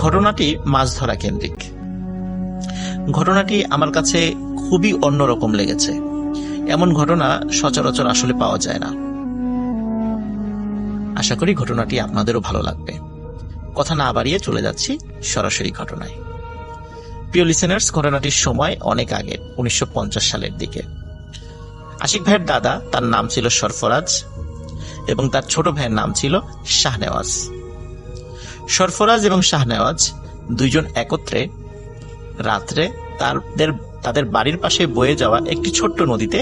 ঘটনাটি মাছ ধরা কেন্দ্রিক। ঘটনাটি আমার কাছে খুবই অন্যরকম লেগেছে। এমন ঘটনা সচরাচর আসলে পাওয়া যায় না। আশা করি ঘটনাটি আপনাদেরও ভালো লাগবে। কথা না বাড়িয়ে চলে যাচ্ছি সরাসরি ঘটনায়। প্রিয় লিসেনার্স, ঘটনাটির সময় অনেক আগে, 1950 সালের দিকে। আশিক ভাইয়ের দাদা, তার নাম ছিল সরফরাজ, এবং তার ছোট ভাইয়ের নাম ছিল শাহনেওয়াজ। সরফরাজ এবং শাহনেওয়াজ দুইজন একত্রে রাত্রে তাদের বাড়ির পাশে বয়ে যাওয়া একটি ছোট্ট নদীতে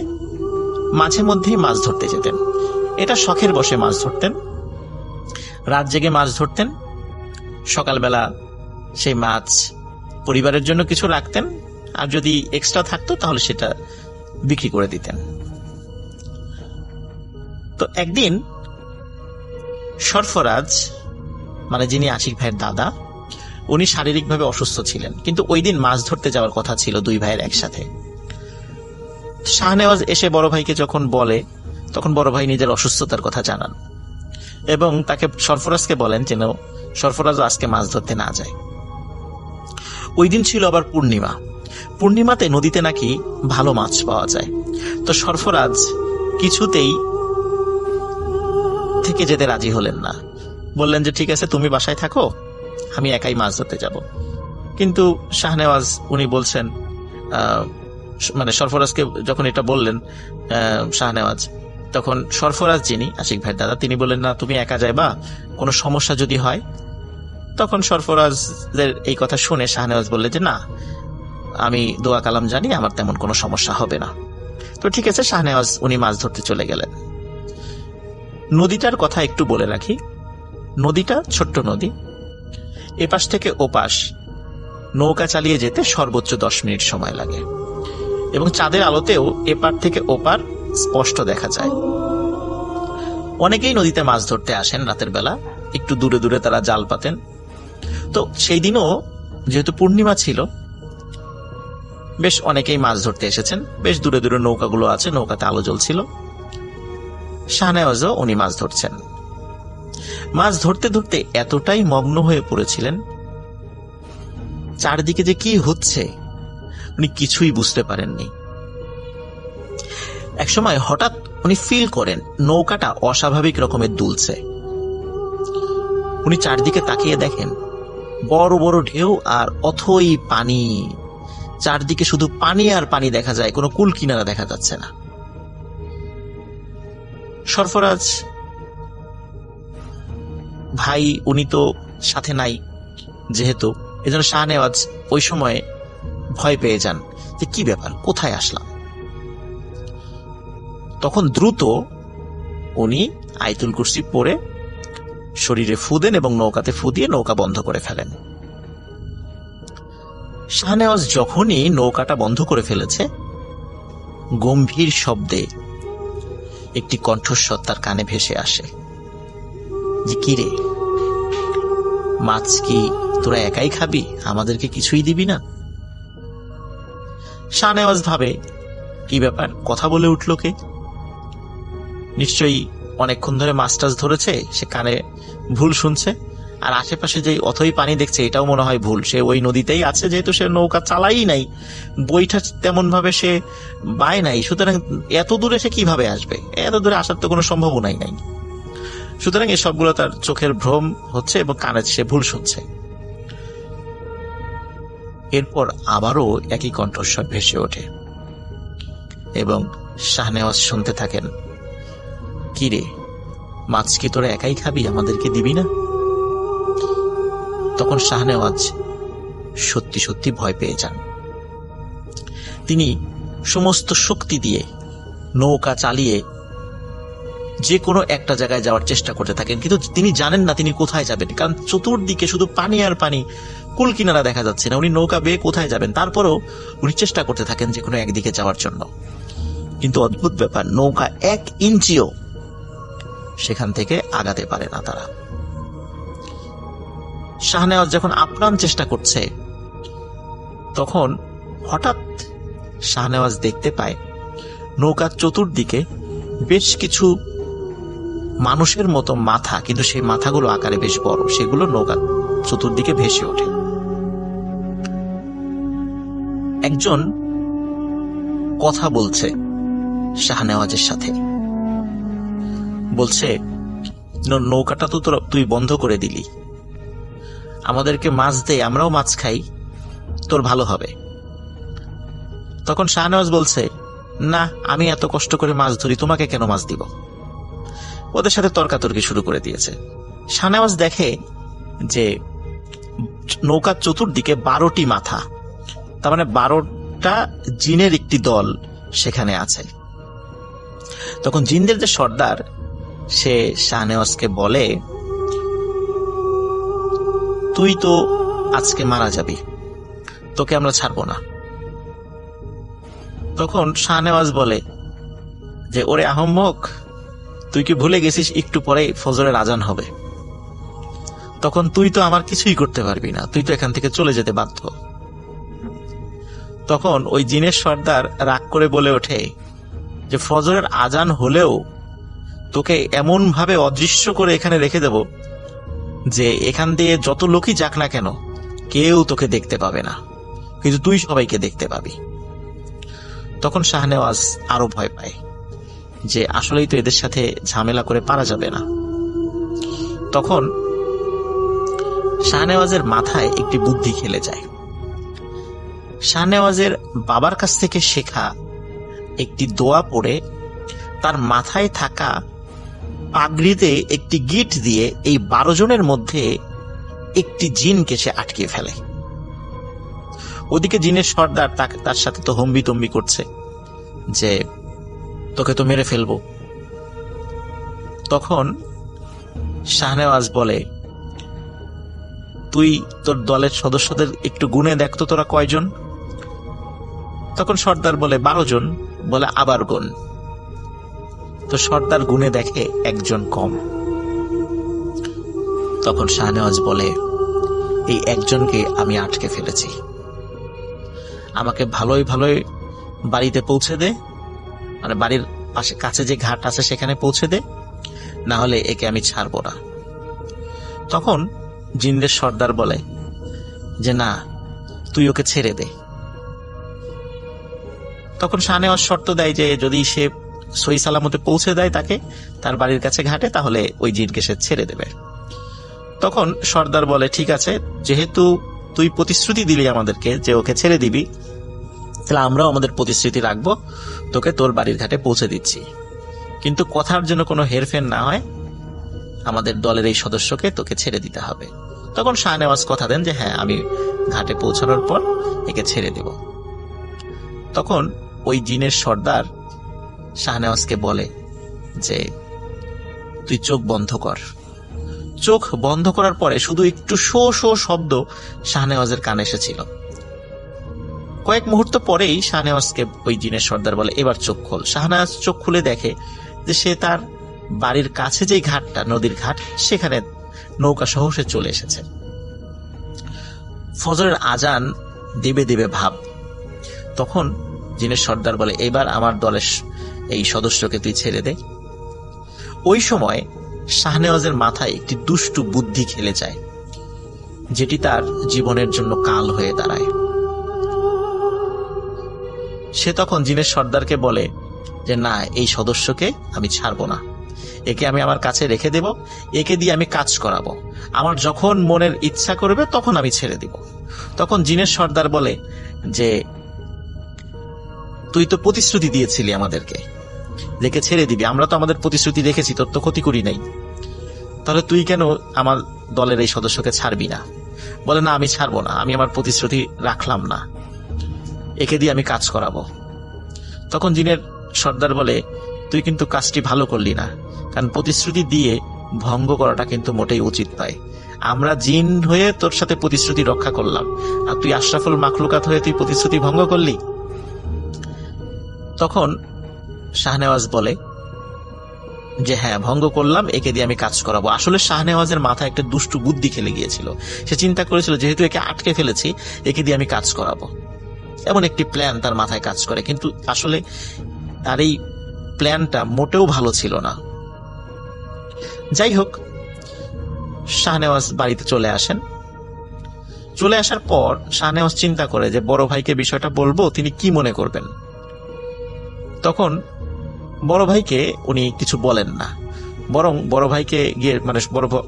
মাঝে মধ্যেই মাছ ধরতে যেতেন। এটা শখের বশে মাছ ধরতেন, রাত জেগে মাছ ধরতেন। সকালবেলা সেই মাছ পরিবারের জন্য কিছু রাখতেন, আর যদি এক্সট্রা থাকতো তাহলে সেটা বিক্রি করে দিতেন। তো একদিন সরফরাজ, মানে যিনি আশিক ভাইয়ের দাদা, উনি শারীরিকভাবে অসুস্থ ছিলেন, কিন্তু ওই দিন মাছ ধরতে যাওয়ার কথা ছিল দুই ভাইয়ের একসাথে। শাহনেওয়াজ এসে বড় ভাইকে যখন বলে, তখন বড় ভাই নিজের অসুস্থতার কথা জানান এবং তাকে সরফরাজকে বলেন যেন সরফরাজ আজকে মাছ ধরতে না যায়। ওই দিন ছিল আবার পূর্ণিমা। পূর্ণিমাতে নদীতে নাকি ভালো মাছ পাওয়া যায়। তো সরফরাজ কিছুতেই থেকে যেতে রাজি হলেন না। বললেন যে ঠিক আছে, তুমি বাসায় থাকো, আমি একাই মাছ ধরতে যাব। কিন্তু শাহনেওয়াজ উনি বলছেন, মানে সরফরাজকে যখন এটা বললেন শাহনেওয়াজ, তখন সরফরাজ যিনি আশিক ভাইয়ের দাদা, তিনি বললেন না, তুমি একা যাইবা, কোনো সমস্যা যদি হয়। তখন সরফরাজের এই কথা শুনে শাহনেওয়াজ বললেন যে না, আমি দোয়া কালাম জানি, আমার তেমন কোনো সমস্যা হবে না। তো ঠিক আছে, শাহনেওয়াজ উনি মাছ ধরতে চলে গেলেন। নদীটার কথা একটু বলে রাখি। নদীটা ছোট্ট নদী, এপাশ থেকে ওপাশ নৌকা চালিয়ে যেতে সর্বোচ্চ 10 মিনিট সময় লাগে, এবং চাঁদের আলোতেও এপার থেকে ওপার স্পষ্ট দেখা যায়। অনেকেই নদীতে মাছ ধরতে আসেন রাতের বেলা, একটু দূরে দূরে তারা জাল পাতেন। তো সেই দিনও যেহেতু পূর্ণিমা ছিল, বেশ অনেকেই মাছ ধরতে এসেছেন। বেশ দূরে দূরে নৌকাগুলো আছে, নৌকাতে আলো জ্বলছিল। শাহনেওয়াজও উনি মাছ ধরছেন। মাছ ধরতে ধরতে এতটাই মগ্ন হয়ে পড়েছিলেন, চারদিকে যে কি হচ্ছে উনি কিছুই বুঝতে পারেননি। একসময় হঠাৎ উনি ফিল করেন নৌকাটা অস্বাভাবিক রকমের দুলছে। উনি চারদিকে তাকিয়ে দেখেন বড় বড় ঢেউ আর অথই পানি। চারদিকে শুধু পানি আর পানি দেখা যায়, কোনো কুল কিনারা দেখা যাচ্ছে না। সরফরাজ ভাই উনি তো সাথে নাই যেহেতু, এজন্য শাহনেওয়াজ ওই সময়ে ভয় পেয়ে যান যে কি ব্যাপার, কোথায় আসলাম। তখন দ্রুত উনি আয়াতুল কুরসি পড়ে শরীরে ফু দেন এবং নৌকাতে ফু দিয়ে নৌকা বন্ধ করে ফেলেন। শাহনেওয়াজ যখনই নৌকাটা বন্ধ করে ফেলেছে, গম্ভীর শব্দে একটি কণ্ঠস্বর তার কানে ভেসে আসে যে কি রে, মাছ কি তোরা একাই খাবি, আমাদেরকে কিছুই দিবি না? শাহনেওয়াজ ভাবে কি ব্যাপার, কথা বলে উঠল কে? নিশ্চয়ই অনেকক্ষণ ধরে মাছ টাছ ধরেছে, সে কানে ভুল শুনছে। আর আশেপাশে যে অথই পানি দেখছে এটাও মনে হয় ভুল। সে ওই নদীতেই আছে, যেহেতু সে নৌকা চালাই নাই, বইটা তেমন ভাবে সে বায় নাই, সুতরাং এত দূরে সে কিভাবে আসবে? এত দূরে আসার তো কোনো সম্ভাবনাই নাই। সুতরাং এই সবগুলো তার চোখের ভ্রম হচ্ছে এবং কানে সে ভুল শুনছে। এরপর আবারও একই কণ্ঠস্বর ভেসে ওঠে এবং শাহনেওয়াজ শুনতে থাকেন, কি রে, মাছ কি তোরা একাই খাবি, আমাদেরকে দিবি না? তখন শাহনেওয়াজ সত্যি সত্যি ভয় পেয়ে যান। তিনি সমস্ত শক্তি দিয়ে নৌকা চালিয়ে যে কোনো একটা জায়গায় যাওয়ার চেষ্টা করতে থাকেন, কিন্তু তিনি জানেন না তিনি কোথায় যাবেন, কারণ চতুর্দিকে শুধু পানি আর পানি, কুল কিনারা দেখা যাচ্ছে না। উনি নৌকা বেয়ে কোথায় যাবেন? তারপরও উনি চেষ্টা করতে থাকেন যে কোনো একদিকে যাওয়ার জন্য, কিন্তু অদ্ভুত ব্যাপার, নৌকা 1 ইঞ্চিও সেখান থেকে আগাতে পারে না তারা। শাহনেওয়াজ যখন আপ্রাণ চেষ্টা করছে, তখন হঠাৎ শাহনেওয়াজ দেখতে পায় নৌকার চতুর্দিকে বেশ কিছু মানুষের মতো মাথা, কিন্তু সেই মাথাগুলো আকারে বেশ বড়, সেগুলো নৌকার চতুর্দিকে ভেসে ওঠে। একজন কথা বলছে শাহনেওয়াজের সাথে, বলছে, নৌকাটা তো তুই বন্ধ করে দিলি, আমাদেরকে মাছ দে, আমরাও মাছ খাই, তোর ভালো হবে। তখন শাহনেওয়াজ বলছে, না, আমি এত কষ্ট করে মাছ ধরি, তোমাকে কেন মাছ দিব। ওদের সাথে তর্কাতর্কি শুরু করে দিয়েছে। শাহনেওয়াজ দেখে যে নৌকার চতুর্দিকে 12টি মাথা, তার মানে 12টা জিনের একটি দল সেখানে আছে। তখন জিনদের যে সর্দার, সে শাহনেওয়াজকে বলে, তুই তো আজকে মারা যাবি, তোকে আমরা ছাড়বো না। তখন শাহনেওয়াজ বলে যে, ওরে আহম্মক, তুই কি ভুলে গেছিস একটু পরে ফজরের আজান হবে, তখন তুই তো আমার কিছুই করতে পারবি না, তুই তো এখান থেকে চলে যেতে বাধ্য। তখন ওই জিনের সর্দার রাগ করে বলে ওঠে যে, ফজরের আজান হলেও তোকে এমন ভাবে অদৃশ্য করে এখানে রেখে দেব যে এখান দিয়ে যত লোকই যাক না কেন কেউ তোকে দেখতে পাবে না, কিন্তু তুই সবাইকে দেখতে পাবি। তখন শাহনেওয়াজ আরো ভয় পায় যে আসলেই তো এদের সাথে ঝামেলা করে পারা যাবে না। তখন শাহনেওয়াজের মাথায় একটি বুদ্ধি খেলে যায়। শাহনেওয়াজের বাবার কাছ থেকে শেখা একটি দোয়া পড়ে তার মাথায় থাকা পাগড়িতে একটি গিট দিয়ে এই 12 জনের মধ্যে একটি জিনকে সে আটকে ফেলে। ওদিকে জিনের সর্দার তার সাথে তো হম্বি তম্বি করছে যে তোকে তো মেরে ফেলবো। তখন শাহনেওয়াজ বলে, তুই তোর দলের সদস্যদের একটু গুনে দেখতো তোরা কয়জন। তখন সর্দার বলে 12 জন। বলে আবার গুন। তো সর্দার গুনে দেখে একজন কম। তখন শাহনেওয়াজ বলে, এই একজনকে আমি আটকে ফেলেছি, আমাকে ভালোই ভালোই বাড়িতে পৌঁছে দে, মানে বাড়ির পাশে কাছে যে ঘাট আছে সেখানে পৌঁছে দে, না হলে একে আমি ছাড়বো না। তখন জিনদের সর্দার বলে যে, না, তুই ওকে ছেড়ে দে। তখন শাহনেওয়াজ শর্ত দেয় যে যদি সে সহি সালামতে পৌঁছে দেয় তাকে তার বাড়ির কাছে ঘাটে, তাহলে ওই জিনকে সে ছেড়ে দেবে। তখন সর্দার বলে, ঠিক আছে, যেহেতু তুই প্রতিশ্রুতি দিলি আমাদেরকে যে ওকে ছেড়ে দিবি, তাহলে আমরাও আমাদের প্রতিশ্রুতি রাখবো, তোকে তোর বাড়ির ঘাটে পৌঁছে দিচ্ছি, কিন্তু কথার জন্য কোনো হেরফের না হয়, আমাদের দলের এই সদস্যকে তোকে ছেড়ে দিতে হবে। তখন শাহনেওয়াজ কথা দেন যে হ্যাঁ, আমি ঘাটে পৌঁছানোর পর একে ছেড়ে দেব। তখন ওই জিনের সর্দার শাহনেওয়াজকে বলে যে, তুই চোখ বন্ধ কর। চোখ বন্ধ করার পরে শুধু একটু শো শো শব্দ শাহনেওয়াজের কানে এসেছিল। কয়েক মুহূর্ত পরেই শাহনেওয়াজকে ওই জিনের সর্দার বলে, এবার চোখ খোল। শাহনেওয়াজ চোখ খুলে দেখে যে সে তার বাড়ির কাছে যে ঘাটটা, নদীর ঘাট, সেখানে নৌকা সহ সে চলে এসেছে। ফজরের আজান দেবে দেবে ভাব। তখন জিনের সর্দার বলে, এবার আমার দলের এই সদস্যকে তুই ছেড়ে দে। ওই সময় শাহনেওয়াজের মাথায় একটি দুষ্টু বুদ্ধি খেলে যায়, যেটি তার জীবনের জন্য কাল হয়ে দাঁড়ায়। সে তখন জিনের সর্দারকে বলে যে, না, এই সদস্যকে আমি ছাড়বো না, একে আমি আমার কাছে রেখে দেব, একে দিয়ে আমি কাজ করাবো, আমার যখন মনের ইচ্ছা করবে তখন আমি ছেড়ে দিব। তখন জিনের সর্দার বলে যে, তুই তো প্রতিশ্রুতি দিয়েছিলি আমাদেরকে রেখে ছেড়ে দিবি, আমরা তো আমাদের প্রতিশ্রুতি রেখেছি, তোর তো ক্ষতি করি নাই, তাহলে তুই কেন আমার দলের এই সদস্যকে ছাড়বি না? বলে, না, আমি ছাড়বো না, আমি আমার প্রতিশ্রুতি রাখলাম না, একে দিয়ে আমি কাজ করাবো। তখন জিনের সর্দার বলে, তুই কিন্তু কাজটি ভালো করলি না, কারণ প্রতিশ্রুতি দিয়ে ভঙ্গ করাটা কিন্তু মোটেই উচিত নয়। আমরা জিন হয়ে তোর সাথে প্রতিশ্রুতি রক্ষা করলাম, আর তুই আশরাফুল মাখলুকাত হয়ে তুই প্রতিশ্রুতি ভঙ্গ করলি। তখন শাহনেওয়াজ বলে যে, হ্যাঁ, ভঙ্গ করলাম, একে দিয়ে আমি কাজ করাবো। আসলে শাহনেওয়াজের মাথায় একটা দুষ্টু বুদ্ধি খেলে গিয়েছিল। সে চিন্তা করেছিল, যেহেতু একে আটকে ফেলেছি, একে দিয়ে আমি কাজ করাবো, এমন একটি প্ল্যান তার মাথায় কাজ করে। কিন্তু আসলে তার এই প্ল্যানটা মোটেও ভালো ছিল না। যাই হোক, শাহনেওয়াজ বাড়িতে চলে আসেন। চলে আসার পর শাহনেওয়াজ চিন্তা করে যে বড় ভাইকে বিষয়টা বলবো, তিনি কি মনে করবেন। তখন বড় ভাইকে উনি কিছু বলেন না, বরং বড় ভাইকে গিয়ে মানে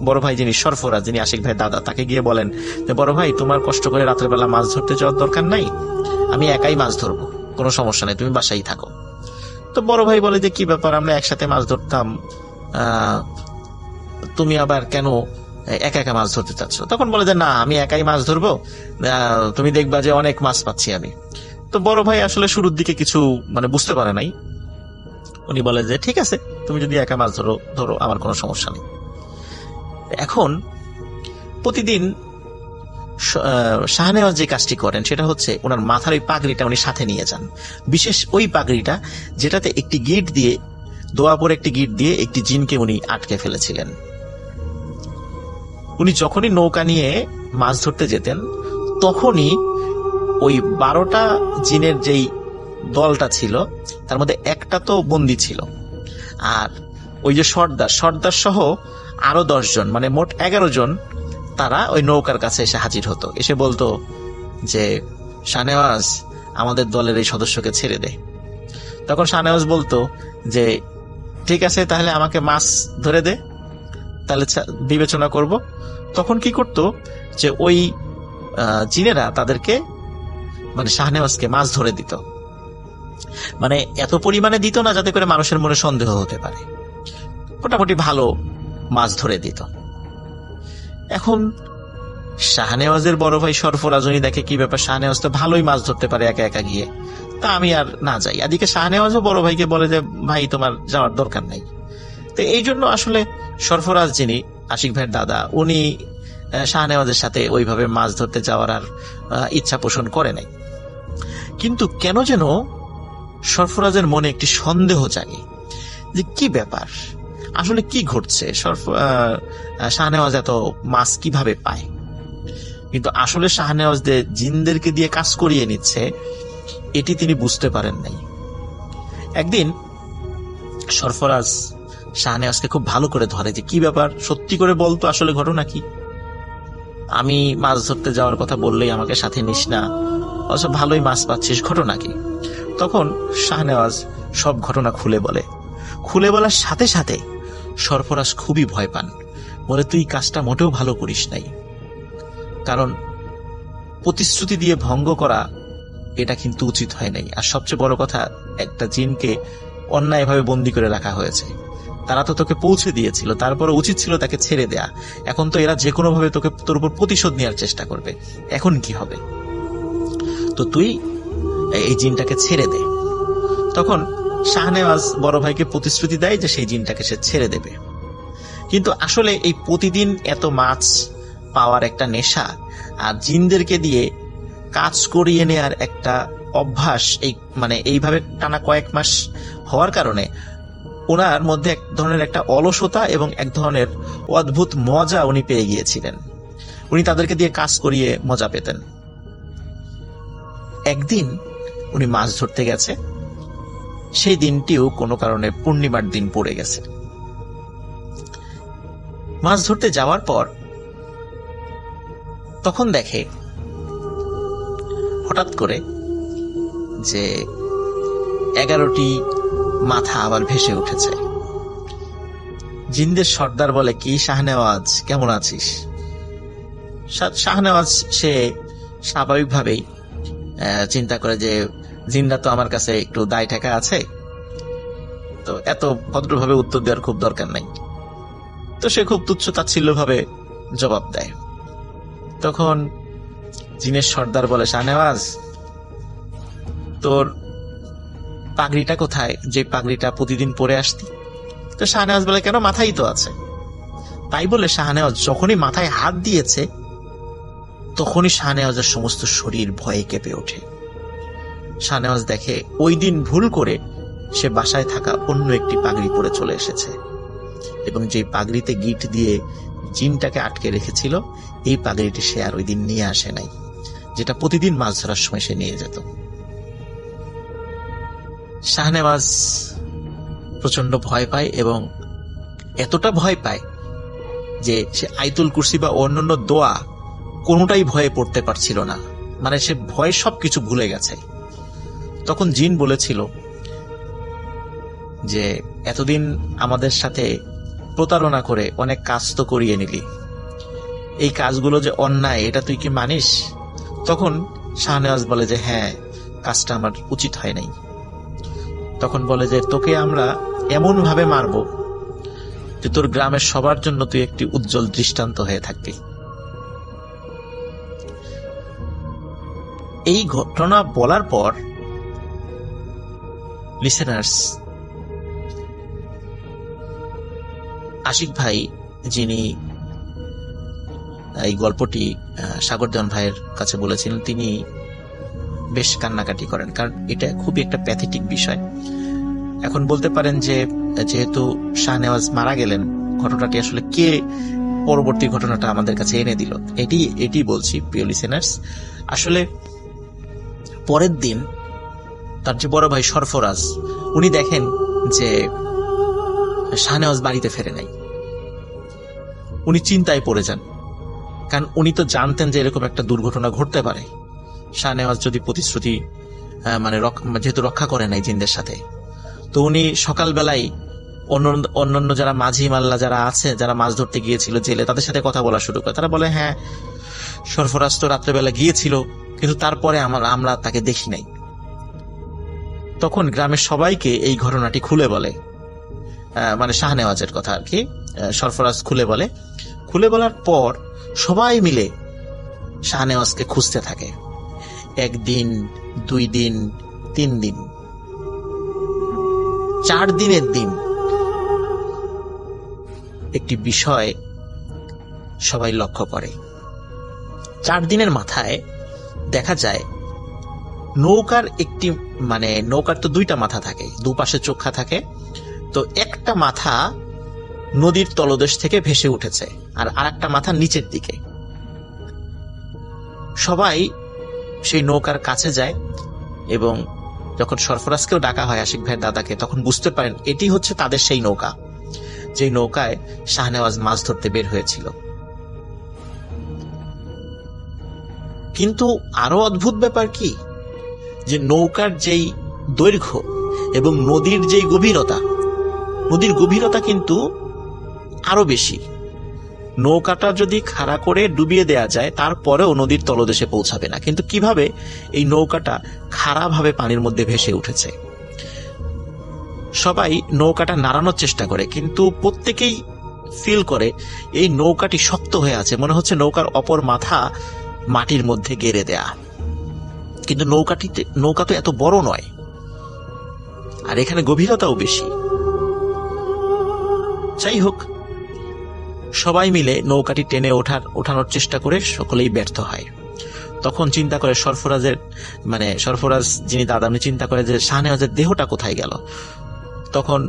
বড় ভাই যিনি সরফরাজ, যিনি আশিক ভাই দাদা, তাকে গিয়ে বলেন যে বড় ভাই, তোমার কষ্ট করে রাতের বেলা মাছ ধরতে যাওয়ার দরকার নাই, আমি একাই মাছ ধরবো, কোনো সমস্যা নেই, তুমি বাসায় থাকো। তো বড় ভাই বলে যে কি ব্যাপার, আমরা একসাথে মাছ ধরতাম, তুমি আবার কেন একা একা মাছ ধরতে চাচ্ছ? তখন বলে যে না, আমি একাই মাছ ধরবো, তুমি দেখবা যে অনেক মাছ পাচ্ছি আমি। তো বড় ভাই আসলে শুরুর দিকে কিছু মানে বুঝতে পারে নাই, উনি বলে যে ঠিক আছে, তুমি যদি একা মাছ ধরো ধরো, আমার কোনো সমস্যা নেই। এখন প্রতিদিন শাহনেওয়াজ যে কাজটি করেন সেটা হচ্ছে ওনার মাথার ওই পাগড়িটা উনি সাথে নিয়ে যান, বিশেষ ওই পাগড়িটা যেটাতে একটি গিট দিয়ে, দোয়া পরে একটি গিট দিয়ে একটি জিনকে উনি আটকে ফেলেছিলেন। উনি যখনই নৌকা নিয়ে মাছ ধরতে যেতেন তখনই ওই 12টা জিনের যেই দলটা ছিল তার মধ্যে একটা তো বন্দী ছিল, আর ওই যে সর্দার সহ আরো 10 জন, মানে মোট 11 জন, তারা ওই নৌকার কাছে এসে হাজির হতো, এসে বলতো যে শাহনেওয়াজ, আমাদের দলের এই সদস্যকে ছেড়ে দে। তখন শাহনেওয়াজ বলতো যে ঠিক আছে, তাহলে আমাকে মাছ ধরে দে, তাহলে বিবেচনা করব। তখন কি করতো যে ওই জিনেরা তাদেরকে মানে শাহনেওয়াজকে মাছ ধরে দিত, মানে এত পরিমাণে দিত না যাতে করে মানুষের মনে সন্দেহ হতে পারে, মোটামুটি ভালো মাছ ধরে দিত। এখন শাহনেওয়াজের বড় ভাই সরফরাজ উনি দেখে কি ব্যাপার, শাহনেওয়াজ তো ভালোই মাছ ধরতে পারে একা একা গিয়ে, তা আমি আর না যাই। এদিকে শাহনেওয়াজও বড় ভাইকে বলে যে ভাই, তোমার যাওয়ার দরকার নাই। তো এই জন্য আসলে সরফরাজ, যিনি আশিক ভাইয়ের দাদা, উনি শাহনেওয়াজের সাথে ওইভাবে মাছ ধরতে যাওয়ার আর ইচ্ছা পোষণ করে নাই। কিন্তু কেন যেন সরফরাজের মনে একটি সন্দেহ জাগে যে কি ব্যাপার, আসলে কি ঘটছে, শাহনেওয়াজ এত মাছ কিভাবে পায়। কিন্তু আসলে শাহনেওয়াজ জিনদেরকে দিয়ে কাজ করিয়ে নিচ্ছে এটি তিনি বুঝতে পারেন নাই। একদিন সরফরাজ শাহনেওয়াজকে খুব ভালো করে ধরে যে কি ব্যাপার, সত্যি করে বলতো আসলে ঘটনা কি, আমি মাছ ধরতে যাওয়ার কথা বললেই আমাকে সাথে নিস না, অথচ ভালোই মাছ পাচ্ছিস, ঘটনা কি? তখন শাহনেওয়াজ সব ঘটনা খুলে বলার সাথে সাথে সরফরাজ খুবই ভয় পান, বলে তুই কাজটা মোটেও ভালো করিস নাই, কারণ প্রতিশ্রুতি দিয়ে ভঙ্গ করা এটা কিন্তু উচিত হয় নাই। আর সবচেয়ে বড় কথা, একটা জিনকে অন্যায়ভাবে বন্দী করে রাখা হয়েছে, তারা তো তোকে পৌঁছে দিয়েছিল, তারপরে উচিত ছিল তাকে ছেড়ে দেয়া। এখন তো এরা যে কোনো ভাবে তোর উপর প্রতিশোধ নেওয়ার চেষ্টা করবে, এখন কি হবে? তো তুই এই জিনটাকে ছেড়ে দে। তখন শাহনেওয়াজ বড় ভাইকে প্রতিশ্রুতি দেয় যে সেই জিনটাকে সে ছেড়ে দেবে। কিন্তু আসলে এই প্রতিদিন এত মাছ পাওয়ার একটা নেশা আর জিনদেরকে দিয়ে কাজ করিয়ে নেয়ার একটা অভ্যাস, মানে এইভাবে টানা কয়েক মাস হওয়ার কারণে ওনার মধ্যে এক ধরনের একটা অলসতা এবং এক ধরনের অদ্ভুত মজা উনি পেয়ে গিয়েছিলেন। উনি তাদেরকে দিয়ে কাজ করিয়ে মজা পেতেন। একদিন উনি মাছ ধরতে গেছে, সেই দিনটিও কোনো কারণে পূর্ণিমার দিন পড়ে গেছে। মাছ ধরতে যাওয়ার পর তখন দেখে হঠাৎ করে যে 11টি মাথা আবার ভেসে উঠেছে। জিনদের সর্দার বলে, কি শাহনেওয়াজ, কেমন আছিস? শাহনেওয়াজ সে স্বাভাবিকভাবেই চিন্তা করে যে জিনরা তো আমার কাছে একটু দায় ঠেকা আছে, তো এত ভদ্রভাবে উত্তর দেওয়ার খুব দরকার নাই। তো সে খুব তুচ্ছ তাচ্ছিল্য ভাবে জবাব দেয়। তখন জিনের সর্দার বলে, শাহনেওয়াজ, তোর পাগড়িটা কোথায়, যে পাগড়িটা প্রতিদিন পরে আসতি? তো শাহনেওয়াজ বলে, কেন, মাথায় তো আছে। তাই বলে শাহনেওয়াজ যখনই মাথায় হাত দিয়েছে তখনই শাহনেওয়াজের সমস্ত শরীর ভয়ে কেঁপে ওঠে। শাহনেওয়াজ দেখে ওই দিন ভুল করে সে বাসায় থাকা অন্য একটি পাগড়ি পরে চলে এসেছে, এবং যে পাগড়িতে গিট দিয়ে জিনটাকে আটকে রেখেছিল এই পাগড়িটি সে আর ওই দিন নিয়ে আসে নাই, যেটা প্রতিদিন মাছ ধরার সময় সে নিয়ে যেত। শাহনেওয়াজ প্রচন্ড ভয় পায়, এবং এতটা ভয় পায় যে সে আয়াতুল কুরসি বা অন্যান্য দোয়া কোনোটাই ভয়ে পড়তে পারছিল না, মানে সে ভয়ে সবকিছু ভুলে গেছে। তখন জিন বলেছিল যে এতদিন আমাদের সাথে প্রতারণা করে অনেক কাজ তো করিয়ে নিলি, এই কাজগুলো যে অন্যায় এটা তুই কি মানিস? তখন শাহনেওয়াজ বলে যে হ্যাঁ, কাজটা আমার উচিত হয় নাই। তখন বলে যে তোকে আমরা এমন ভাবে মারব যে তোর গ্রামের সবার জন্য তুই একটি উজ্জ্বল দৃষ্টান্ত হয়ে থাকবি। এই ঘটনা বলার পর লিসেনার্স, আশিক ভাই যিনি এই গল্পটি সাগরজন ভাইয়ের কাছে বলেছিলেন, তিনি বেশ কান্নাকাটি করেন, কারণ এটা খুবই একটা প্যাথেটিক বিষয়। এখন বলতে পারেন যে যেহেতু শাহনেওয়াজ মারা গেলেন, ঘটনাটি আসলে কে পরবর্তী ঘটনাটা আমাদের কাছে এনে দিল, এটি বলছি প্রিয় লিসেনার্স। আসলে পরের দিন তার যে বড় ভাই সরফরাজ, উনি দেখেন যে শাহনেওয়াজ বাড়িতে ফেরে নাই। উনি চিন্তায় পড়ে যান, কারণ উনি তো জানতেন যে এরকম একটা দুর্ঘটনা ঘটতে পারে। শাহনেওয়াজ যদি প্রতিশ্রুতি যেহেতু রক্ষা করে নাই জিনদের সাথে, তো উনি সকালবেলায় অন্যান্য যারা মাঝি মাল্লা যারা আছে, যারা মাছ ধরতে গিয়েছিল জেলে, তাদের সাথে কথা বলা শুরু করে। তারা বলে হ্যাঁ, সরফরাজ তো রাত্রেবেলা গিয়েছিল, কিন্তু তারপরে আমরা তাকে দেখি নাই। তখন গ্রামের সবাইকে এই ঘটনাটি খুলে বলে, মানে শাহনেওয়াজের কথা আর কি, সরফরাজ খুলে বলার পর সবাই মিলে শাহনেওয়াজকে খুঁজতে থাকে। 1 দিন, 2 দিন, 3 দিন, 4 দিনের দিন একটি বিষয় সবাই লক্ষ্য করে। 4 দিনের মাথায় দেখা যায় নৌকার নৌকার তো 2টা মাথা থাকে, দুপাশে চোখা থাকে, তো একটা মাথা নদীর তলদেশ থেকে ভেসে উঠেছে আর আরেকটা মাথা নিচের দিকে। সবাই সেই নৌকার কাছে যায় এবং যখন সরফরাজকেও ডাকা হয়, আশিক ভাইয়ের দাদাকে, তখন বুঝতে পারেন এটি হচ্ছে তাদের সেই নৌকা, যে নৌকায় শাহনেওয়াজ মাছ ধরতে বের হয়েছিল। কিন্তু আরো অদ্ভুত ব্যাপার কি, যে নৌকার যেই দৈর্ঘ্য এবং নদীর যেই নদীর গভীরতা কিন্তু আরো বেশি। নৌকাটা যদি খাড়া করে ডুবিয়ে দেয়া যায়, তারপরেও নদীর তলদেশে পৌঁছাবে না। কিন্তু কিভাবে এই নৌকাটা খাড়াভাবে পানির মধ্যে ভেসে উঠেছে? সবাই নৌকাটা নাড়ানোর চেষ্টা করে, কিন্তু প্রত্যেকেই ফিল করে এই নৌকাটি শক্ত হয়ে আছে, মনে হচ্ছে নৌকার অপর মাথা মাটির মধ্যে গেড়ে দেয়া। কিন্তু নৌকা তো এত বড় নয়, আর এখানে গভীরতাও বেশি। যাই হোক, সবাই মিলে নৌকাটি টেনে ওঠানোর চেষ্টা করে সকলেই ব্যর্থ হয়। তখন চিন্তা করে সরফরাজ যিনি দাদা, উনি চিন্তা করে যে শাহনেওয়াজের দেহটা কোথায় গেল। তখন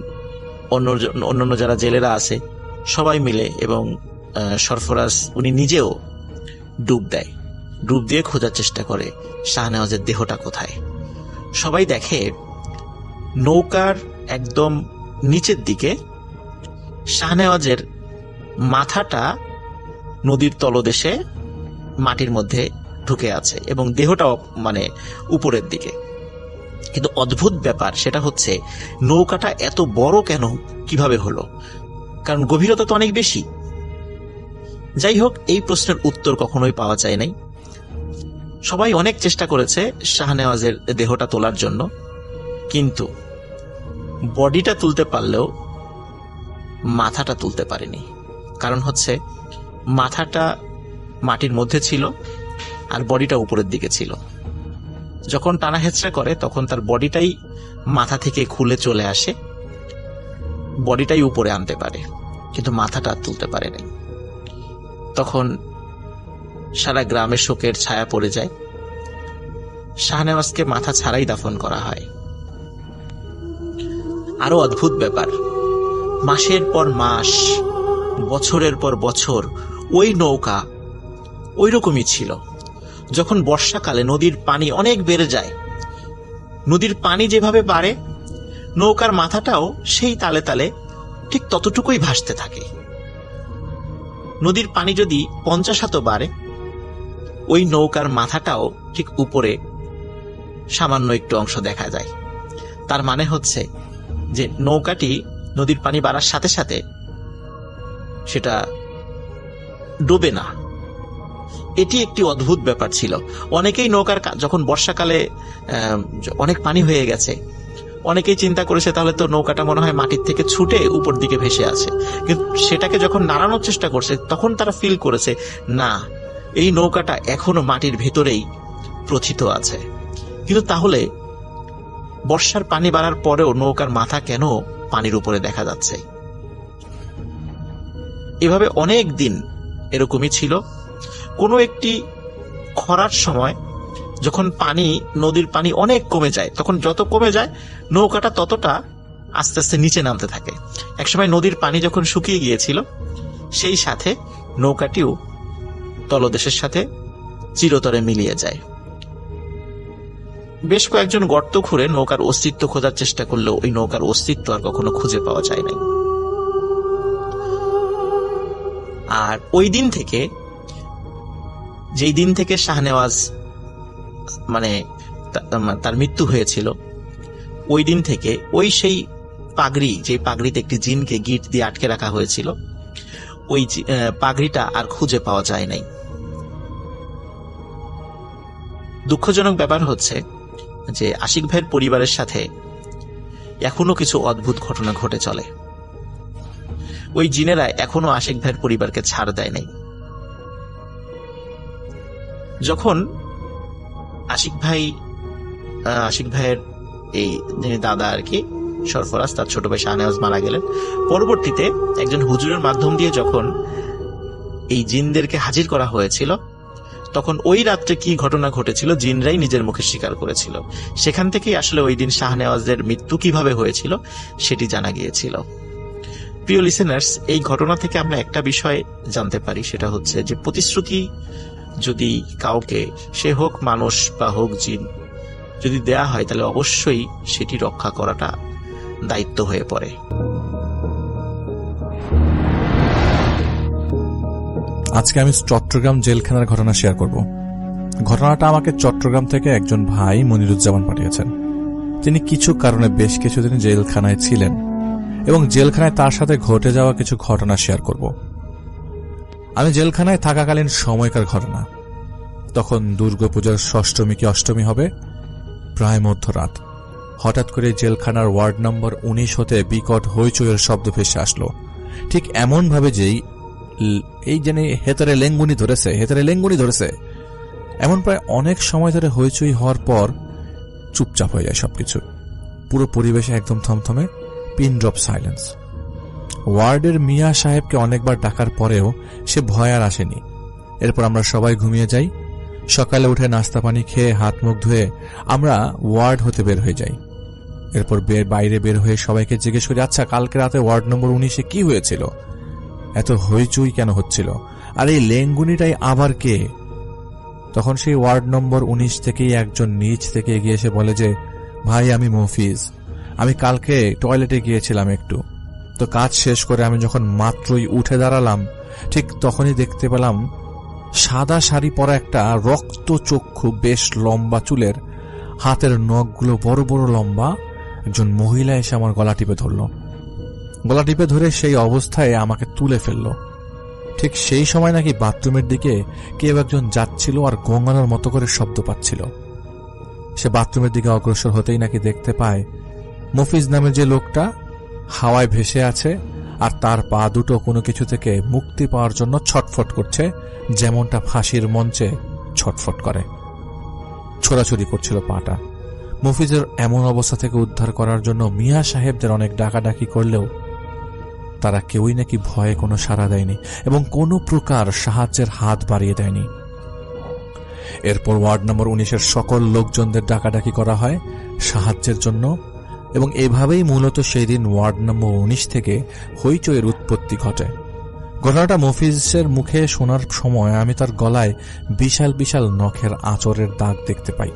অন্যান্য যারা জেলেরা আছে সবাই মিলে এবং সরফরাজ উনি নিজেও ডুব দিয়ে খোঁজার চেষ্টা করে শাহনেওয়াজের দেহটা কোথায়। সবাই দেখে নৌকার একদম নিচের দিকে শাহনেওয়াজের মাথাটা নদীর তলদেশে মাটির মধ্যে ঢুকে আছে এবং দেহটাও উপরের দিকে। কিন্তু অদ্ভুত ব্যাপার সেটা হচ্ছে নৌকাটা এত বড় কেন, কিভাবে হলো? কারণ গভীরতা তো অনেক বেশি। যাই হোক, এই প্রশ্নের উত্তর কখনোই পাওয়া যায় নাই। সবাই অনেক চেষ্টা করেছে শাহনেওয়াজের দেহটা তোলার জন্য, কিন্তু বডিটা তুলতে পারলেও মাথাটা তুলতে পারেনি। কারণ হচ্ছে মাথাটা মাটির মধ্যে ছিল আর বডিটা উপরের দিকে ছিল। যখন টানা হেঁচড়া করে তখন তার বডিটাই মাথা থেকে খুলে চলে আসে, বডিটাই উপরে আনতে পারে, কিন্তু মাথাটা তুলতে পারেনি। তখন সারা গ্রামে শোকের ছায়া পড়ে যায়। শাহনেওয়াজকে মাথা ছাড়াই দাফন করা হয়। আরো অদ্ভুত ব্যাপার, মাসের পর মাস, বছরের পর বছর ওই নৌকা ওই রকমই ছিল। যখন বর্ষাকালে নদীর পানি অনেক বেড়ে যায়, নদীর পানি যেভাবে বাড়ে, নৌকার মাথাটাও সেই তালে তালে ঠিক ততটুকুই ভাসতে থাকে। নদীর পানি যদি 50 হাতও বাড়ে, ওই নৌকার মাথাটাও ঠিক উপরে সামান্য একটু অংশ দেখা যায়। তার মানে হচ্ছে যে নৌকাটি নদীর পানি বাড়ার সাথে সাথে সেটা ডোবে না। এটি একটি অদ্ভুত ব্যাপার ছিল। অনেকেই নৌকার যখন বর্ষাকালে অনেক পানি হয়ে গেছে, অনেকেই চিন্তা করেছে তাহলে তো নৌকাটা মনে হয় মাটির থেকে ছুটে উপর দিকে ভেসে আছে, কিন্তু সেটাকে যখন নাড়ানোর চেষ্টা করছে তখন তারা ফিল করেছে না, এই নৌকাটা এখনো মাটির ভেতরেই প্রথিত আছে। কিন্তু তাহলে বর্ষার পানি বাড়ার পরেও নৌকার মাথা কেন পানির উপরে দেখা যাচ্ছে? এভাবে অনেক দিন এরকমই ছিল। কোনো একটি খরার সময় যখন পানি, নদীর পানি অনেক কমে যায়, তখন যত কমে যায় নৌকাটা ততটা আস্তে আস্তে নিচে নামতে থাকে। একসময় নদীর পানি যখন শুকিয়ে গিয়েছিল, সেই সাথে নৌকাটিও তলদেশের সাথে চিরতরে মিলিয়ে যায়। বেশ কয়েকজন গর্ত খুঁড়ে নৌকার অস্তিত্ব খোঁজার চেষ্টা করলেও ওই নৌকার অস্তিত্ব আর কখনো খুঁজে পাওয়া যায় নাই। আর ওই দিন থেকে, যেই দিন থেকে শাহনেওয়াজ তার মৃত্যু হয়েছিল, ওই দিন থেকে ওই সেই পাগড়ি, যে পাগড়িতে একটি জিনকে গিট দিয়ে আটকে রাখা হয়েছিল, ওই পাগড়িটা আর খুঁজে পাওয়া যায় নাই। দুঃখজনক ব্যাপার হচ্ছে যে আশিক ভাইয়ের পরিবারের সাথে এখনো কিছু অদ্ভুত ঘটনা ঘটে চলে। ওই জিনেরা এখনো আশিক ভাইয়ের পরিবারকে ছাড় দেয় নাই। যখন আশিক ভাইয়ের এই দাদা আর কি, সরফরাজ, তার ছোট ভাই শাহনেওয়াজ মারা গেলেন, পরবর্তীতে একজন হুজুরের মাধ্যম দিয়ে যখন এই জিনদেরকে হাজির করা হয়েছিল, তখন ওই রাত্রে কি ঘটনা ঘটেছিল জিনরাই নিজের মুখে স্বীকার করেছিল। সেখান থেকেই আসলে ওই দিন শাহনেওয়াজের মৃত্যু কিভাবে হয়েছিল সেটি জানা গিয়েছিল। প্রিয় লিসেনার্স, এই ঘটনা থেকে আমরা একটা বিষয় জানতে পারি, সেটা হচ্ছে যে প্রতিশ্রুতি যদি কাউকে, সে হোক মানুষ বা হোক জিন, যদি দেয়া হয় তাহলে অবশ্যই সেটি রক্ষা করাটা দায়িত্ব হয়ে পড়ে। আজকে আমি চট্টগ্রাম জেলখানার ঘটনা শেয়ার করব। ঘটনাটা আমাকে চট্টগ্রাম থেকে একজন ভাই মনিরুজ্জামান পাঠিয়েছেন। তিনি কিছু কারণে বেশ কিছুদিন জেলখানায় ছিলেন এবং জেলখানায় তার সাথে ঘটে যাওয়া কিছু ঘটনা শেয়ার করব। আমি জেলখানায় থাকাকালীন সময়কার ঘটনা। তখন দুর্গাপূজার ষষ্ঠমী কি অষ্টমী হবে, প্রায় মধ্যরাত। হঠাৎ করে জেলখানার ওয়ার্ড নম্বর 19 হতে বিকট হইচইয়ের শব্দ ভেসে আসলো। ঠিক এমন ভাবে যেই এই জেনে হেতারে লেঙ্গুনি ধরেছে এমন প্রায় অনেক সময় ধরে হইচই হওয়ার পর চুপচাপ হয়ে যায় সবকিছু। পুরো পরিবেশে একদম থমথমে, পিন ড্রপ সাইলেন্স। ওয়ার্ডের মিয়া সাহেবকে অনেকবার ডাকার পরেও সে ভয় আর আসেনি। এরপর আমরা সবাই ঘুমিয়ে যাই। সকালে উঠে নাস্তা পানি খেয়ে হাত মুখ ধুয়ে আমরা ওয়ার্ড হতে বের হয়ে যাই। এরপর বাইরে বের হয়ে সবাইকে জিজ্ঞেস করি, আচ্ছা কালকে রাতে ওয়ার্ড নম্বর 19-এ কি হয়েছিল, এত হইচই কেন হচ্ছিল, আর এই লেঙ্গুনিটাই আবার কে? তখন সেই ওয়ার্ড নম্বর 19 থেকেই একজন নিচ থেকে এগিয়ে এসে বলে যে, ভাই আমি মফিজ, আমি কালকে টয়লেটে গিয়েছিলাম একটু, তো কাজ শেষ করে আমি যখন মাত্রই উঠে দাঁড়ালাম ঠিক তখনই দেখতে পেলাম সাদা শাড়ি পরা একটা রক্তচক্ষু বেশ লম্বা চুলের, হাতের নখগুলো বড় বড় লম্বা একজন মহিলা এসে আমার গলা টিপে ধরল। গলা টিপে ধরে সেই অবস্থায় আমাকে তুলে ফেলল। ঠিক সেই সময় নাকি বাথরুমের দিকে কেউ একজন যাচ্ছিল আর গঙ্গানোর মতো করে শব্দ পাচ্ছিল। সে বাথরুমের দিকে অগ্রসর হতেই নাকি দেখতে পায় মফিজ নামের যে লোকটা হাওয়ায় ভেসে আছে আর তার পা দুটো কোনো কিছু থেকে মুক্তি পাওয়ার জন্য ছটফট করছে, যেমনটা ফাঁসির মঞ্চে ছটফট করে। ছোড়াছুড়ি করছিল পাটা। মফিজের এমন অবস্থা থেকে উদ্ধার করার জন্য মিয়া সাহেবদের অনেক ডাকাডাকি করলেও তারা কেউই নাকি ভয়ে কোনো সাড়া দেয়নি এবং কোনো প্রকার সাহায্যের হাত বাড়িয়ে দেয়নি। এরপর ওয়ার্ড নম্বর 19-এর সকল লোকজনদের ডাকাডাকি করা হয় সাহায্যের জন্য এবং এভাবেই মূলত সেই দিন ওয়ার্ড নম্বর 19 থেকে হইচইয়ের উৎপত্তি ঘটে। ঘটনাটা মফিজের মুখে শোনার সময় আমি তার গলায় বিশাল বিশাল নখের আঁচড়ের দাগ দেখতে পাই।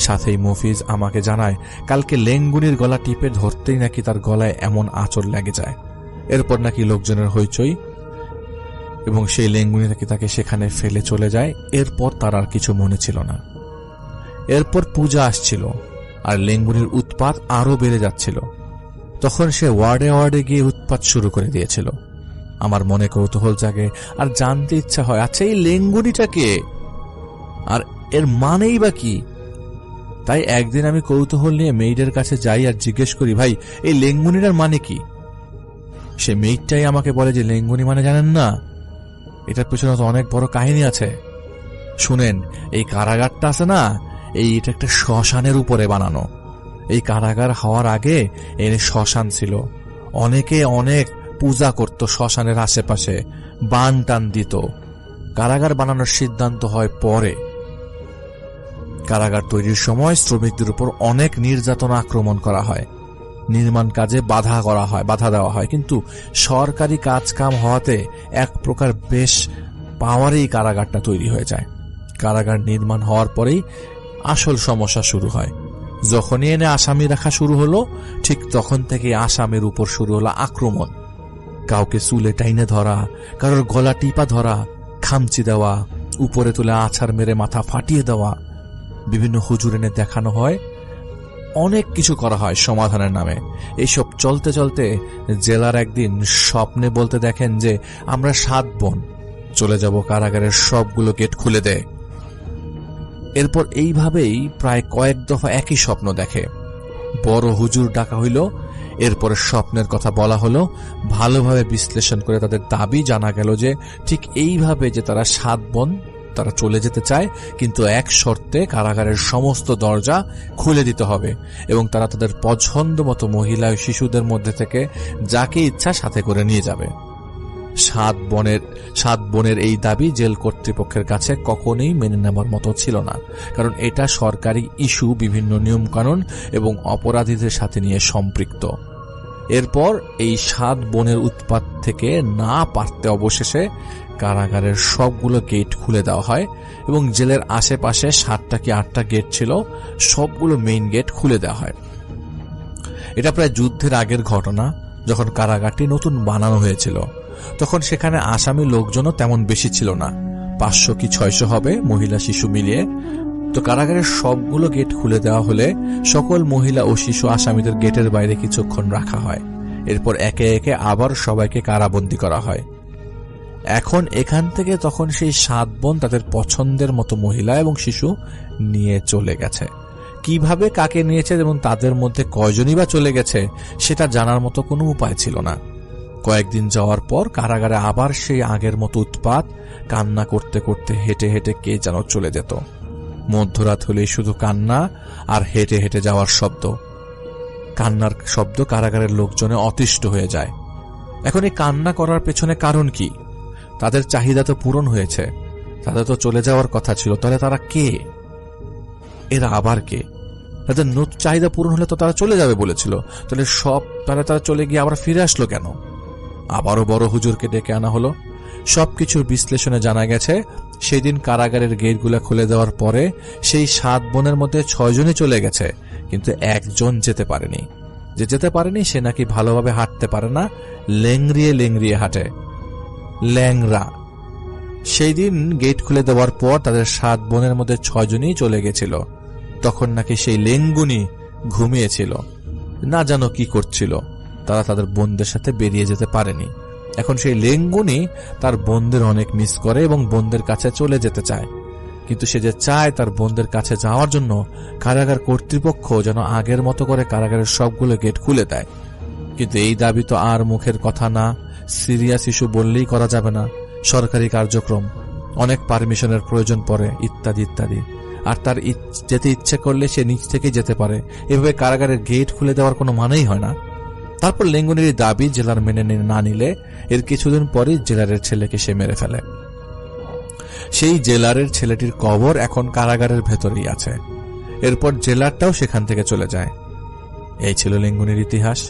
সাথেই মফিজ আমাকে জানায় কালকে লেঙ্গুনির গলা টিপে ধরতেই নাকি তার গলায় এমন আঁচড় লেগে যায়। এরপর নাকি লোকজনের হইচই এবং সেই লেঙ্গুনি নাকি তাকে সেখানে ফেলে চলে যায়। এরপর তার আর কিছু মনে ছিল না। এরপর পূজা আসছিল, আর লেঙ্গুনির উৎপাত আরো বেড়ে যাচ্ছিল। তখন সে ওয়ার্ডে ওয়ার্ডে গিয়ে উৎপাত শুরু করে দিয়েছিল। আমার মনে কৌতূহল জাগে, আর জানতে ইচ্ছা হয়, আচ্ছা এই লেঙ্গুনিটা কে, আর এর মানেই বা কি? তাই একদিন আমি কৌতূহল নিয়ে মেয়েদের কাছে যাই আর জিজ্ঞেস করি, ভাই এই লেঙ্গুনিটার মানে কি? সে মেয়েটাই আমাকে বলে যে লেঙ্গুনি মানে জানেন না, এটার পেছনে তো অনেক বড় কাহিনী আছে। শুনেন, এই কারাগারটা আছে না, এটা একটা শ্মশানের উপরে বানানো। এই কারাগার হওয়ার আগে এর শ্মশান ছিল। অনেকে অনেক পূজা করত শ্মশানের আশেপাশে, বান টান দিত। কারাগার বানানোর সিদ্ধান্ত হয় পরে। কারাগার তৈরির সময় শ্রমিকদের উপর অনেক নির্যাতন আক্রমণ করা হয়, নির্মাণ কাজে বাধা দেওয়া হয়। কিন্তু সরকারি কাজ কাম হওয়াতে এক প্রকার বেশ পাওয়ারেই কারাগারটা তৈরি হয়ে যায়। কারাগার নির্মাণ হওয়ার পরেই আসল সমস্যা শুরু হয়। যখনই এনে আসামি রাখা শুরু হলো, ঠিক তখন থেকে আসামির উপর শুরু হলো আক্রমণ। কাউকে চুলে টাইনে ধরা, কারোর গলা টিপা ধরা, খামচি দেওয়া, উপরে তুলে আছাড় মেরে মাথা ফাটিয়ে দেওয়া। বিভিন্ন হুজুর এনে দেখানো হয়, অনেক কিছু করা হয় সমাধানের নামে। এইসব চলতে চলতে জেলার একদিন স্বপ্নে বলতে দেখেন যে আমরা 7 বোন চলে যাব, কারাগারের সবগুলো গেট খুলে দেয়। এরপর এইভাবেই প্রায় কয়েক দফা একই স্বপ্ন দেখে। বড় হুজুর ডাকা হইল, এরপরে স্বপ্নের কথা বলা হলো। ভালোভাবে বিশ্লেষণ করে তাদের দাবি জানা গেল যে ঠিক এইভাবে যে তারা 7 বোন তারা চলে যেতে চায়, কিন্তু এক শর্তে কারাগারের সমস্ত দরজা খুলে দিতে হবে এবং তারা তাদের পছন্দ মতো মহিলা ও শিশুদের মধ্যে থেকে যাকে ইচ্ছা সাথে করে নিয়ে যাবে। 7 বোনের এই দাবি জেল কর্তৃপক্ষের কাছে কখনোই মেনে নেবার মতো ছিল না, কারণ এটা সরকারি ইস্যু, বিভিন্ন নিয়মকানুন এবং অপরাধীদের সাথে নিয়ে সম্পৃক্ত। এরপর এই 7 বোনের উৎপাত থেকে না পারতে অবশেষে কারাগারের সবগুলো গেট খুলে দেওয়া হয় এবং জেলের আশেপাশে 7টা কি 8টা গেট ছিল, সবগুলো মেইন গেট খুলে দেওয়া হয়। এটা প্রায় যুদ্ধের আগের ঘটনা, যখন কারাগারটি নতুন বানানো হয়েছিল। তখন সেখানে আসামি লোকজনও তেমন বেশি ছিল না, 500 কি 600 হবে মহিলা শিশু মিলিয়ে। তো কারাগারের সবগুলো গেট খুলে দেওয়া হলে সকল মহিলা ও শিশু আসামিদের গেটের বাইরে কিছুক্ষণ রাখা হয়। এরপর একে একে আবার সবাইকে কারাবন্দী করা হয়। এখন এখান থেকে তখন সেই 7 বোন তাদের পছন্দের মতো মহিলা এবং শিশু নিয়ে চলে গেছে। কিভাবে কাকে নিয়েছে এবং তাদের মধ্যে কয়জনই বা চলে গেছে সেটা জানার মতো কোনো উপায় ছিল না। কয়েকদিন যাওয়ার পর কারাগারে আবার সেই আগের মতো উৎপাত, কান্না করতে করতে হেঁটে হেঁটে কে যেন চলে যেত। মধ্যরাত হলেই শুধু কান্না আর হেঁটে হেঁটে যাওয়ার শব্দ। কান্নার শব্দ কারাগারের লোকজনে অতিষ্ঠ হয়ে যায়। এখন এই কান্না করার পেছনে কারণ কি? তাদের চাহিদা তো পূরণ হয়েছে, তাদের তো চলে যাওয়ার কথা ছিল, তাহলে তারা কে? এরা আবার কে? তাদের চাহিদা পূরণ হলে তো তারা চলে যাবে বলেছিল, তাহলে তারা চলে গিয়ে আবার ফিরে আসলো কেন? আবারও বড় হুজুরকে ডেকে আনা হলো। সবকিছুর বিশ্লেষণে জানা গেছে সেদিন কারাগারের গেটগুলো খুলে দেওয়ার পরে সেই 7 বোনের মধ্যে 6 জনই চলে গেছে, কিন্তু একজন যেতে পারেনি। যে যেতে পারেনি সে নাকি ভালোভাবে হাঁটতে পারে না, লেংড়িয়ে লেংড়িয়ে হাঁটে, ল্যাংরা। সেই দিন গেট খুলে দেওয়ার পর তাদের 7 বোনের মধ্যে 6 জনই চলে গেছিল। তখন নাকি সেই লেঙ্গুনি ঘুমিয়েছিল, না জানো কি করছিল, তারা তাদের বোনদের সাথে বেরিয়ে যেতে পারেনি। এখন সেই লেঙ্গুনি তার বোনদের অনেক মিস করে এবং বোনদের কাছে চলে যেতে চায়, কিন্তু সে যে চায় তার বোনদের কাছে যাওয়ার জন্য কারাগার কর্তৃপক্ষ যেন আগের মতো করে কারাগারের সবগুলো গেট খুলে দেয়। কিন্তু এই দাবি তো আর মুখের কথা না, সিরিয়াস ইস্যু বললেই করা যাবে না, সরকারি কার্যক্রম, অনেক পারমিশনের প্রয়োজন পড়ে, ইত্যাদি ইত্যাদি। আর তার যেতে ইচ্ছে করলে সে নিজ থেকেই যেতে পারে। এভাবে কারাগারের গেট খুলে দেওয়ার কোনো মানেই হয় না। তারপর লেঙ্গুনির দাবি জেলার মেনে না নিলে এর কিছুদিন পরই জেলারের ছেলেকে সে মেরে ফেলে। সেই জেলারের ছেলেটির কবর এখন কারাগারের ভেতরেই আছে। এরপর জেলারটাও সেখান থেকে চলে যায়। এই ছিল লেঙ্গুনির ইতিহাস।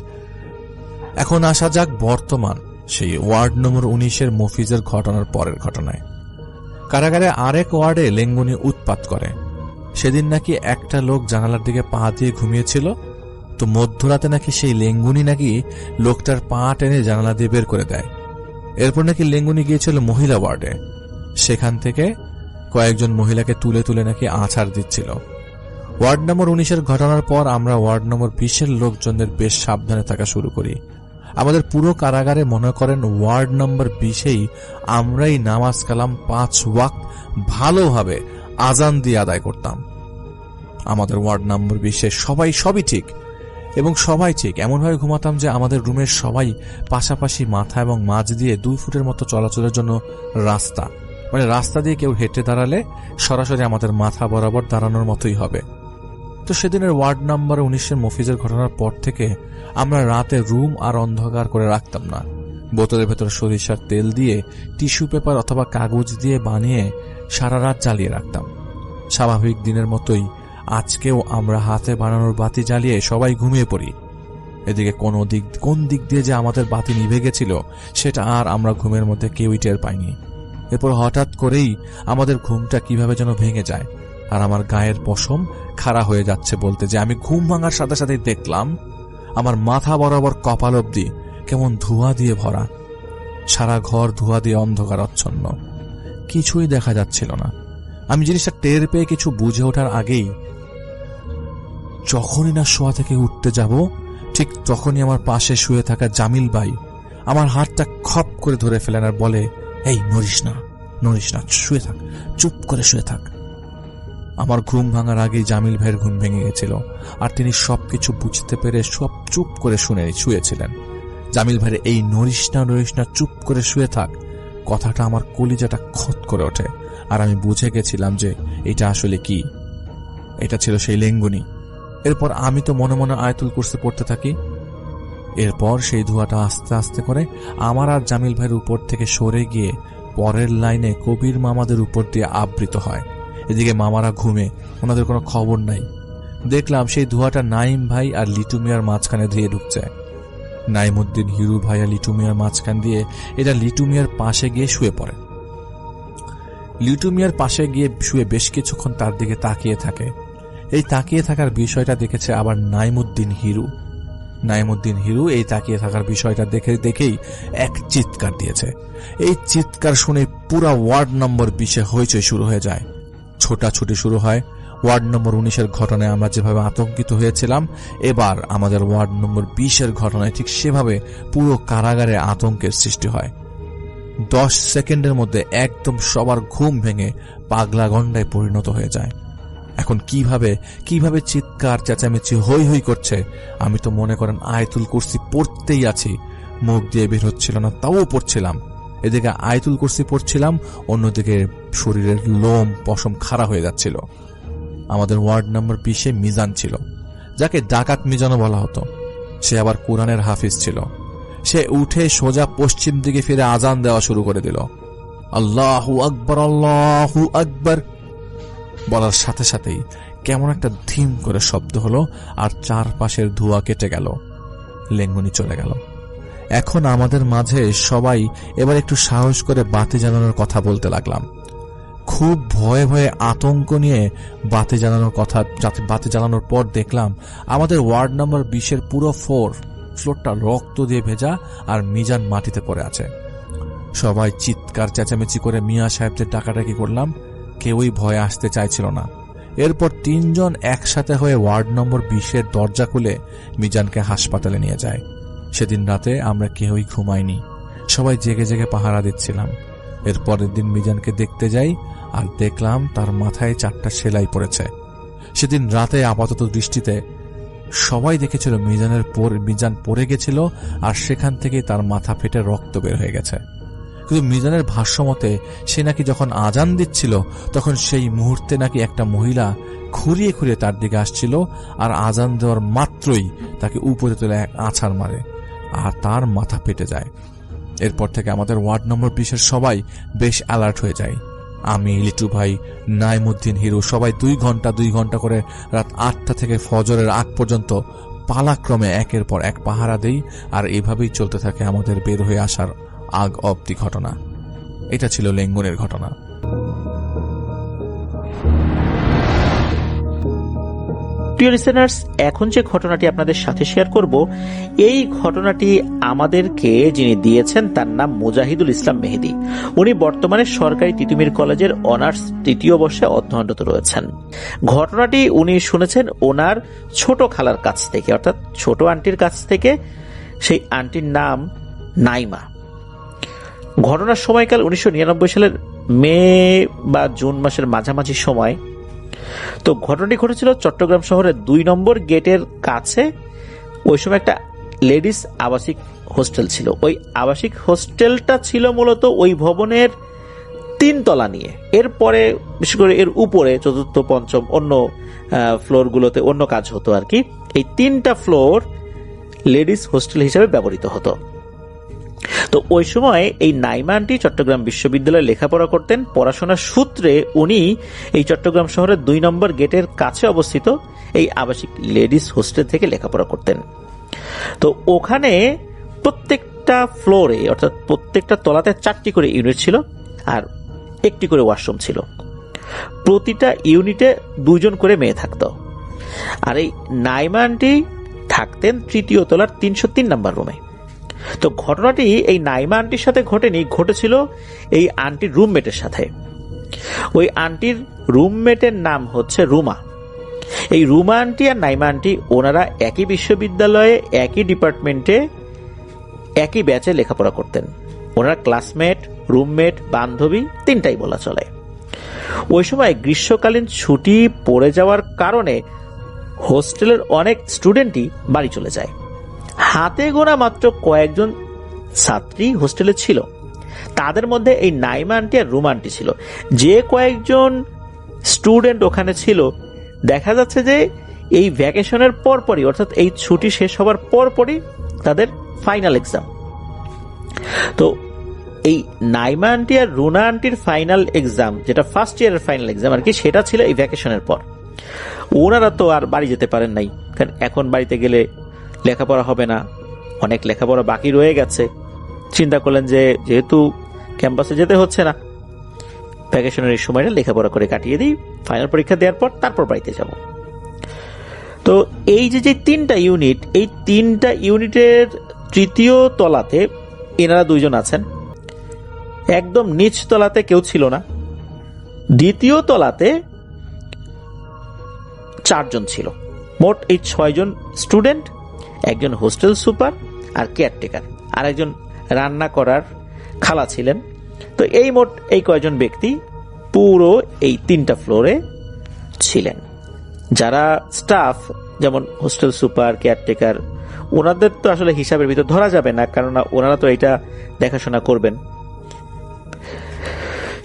এখন আসা যাক বর্তমান সেই ওয়ার্ড নম্বর 19-এর মফিজের ঘটনার পরের ঘটনায়। কারাগারে আরেক ওয়ার্ডে লেঙ্গুনি উৎপাত করে। সেদিন নাকি একটা লোক জানালার দিকে পা দিয়ে ঘুমিয়েছিল, তো মধ্যরাতে নাকি সেই লেঙ্গুনি নাকি লোকটার পা টেনে জানালা দিয়ে বের করে দেয়। এরপর নাকি লেঙ্গুনি গিয়েছিল মহিলা ওয়ার্ডে, সেখান থেকে কয়েকজন মহিলাকে তুলে তুলে নাকি আছাড় দিচ্ছিল। ওয়ার্ড নম্বর 19-এর ঘটনার পর আমরা ওয়ার্ড নম্বর 20-এর লোকজনদের বেশ সাবধানে থাকা শুরু করি। আমাদের পুরো কারাগারে মনে করেন ওয়ার্ড নম্বর 20-এই আমরাই নামাজ কালাম 5 ওয়াক্ত ভালোভাবে আজান দিয়ে আদায় করতাম। আমাদের ওয়ার্ড নম্বর 20-এ সবই ঠিক এবং সবাই ঠিক এমনভাবে ঘুমাতাম যে আমাদের রুমের সবাই পাশাপাশি মাথা এবং মাঝ দিয়ে 2 ফুটের মতো চলাচলের জন্য রাস্তা, মানে রাস্তা দিয়ে কেউ হেঁটে দাঁড়ালে সরাসরি আমাদের মাথা বরাবর দাঁড়ানোর মতোই হবে। তো সেদিনের ওয়ার্ড নাম্বার 19-এর মফিজের ঘটনার পর থেকে আমরা রাতে রুম আর অন্ধকার করে রাখতাম না। বোতলের ভেতর সরিষার তেল দিয়ে টিস্যু পেপার অথবা কাগজ দিয়ে বানিয়ে সারা রাত জ্বালিয়ে রাখতাম। স্বাভাবিক দিনের মতোই আজকেও আমরা হাতে বানানোর বাতি জ্বালিয়ে সবাই ঘুমিয়ে পড়ি। এদিকে কোন দিক দিয়ে যে আমাদের বাতি নিভে গেছিল সেটা আর আমরা ঘুমের মধ্যে কেউই টের পাইনি। এরপর হঠাৎ করেই আমাদের ঘুমটা কিভাবে যেন ভেঙে যায়, আর আমার গায়ের পশম খাড়া হয়ে যাচ্ছে বলতে যে আমি ঘুম ভাঙার সাথে সাথে দেখলাম আমার মাথা বরাবর কপাল অবধি কেমন ধোঁয়া দিয়ে ভরা। সারা ঘর ধোঁয়া দিয়ে অন্ধকারাচ্ছন্ন, কিছুই দেখা যাচ্ছিল না। আমি জিনিসটা টের পেয়ে কিছু বুঝে ওঠার আগেই যখনই না শোয়া থেকে উঠতে যাব, ঠিক তখনই আমার পাশে শুয়ে থাকা জামিল ভাই আমার হাতটা খপ করে ধরে ফেলেন আর বলে, এই নড়িস না, শুয়ে থাক, চুপ করে শুয়ে থাক। আমার ঘুম ভাঙার আগেই জামিল ভাইয়ের ঘুম ভেঙে গেছিল, আর তিনি সবকিছু বুঝতে পেরে সব চুপ করে শুয়েছিলেন। জামিল ভাইয়ের এই নড়িস না, চুপ করে শুয়ে থাক কথাটা আমার কলিজাটা খত করে ওঠে, আর আমি বুঝে গেছিলাম যে এটা আসলে কি। এটা ছিল সেই লেঙ্গুনি। এরপর আমি তো মনে মনে আয়াতুল কুরসি পড়তে থাকি। এরপর সেই ধোঁয়াটা আস্তে আস্তে করে আমার আর জামিল ভাইয়ের উপর থেকে সরে গিয়ে পরের লাইনে কবির মামাদের উপর দিয়ে আবৃত হয়। এদিকে মামারা ঘুমে, ওনাদের কোনো খবর নাই। দেখলাম সেই ধোঁয়াটা নাইম ভাই আর লিটু মিয়ার মাঝখানে দিয়ে ঢুকছে। নাইমুদ্দিন হিরু ভাই আর লিটু মিয়ার মাঝখান দিয়ে এটা লিটু মিয়ার পাশে গিয়ে শুয়ে পড়ে। লিটু মিয়ার পাশে গিয়ে শুয়ে বেশ কিছুক্ষণ তার দিকে তাকিয়ে থাকে। এই তাকিয়ে থাকার বিষয়টা দেখেছে আবার নাইমুদ্দিন হিরু এই তাকিয়ে থাকার বিষয়টা দেখেই এক চিৎকার দিয়েছে। এই চিৎকার শুনে পুরা ওয়ার্ড নম্বর 20-এ হইচই শুরু হয়ে যায়, ছোটাছুটি শুরু হয়। ওয়ার্ড নম্বর 19-এর ঘটনায় আমরা যেভাবে আতঙ্কিত হয়েছিলাম, এবার আমাদের ওয়ার্ড নম্বর 20-এর ঘটনায় ঠিক সেভাবে পুরো কারাগারে আতঙ্কের সৃষ্টি হয়। 10 সেকেন্ডের মধ্যে একদম সবার ঘুম ভেঙে পাগলা গন্ডায় পরিণত হয়ে যায়। এখন কিভাবে চিৎকার চেঁচামেচি হই হই করছে, আমি তো মনে করেন আয়াতুল কুরসি পড়তেই আছি, মুখ দিয়ে বের হচ্ছিল না, তাও পড়ছিলাম। এদিকে আয়াতুল কুরসি পড়ছিলাম, অন্যদিকে শরীরের লোম পশম খাড়া হয়ে যাচ্ছিল। আমাদের ওয়ার্ড নম্বর 20-এ মিজান ছিল, যাকে ডাকাত মিজানও বলা হতো। সে আবার কোরআনের হাফিজ ছিল। সে উঠে সোজা পশ্চিম দিকে ফিরে আজান দেওয়া শুরু করে দিল। আল্লাহু আকবার, আল্লাহু আকবার বলার সাথে সাথেই কেমন একটা ধিম করে শব্দ হলো, আর চারপাশের ধোঁয়া কেটে গেল, লেঙ্গুনি চলে গেল। এখন আমাদের মাঝে সবাই এবার একটু সাহস করে বাতি জ্বালানোর কথা বলতে লাগলাম। খুব ভয়ে ভয়ে আতঙ্ক নিয়ে বাতি জ্বালানোর পর দেখলাম আমাদের ওয়ার্ড নাম্বার 20-এর পুরো ফ্লোরটা রক্ত দিয়ে ভেজা, আর মিজান মাটিতে পড়ে আছে। সবাই চিৎকার চেঁচামেচি করে মিয়া সাহেবদের ডাকাডাকি করলাম, কেউই ভয়ে আসতে চাইছিল না। এরপর 3 জন একসাথে হয়ে ওয়ার্ড নম্বর 20-এর দরজা খুলে মিজানকে হাসপাতালে নিয়ে যায়। সেদিন রাতে আমরা কেউই ঘুমাইনি, সবাই জেগে জেগে পাহারা দিচ্ছিলাম। এরপরের দিন মিজানকে দেখতে যাই, আর দেখলাম তার মাথায় 4টা সেলাই পড়েছে। সেদিন রাতে আপাতত দৃষ্টিতে সবাই দেখেছিল মিজান পড়ে গেছিল, আর সেখান থেকেই তার মাথা ফেটে রক্ত বের হয়ে গেছে। কিন্তু মিজানের ভাষ্যমতে সে নাকি যখন আজান দিচ্ছিল তখন সেই মুহূর্তে নাকি একটা মহিলা খুঁড়িয়ে খুঁড়িয়ে তার দিকে আসছিল, আর আজান দেওয়ার মাত্রই তাকে উপরে তুলে এক আছাড় মারে, আর তার মাথা ফেটে যায়। এরপর থেকে আমাদের ওয়ার্ড নম্বর 20-এর সবাই বেশ অ্যালার্ট হয়ে যায়। আমি, লিটু ভাই, নাইমুদ্দিন হিরু সবাই 2 ঘন্টা করে রাত 8টা থেকে ফজরের আগ পর্যন্ত পালাক্রমে একের পর এক পাহারা দেই, আর এভাবেই চলতে থাকে আমাদের বের হয়ে আসার আগ অব্দি ঘটনা। এটা ছিল লেঙ্গুনের ঘটনা। প্রিয় লিসেনার্স, এখন যে ঘটনাটি আপনাদের সাথে শেয়ার করব, এই ঘটনাটি আমাদেরকে যিনি দিয়েছেন তার নাম মুজাহিদুল ইসলাম মেহেদী। উনি বর্তমানে সরকারি তিতুমির কলেজের অনার্স 3য় বর্ষে অধ্যয়নরত রয়েছেন। ঘটনাটি উনি শুনেছেন ওনার ছোট খালার কাছ থেকে, অর্থাৎ ছোট আন্টির কাছ থেকে। সেই আন্টির নাম নাইমা। ঘটনার সময়কাল 1999 সালের মে বা জুন মাসের মাঝামাঝি সময়। তো ঘটনাটি ঘটেছিল চট্টগ্রাম শহরের 2 নম্বর গেটের কাছে। ওই সময় একটা লেডিস আবাসিক হোস্টেল ছিল। ওই আবাসিক হোস্টেলটা ছিল মূলত ওই ভবনের 3 তলা নিয়ে। এরপরে বিশেষ করে এর উপরে 4র্থ 5ম অন্য ফ্লোরগুলোতে অন্য কাজ হতো আর কি। এই 3টা ফ্লোর লেডিস হোস্টেল হিসেবে ব্যবহৃত হতো। তো ওই সময় এই নাইমা আন্টি চট্টগ্রাম বিশ্ববিদ্যালয়ে লেখাপড়া করতেন। পড়াশোনার সূত্রে উনি এই চট্টগ্রাম শহরের 2 নম্বর গেটের কাছে অবস্থিত এই আবাসিক লেডিস হোস্টেল থেকে লেখাপড়া করতেন। তো ওখানে প্রত্যেকটা ফ্লোরে, অর্থাৎ প্রত্যেকটা তলাতে 4টি করে ইউনিট ছিল আর 1টি করে ওয়াশরুম ছিল। প্রতিটা ইউনিটে 2 জন করে মেয়ে থাকতো। আর এই নাইমা আন্টি থাকতেন 3য় তলার 303 নম্বর রুমে। তো ঘটনাটি এই নাইমা আন্টির সাথে ঘটেনি, ঘটেছিল এই আন্টির রুমমেটের সাথে। ওই আন্টির রুমমেটের নাম হচ্ছে রুমা। এই রুমা আন্টি আর নাইমা আন্টি ওনারা একই বিশ্ববিদ্যালয়ে, একই ডিপার্টমেন্টে, একই ব্যাচে লেখাপড়া করতেন। ওনারা ক্লাসমেট, রুমমেট, বান্ধবী 3টাই বলা চলে। ওই সময় গ্রীষ্মকালীন ছুটি পড়ে যাওয়ার কারণে হোস্টেলের অনেক স্টুডেন্টই বাড়ি চলে যায়। হাতে গোনা মাত্র কয়েকজন ছাত্রী হোস্টেলে ছিল। তাদের মধ্যে এই নাইমা আন্টি আর রুমা আন্টি ছিল। যে কয়েকজন স্টুডেন্ট ওখানে ছিল, দেখা যাচ্ছে যে এই ভ্যাকেশনের পরপরই, অর্থাৎ এই ছুটি শেষ হওয়ার পরপরই তাদের ফাইনাল এক্সাম। তো এই নাইমা আন্টি আর রুনা আন্টির ফাইনাল এক্সাম, যেটা ফার্স্ট ইয়ারের ফাইনাল এক্সাম আর কি, সেটা ছিল এই ভ্যাকেশনের পর। ওনারা তো আর বাড়ি যেতে পারেন নাই, কারণ এখন বাড়িতে গেলে লেখাপড়া হবে না, অনেক লেখাপড়া বাকি রয়ে গেছে। চিন্তা করলেন যে যেহেতু ক্যাম্পাসে যেতে হচ্ছে না, ভ্যাকেশনের এই সময়টা লেখাপড়া করে কাটিয়ে দিই, ফাইনাল পরীক্ষা দেওয়ার পর তারপর বাড়িতে যাব। তো এই যে 3টা ইউনিট, এই 3টা ইউনিটের 3য় তলাতে এনারা 2 জন আছেন। একদম নিচ তলাতে কেউ ছিল না। 2য় তলাতে 4 জন ছিল। মোট এই 6 জন স্টুডেন্ট, একজন হোস্টেল সুপার আর কেয়ারটেকার, আর একজন রান্না করার খালা ছিলেন। তো এই মোট এই কয়জন ব্যক্তি পুরো এই 3টা ফ্লোরে ছিলেন। যারা স্টাফ, যেমন হোস্টেল সুপার, কেয়ারটেকার, ওনাদের তো আসলে হিসাবের ভিতর ধরা যাবে না, কারণ ওনারা তো এটা দেখাশোনা করবেন।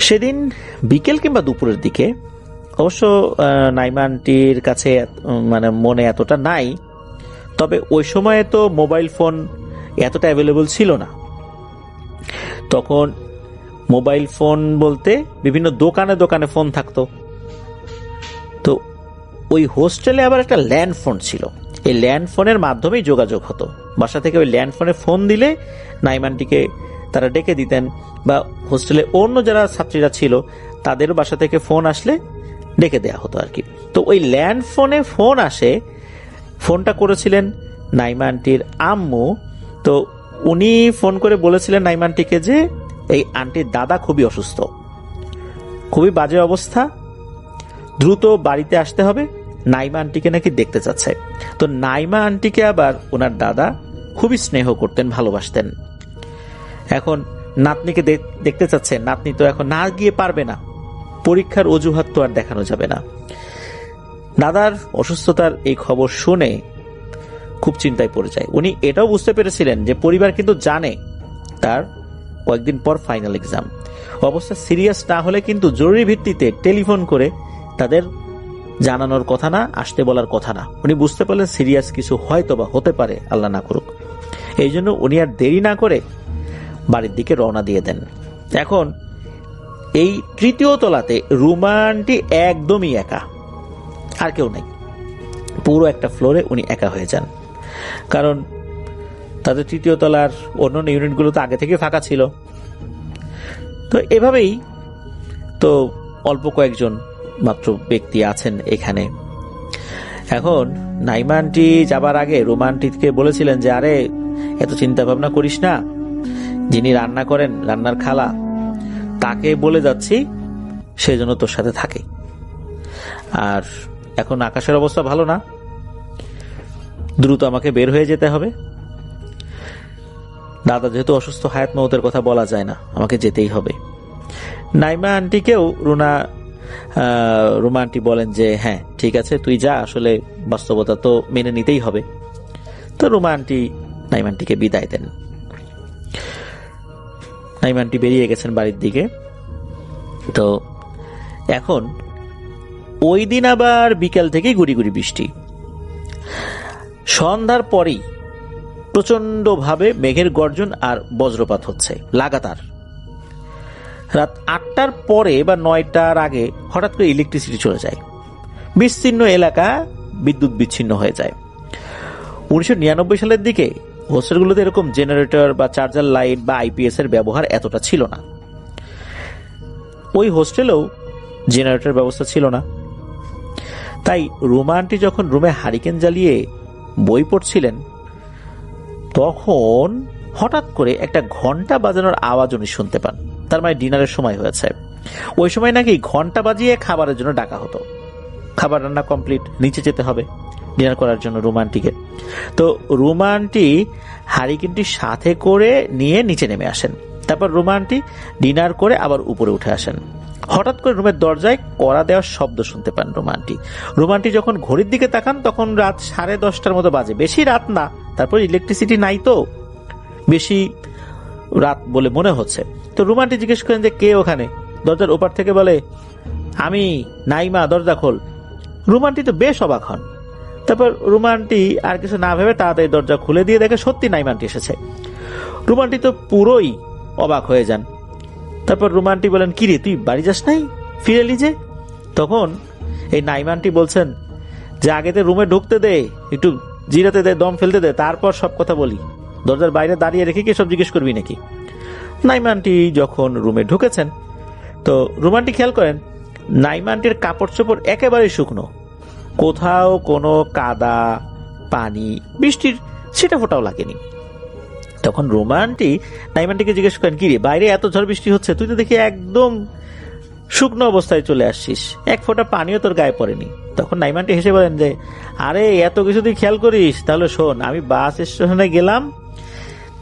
সেদিন বিকেল কিংবা দুপুরের দিকে, অবশ্য নাইমা আন্টির কাছে মানে মনে এতটা নাই, তবে ওই সময়ে তো মোবাইল ফোন এতটা অ্যাভেলেবল ছিল না। তখন মোবাইল ফোন বলতে বিভিন্ন দোকানে দোকানে ফোন থাকতো। তো ওই হোস্টেলে আবার একটা ল্যান্ড ফোন ছিল। এই ল্যান্ড ফোনের মাধ্যমেই যোগাযোগ হতো। বাসা থেকে ওই ল্যান্ড ফোনে ফোন দিলে নাইমা আন্টিকে তারা ডেকে দিতেন, বা হোস্টেলে অন্য যারা ছাত্রীরা ছিল তাদের বাসা থেকে ফোন আসলে ডেকে দেয়া হতো আর কি। তো ওই ল্যান্ড ফোনে ফোন আসে, ফোনটা করেছিলেন নাইমা আন্টির আম্মু। তো উনি ফোন করে বলেছিলেন নাইমা আন্টিকে যে এই আন্টির দাদা খুবই অসুস্থ, খুবই বাজে অবস্থা, দ্রুত বাড়িতে আসতে হবে, নাইমা আন্টিকে নাকি দেখতে চাচ্ছে। তো নাইমা আন্টিকে আবার ওনার দাদা খুবই স্নেহ করতেন, ভালোবাসতেন। এখন নাতনিকে দেখতে চাচ্ছে, নাতনি তো এখন না গিয়ে পারবে না, পরীক্ষার অজুহাত তো আর দেখানো যাবে না। দাদার অসুস্থতার এই খবর শুনে খুব চিন্তায় পড়ে যায়। উনি এটাও বুঝতে পেরেছিলেন যে পরিবার কিন্তু জানে তার কয়েকদিন পর ফাইনাল এক্সাম। অবস্থা সিরিয়াস না হলে কিন্তু জরুরি ভিত্তিতে টেলিফোন করে তাদের জানানোর কথা না, আসতে বলার কথা না। উনি বুঝতে পারলেন সিরিয়াস কিছু হয়তো বা হতে পারে, আল্লাহ না করুক। এই জন্য উনি আর দেরি না করে বাড়ির দিকে রওনা দিয়ে দেন। এখন এই 3য় তলাতে রুমা আন্টি একদমই একা, আর কেউ নাই। পুরো একটা ফ্লোরে উনি একা হয়ে যান, কারণ তাদের 3য় তলার অন্যান্য ইউনিটগুলো তো আগে থেকে ফাঁকা ছিল। তো এভাবেই তো অল্প কয়েকজন মাত্র ব্যক্তি আছেন এখানে। এখন নাইমা আন্টি যাবার আগে রুমা আন্টিকে বলেছিলেন যে আরে এত চিন্তা ভাবনা করিস না, যিনি রান্না করেন রান্নার খালা তাকে বলে যাচ্ছি সেজন্য তোর সাথে থাকে। আর এখন আকাশের অবস্থা ভালো না, দ্রুত আমাকে বের হয়ে যেতে হবে। দাদা যেহেতু অসুস্থ, হায়াত মৌতের কথা বলা যায় না, আমাকে যেতেই হবে। নাইমা আন্টিকেও রুমা আন্টি বলেন যে হ্যাঁ ঠিক আছে তুই যা, আসলে বাস্তবতা তো মেনে নিতেই হবে। তো রুমা আন্টি নাইমা আন্টিকে বিদায় দেন। নাইমা আন্টি বেরিয়ে গেছেন বাড়ির দিকে। তো এখন ওই দিন আবার বিকেল থেকে গুড়ি গুড়ি বৃষ্টি। সন্ধ্যার পরেই প্রচন্ডভাবে মেঘের গর্জন আর বজ্রপাত হচ্ছে লাগাতার। রাত 8টার পরে বা 9টার আগে হঠাৎ করে ইলেকট্রিসিটি চলে যায়, বিস্তীর্ণ এলাকা বিদ্যুৎ বিচ্ছিন্ন হয়ে যায়। 1999 সালের দিকে হোস্টেলগুলোতে এরকম জেনারেটর বা চার্জার লাইট বা আইপিএস এর ব্যবহার এতটা ছিল না। ওই হোস্টেলেও জেনারেটর ব্যবস্থা ছিল না। তাই রুমা আন্টি যখন রুমে হারিকেন জ্বালিয়ে বই পড়ছিলেন, তখন হঠাৎ করে একটা ঘন্টা বাজানোর আওয়াজ উনি শুনতে পান। তার মানে ডিনারের সময় হয়েছে। ওই সময় নাকি ঘন্টা বাজিয়ে খাবারের জন্য ডাকা হতো। খাবার রান্না কমপ্লিট, নিচে যেতে হবে ডিনার করার জন্য রুমা আন্টিকে। তো রুমা আন্টি হারিকেনটি সাথে করে নিয়ে নিচে নেমে আসেন। তারপর রুমা আন্টি ডিনার করে আবার উপরে উঠে আসেন। হঠাৎ করে রুমের দরজায় কড়া দেওয়ার শব্দ শুনতে পান রুমা আন্টি। রুমা আন্টি যখন ঘড়ির দিকে তাকান তখন রাত 10:30টার মতো বাজে, বেশি রাত না। তারপর ইলেকট্রিসিটি নাই, তো বেশি রাত বলে মনে হচ্ছে। তো রুমা আন্টি জিজ্ঞেস করেন যে কে ওখানে। দরজার ওপার থেকে বলে আমি নাইমা, দরজা খোল। রুমা আন্টি তো বেশ অবাক হন। তারপর রুমা আন্টি আর কিছু না ভেবে তাড়াতাড়ি দরজা খুলে দিয়ে দেখে সত্যি নাইমা আন্টি এসেছে। রুমা আন্টি তো পুরোই অবাক হয়ে যান। তারপর রুমা আন্টি বলেন কিরে তুই বাড়ি যাস নাই, ফিরে এলি যে? তখন এই নাইমা আন্টি বলছেন যে আগেতে রুমে ঢুকতে দে, একটু জিরাতে দে, দম ফেলতে দে, তারপর সব কথা বলি। দরজার বাইরে দাঁড়িয়ে রেখে কি সব জিজ্ঞেস করবি নাকি? নাইমা আন্টি যখন রুমে ঢুকেছেন, তো রুমা আন্টি খেয়াল করেন নাইমা আন্টির কাপড় চোপড় একেবারে শুকনো, কোথাও কোনো কাদা পানি বৃষ্টির ছিটা ফোটাও লাগেনি। তখন রুমা আন্টি নাইমা আন্টিকে জিজ্ঞেস করেন কিরে বাইরে এত ঝড় বৃষ্টি হচ্ছে, তুই তো দেখি একদম শুকনো অবস্থায় চলে আসছিস, এক ফোঁটা পানিও তোর গায়ে পড়েনি। তখন নাইমা আন্টি হেসে বলেন যে আরে এত কিছু তুই খেয়াল করিস, তাহলে শোন, আমি বাস স্টেশনে গেলাম,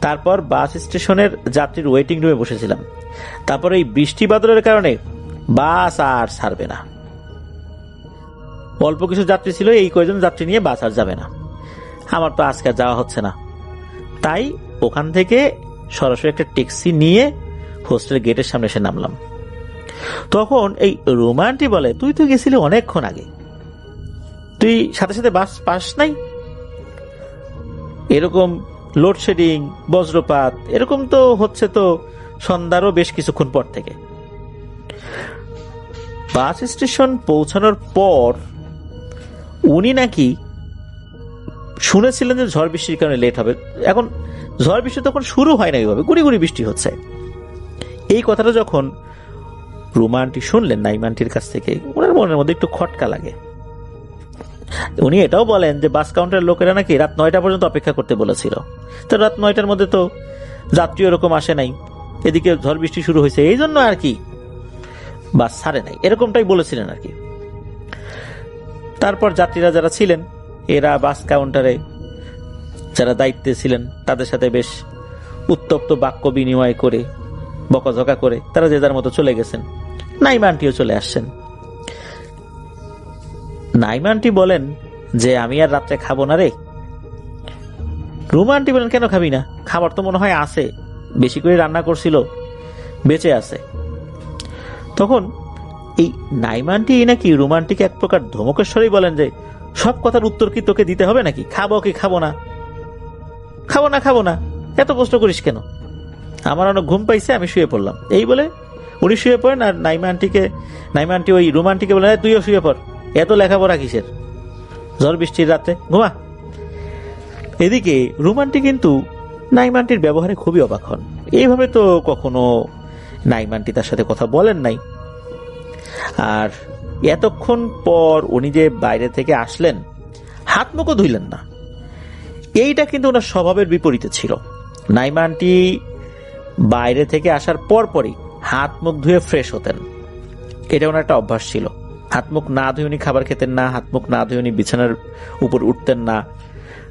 তারপর বাস স্টেশনের যাত্রীর ওয়েটিং রুমে বসেছিলাম। তারপর এই বৃষ্টি বাদলের কারণে বাস আর ছাড়বে না। অল্প কিছু যাত্রী ছিল, এই কয়জন যাত্রী নিয়ে বাস আর যাবে না। আমার তো আজকে যাওয়া হচ্ছে না, তাই ওখান থেকে সরাসরি একটা ট্যাক্সি নিয়ে হোস্টেল গেটের সামনে এসে নামলাম। তখন এই রুমা আন্টি বলে তুই তো গেছিলি অনেকক্ষণ আগে, তুই সাথে সাথে বাস পাস নাই? এরকম লোডশেডিং বজ্রপাত এরকম তো হচ্ছে তো সন্ধ্যারও বেশ কিছুক্ষণ পর থেকে। বাস স্টেশন পৌঁছানোর পর উনি নাকি শুনেছিলেন যে ঝড় বৃষ্টির কারণে লেট হবে। এখন ঝড় বৃষ্টি তখন শুরু হয় না, এইভাবে গুড়ি গুড়ি বৃষ্টি হচ্ছে। এই কথাটা যখন রুমা আন্টি শুনলেন নাইমা আন্টির কাছ থেকে, ওনার মনের মধ্যে একটু খটকা লাগে। উনি এটাও বলেন যে বাস কাউন্টারের লোকেরা নাকি রাত 9টা পর্যন্ত অপেক্ষা করতে বলেছিল। তো রাত 9টার মধ্যে তো যাত্রী ওরকম আসে নাই, এদিকে ঝড় বৃষ্টি শুরু হয়েছে, এই জন্য আর কি বাস ছাড়ে নাই, এরকমটাই বলেছিলেন আর কি। তারপর যাত্রীরা যারা ছিলেন, এরা বাস কাউন্টারে যারা দায়িত্বে ছিলেন তাদের সাথে বেশ উত্তপ্ত বাক্য বিনিময় করে বকাঝকা করে তারা যে যার মতো চলে গেছেন। নাইমা আন্টিও চলে আসছেন। নাইমা আন্টি বলেন যে আমি আর রাত্রে খাবো না রে। রুমা আন্টি বলেন কেন খাবি না? খাবার তো মনে হয় আছে, বেশি করে রান্না করছিল, বেঁচে আছে। তখন এই নাইমা আন্টি নাকি রুমা আন্টিকে এক প্রকার ধমকেশ্বরই বলেন যে সব কথার উত্তর কি তোকে দিতে হবে নাকি? খাবো কি খাবো না, খাবো না খাবো না, এত প্রশ্ন করিস কেন? আমার অনেক ঘুম পাইছে, আমি শুয়ে পড়লাম। এই বলে উনি শুয়ে পড়েন। আর নাইমা আন্টি ওই রুমা আন্টিকে বলেন তুইও শুয়ে পড়, এত লেখাপড়া কিসের, ঝড় বৃষ্টির রাতে ঘুমা। এদিকে রুমা আন্টি কিন্তু নাইমা আন্টির ব্যবহারে খুবই অবাক হন। এইভাবে তো কখনো নাইমা আন্টি তার সাথে কথা বলেন নাই। আর এতক্ষণ পর উনি যে বাইরে থেকে আসলেন, হাত মুখও ধুইলেন না। এইটা কিন্তু ওনার স্বভাবের বিপরীতে ছিল। নাইমা আন্টি বাইরে থেকে আসার পরপরই হাত মুখ ধুয়ে ফ্রেশ হতেন। এটা ওনার একটা অভ্যাস ছিল। হাত মুখ না ধুয়ে উনি খাবার খেতেন না, হাত মুখ না ধুয়ে উনি বিছানার উপর উঠতেন না।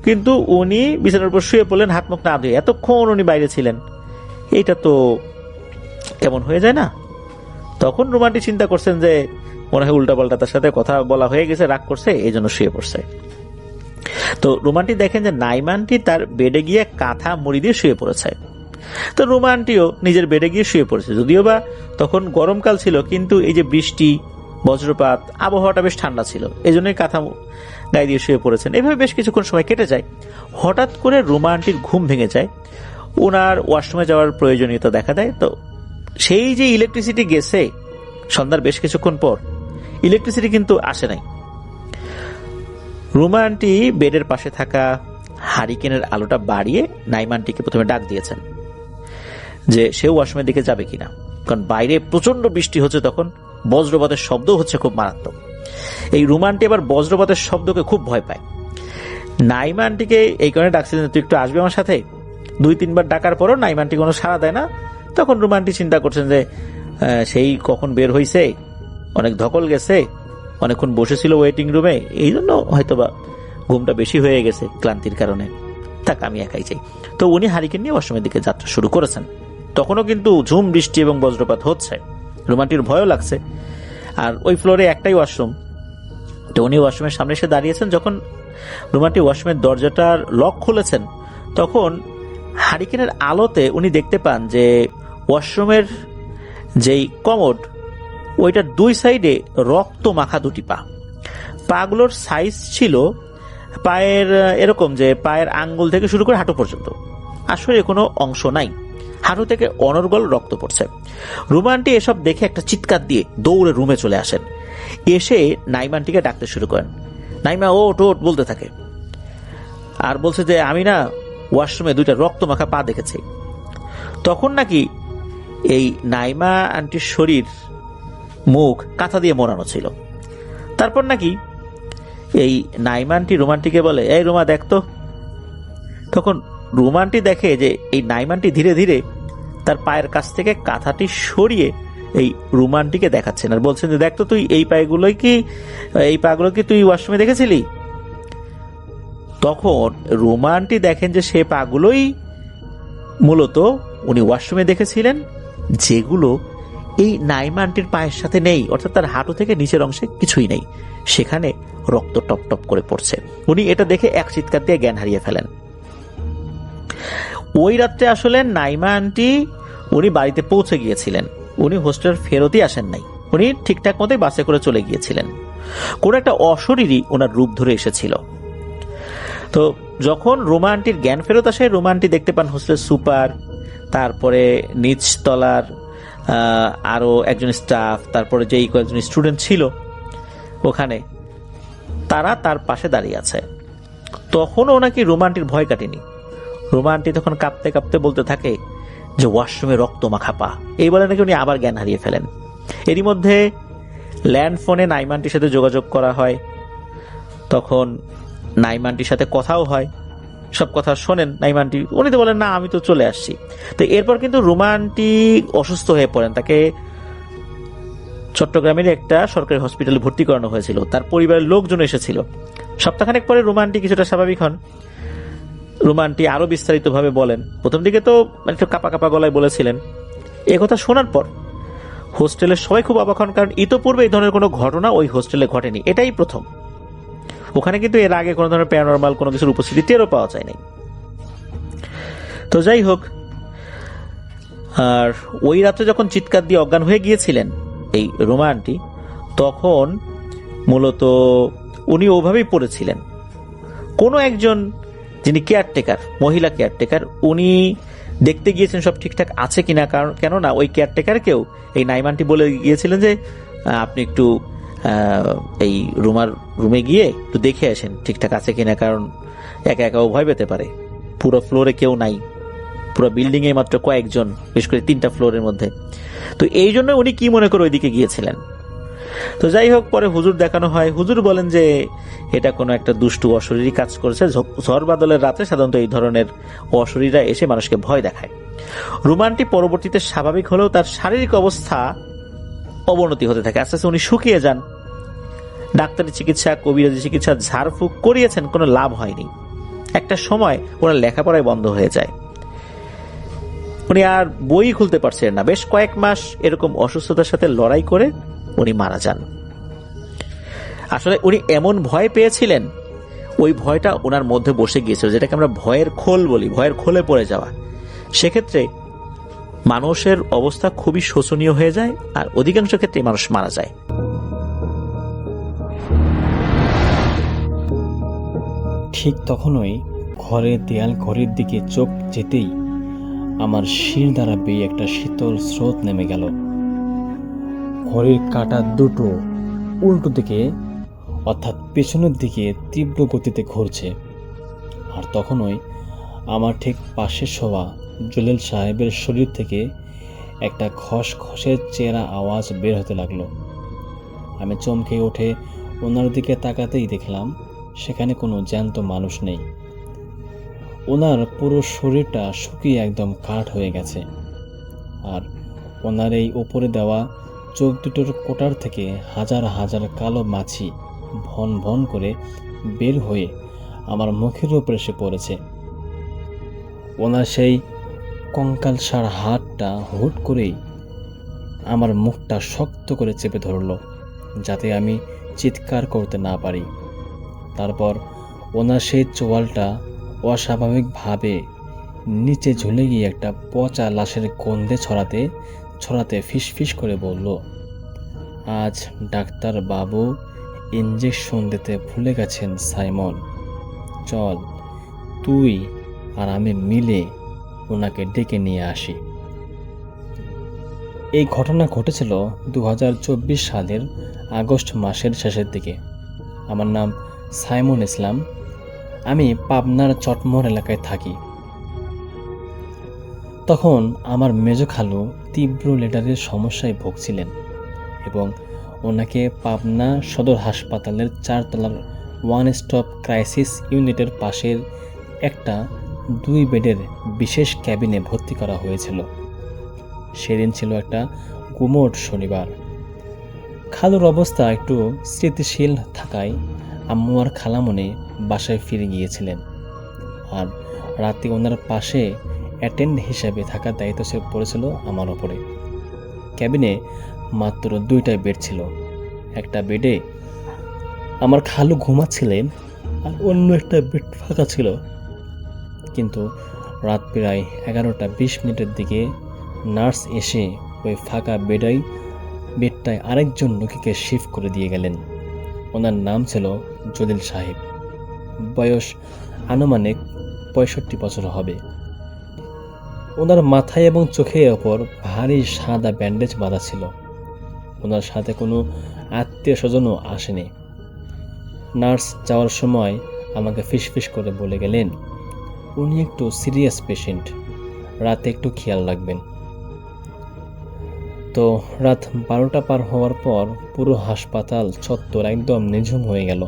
কিন্তু উনি বিছানার উপর শুয়ে পড়লেন হাত মুখ না ধুয়ে, এতক্ষণ উনি বাইরে ছিলেন। এইটা তো কেমন হয়ে যায় না? তখন রুমান্টি চিন্তা করছেন যে মনে হয় উল্টাপাল্টা তার সাথে কথা বলা হয়ে গেছে, রাগ করছে, এই জন্য শুয়ে পড়ছে। তো রুমান্টি দেখেন যে নাইমা আন্টি তার বেডে গিয়ে কাঁথা মুড়ি দিয়ে শুয়ে পড়েছে। তো রুমান্টিও নিজের বেডে গিয়ে শুয়ে পড়েছে। যদিও বা তখন গরমকাল ছিল, কিন্তু এই যে বৃষ্টি, বজ্রপাত, আবহাওয়াটা বেশ ঠান্ডা ছিল, এই জন্যই কাঁথা গায়ে দিয়ে শুয়ে পড়েছেন। এইভাবে বেশ কিছুক্ষণ সময় কেটে যায়। হঠাৎ করে রুমা আন্টির ঘুম ভেঙে যায়। ওনার ওয়াশরুমে যাওয়ার প্রয়োজনীয়তা দেখা দেয়। তো সেই যে ইলেকট্রিসিটি গেছে সন্ধ্যার বেশ কিছুক্ষণ পর, ইলেকট্রিসিটি কিন্তু আসে নাই। রুমা আন্টি বেডের পাশে থাকা হারিকেনের আলোটা বাড়িয়ে নাইমা আন্টিকে প্রথমে ডাক দিয়েছেন যে সে ওয়াশরুমের দিকে যাবে কিনা, কারণ বাইরে প্রচন্ড বৃষ্টি হচ্ছে, তখন বজ্রপাতের শব্দ হচ্ছে খুব মারাত্মক। এই রুমা আন্টি আবার বজ্রপাতের শব্দকে খুব ভয় পায়। নাইমা আন্টিকে এই কারণে ডাকছিলেন, তুই একটু আসবে আমার সাথে। 2-3 বার ডাকার পরও নাইমা আন্টি কোনো সাড়া দেয় না। তখন রুমা আন্টি চিন্তা করছেন যে সেই কখন বের হয়েছে, অনেক ধকল গেছে, অনেকক্ষণ বসেছিল ওয়েটিং রুমে, এই জন্য হয়তোবা ঘুমটা বেশি হয়ে গেছে ক্লান্তির কারণে, থাক আমি একাই যাই। তো উনি হারিকেন নিয়ে ওয়াশরুমের দিকে যাত্রা শুরু করেছেন। তখনও কিন্তু ঝুম বৃষ্টি এবং বজ্রপাত হচ্ছে। রুমান্টির ভয়ও লাগছে। আর ওই ফ্লোরে একটাই ওয়াশরুম। তো উনি ওয়াশরুমের সামনে এসে দাঁড়িয়েছেন। যখন রুমান্টি ওয়াশরুমের দরজাটার লক খুলেছেন, তখন হারিকেনের আলোতে উনি দেখতে পান যে ওয়াশরুমের যেই কমোড, ওইটার 2 সাইডে রক্ত মাখা 2টি পা। পাগুলোর সাইজ ছিল পায়ের এরকম, যে পায়ের আঙ্গুল থেকে শুরু করে হাঁটু পর্যন্ত, আসলে কোনো অংশ নাই। হাঁটু থেকে অনর্গল রক্ত পড়ছে। রুমা আন্টি এসব দেখে একটা চিৎকার দিয়ে দৌড়ে রুমে চলে আসেন। এসে নাইমা আন্টিকে ডাকতে শুরু করেন। নাইমা ওট ওট বলতে থাকে, আর বলছে যে আমি না ওয়াশরুমে 2টা রক্ত মাখা পা দেখেছি। তখন নাকি এই নাইমা আন্টির শরীর, মুখ কাঁথা দিয়ে মোড়ানো ছিল। তারপর নাকি এই নাইমা আন্টি রুমান্টিকে বলে, এই রুমা দেখতো। তখন রুমান্টি দেখে যে এই নাইমা আন্টি ধীরে ধীরে তার পায়ের কাছ থেকে কাঁথাটি সরিয়ে এই রুমান্টিকে দেখাচ্ছেন, আর বলছেন যে দেখতো তুই এই পাগুলো কি তুই ওয়াশরুমে দেখেছিলি? তখন রুমান্টি দেখেন যে সে পাগুলোই মূলত উনি ওয়াশরুমে দেখেছিলেন, যেগুলো এই নাইমা আন্টির পায়ের সাথে নেই, অর্থাৎ তার হাঁটু থেকে নিচের অংশে কিছুই নেই, সেখানে রক্ত টপ টপ করে পড়ছে। উনি এটা দেখে এক চিৎকার দিয়ে জ্ঞান হারিয়ে ফেলেন। ওই রাত্রে আসলে নাইমা আন্টি উনি বাড়িতে পৌঁছে গিয়েছিলেন। উনি হোস্টেল ফেরতই আসেন নাই। উনি ঠিকঠাক মতোই বাসে করে চলে গিয়েছিলেন। কোন একটা অশরীরই ওনার রূপ ধরে এসেছিল। তো যখন রুমা আন্টির জ্ঞান ফেরত আসে, রুমা আন্টি দেখতে পান হোস্টেলের সুপার, তারপরে নিচতলার আরো একজন স্টাফ, তারপরে যেই কয়েকজন স্টুডেন্ট ছিল ওখানে, তারা তার পাশে দাঁড়িয়ে আছে। তখনও নাকি রুমা আন্টির ভয় কাটেনি। রুমা আন্টি তখন কাঁপতে কাঁপতে বলতে থাকে যে ওয়াশরুমে রক্ত মাখা পা। এই বলে নাকি উনি আবার জ্ঞান হারিয়ে ফেলেন। এরই মধ্যে ল্যান্ড ফোনে নাইমা আন্টির সাথে যোগাযোগ করা হয়। তখন নাইমা আন্টির সাথে কথাও হয়। সব কথা শোনেন নাইমা আন্টি। উনি তো বলেন না আমি তো চলে আসছি। তো এরপর কিন্তু রুমা আন্টি অসুস্থ হয়ে পড়েন। তাকে চট্টগ্রামের একটা সরকারি হসপিটালে ভর্তি করানো হয়েছিল। তার পরিবারের লোকজন এসেছিল। সপ্তাহখানেক পরে রুমা আন্টি কিছুটা স্বাভাবিক হন। রুমা আন্টি আরো বিস্তারিতভাবে বলেন। প্রথম দিকে তো একটু কাপা কাপা গলায় বলেছিলেন। এ কথা শোনার পর হোস্টেলের সবাই খুব অবাক হন, কারণ ইতোপূর্বে এই ধরনের কোনো ঘটনা ওই হোস্টেলে ঘটেনি। এটাই প্রথম। ওখানে কিন্তু এর আগে কোনো ধরনের প্যারানরমাল কোনো কিছুর উপস্থিতি টেরও পাওয়া যায় নাই। তো যাই হোক, আর ওই রাতে যখন চিৎকার দিয়ে অজ্ঞান হয়ে গিয়েছিলেন এই রুমা আন্টি, তখন মূলত উনি ওভাবেই পড়েছিলেন। কোনো একজন যিনি কেয়ারটেকার, মহিলা কেয়ারটেকার, উনি দেখতে গিয়েছেন সব ঠিকঠাক আছে কিনা। কারণ কেননা ওই কেয়ারটেকারকেও এই নাইমা আন্টি বলে গিয়েছিলেন যে আপনি একটু এই রুমে গিয়ে একটু দেখে আসেন ঠিকঠাক আছে কিনা, কারণ একা একাও ভয় পেতে পারে। পুরো ফ্লোরে কেউ নাই, পুরো বিল্ডিং এ মাত্র কয়েকজন, বিশেষ করে 3টা ফ্লোরের মধ্যে। তো এই জন্য উনি কি মনে করে ওইদিকে গিয়েছিলেন। তো যাই হোক, পরে হুজুর দেখানো হয়। হুজুর বলেন যে এটা কোনো একটা দুষ্টু অশরীরী কাজ করেছে। ঝড় বাদলের রাতে সাধারণত এই ধরনের অশরীররা এসে মানুষকে ভয় দেখায়। রুমানটি পরবর্তীতে স্বাভাবিক হলেও তার শারীরিক অবস্থা অবনতি হতে থাকে। আস্তে আস্তে উনি শুকিয়ে যান। ডাক্তারি চিকিৎসা, কবিরাজি চিকিৎসা, ঝাড়ফুঁক করিয়েছেন, কোনো লাভ হয়নি। একটা সময় ওনার লেখাপড়ায় বন্ধ হয়ে যায়। উনি আর বই খুলতে পারছিলেন না। বেশ কয়েক মাস এরকম অসুস্থতার সাথে লড়াই করে উনি মারা যান। আসলে উনি এমন ভয় পেয়েছিলেন, ওই ভয়টা ওনার মধ্যে বসে গিয়েছিল, যেটাকে আমরা ভয়ের খোল বলি, ভয়ের খোলে পড়ে যাওয়া। সেক্ষেত্রে মানুষের অবস্থা খুবই শোচনীয় হয়ে যায়, আর অধিকাংশ ক্ষেত্রে মানুষ মারা যায়। ঠিক তখনই ঘরের দেয়াল ঘড়ির দিকে চোখ যেতেই আমার শির দ্বারা বেয়ে একটা শীতল স্রোত নেমে গেল। ঘড়ির কাঁটা দুটো উল্টো দিকে, অর্থাৎ পেছনের দিকে তীব্র গতিতে ঘুরছে। আর তখনই আমার ঠিক পাশে শোয়া জলিল সাহেবের শরীর থেকে একটা খসখসে চেরা আওয়াজ বের হতে লাগলো। আমি চমকে উঠে ওনার দিকে তাকাতেই দেখলাম সেখানে কোনো জ্যান্ত মানুষ নেই। ওনার পুরো শরীরটা শুকিয়ে একদম কাঠ হয়ে গেছে, আর ওনার এই উপরে দেওয়া চোখ দুটোর কোটার থেকে হাজার হাজার কালো মাছি ভন ভন করে বের হয়ে আমার মুখের উপর এসে পড়েছে। ওনার সেই কঙ্কালসার হাতটা হুট করেই আমার মুখটা শক্ত করে চেপে ধরল, যাতে আমি চিৎকার করতে না পারি। তারপর ওনার সেই চোয়ালটা অস্বাভাবিকভাবে নিচে ঝুলে গিয়ে একটা পচা লাশের গন্ধে ছড়াতে ছড়াতে ফিসফিস করে বলল, আজ ডাক্তার বাবু ইঞ্জেকশন দিতে ভুলে গেছেন সাইমন। চল তুই আর আমি মিলে ওনাকে ডেকে নিয়ে আসি। এই ঘটনা ঘটেছিল 2024 সালের আগস্ট মাসের শেষের দিকে। আমার নাম সাইমন ইসলাম। আমি পাবনার চটমোহর এলাকায় থাকি। তখন আমার মেজো খালু তীব্র লিডারের সমস্যায় ভুগছিলেন এবং ওনাকে পাবনা সদর হাসপাতালের 4 তলার ওয়ান স্টপ ক্রাইসিস ইউনিটের পাশের একটা 2 বেডের বিশেষ ক্যাবিনে ভর্তি করা হয়েছিল। সেদিন ছিল একটা গুমোট শনিবার। খালুর অবস্থা একটু স্থিতিশীল থাকায় আম্মু আর খালামণি বাসায় ফিরে গিয়েছিলেন, আর রাতে ওনার পাশে অ্যাটেন্ড হিসাবে থাকার দায়িত্ব পড়েছিল আমার ওপরে। ক্যাবিনে মাত্র 2টা বেড ছিল। একটা বেডে আমার খালু ঘুমাচ্ছিলেন, আর অন্য একটা বেড ফাঁকা ছিল। কিন্তু রাত প্রায় 11টা 20 মিনিটের দিকে নার্স এসে ওই ফাঁকা বেডটায় আরেকজন রোগীকে শিফট করে দিয়ে গেলেন। ওনার নাম ছিল জলিল সাহেব। বয়স আনুমানিক 65 বছর হবে। ওনার মাথায় এবং চোখের ওপর ভারী সাদা ব্যান্ডেজ বাঁধা ছিল। ওনার সাথে কোনো আত্মীয় স্বজনও আসেনি। নার্স যাওয়ার সময় আমাকে ফিসফিস করে বলে গেলেন, উনি একটু সিরিয়াস পেশেন্ট, রাতে একটু খেয়াল রাখবেন। তো রাত 12টা পার হওয়ার পর পুরো হাসপাতাল চত্বর একদম নিঝুম হয়ে গেল।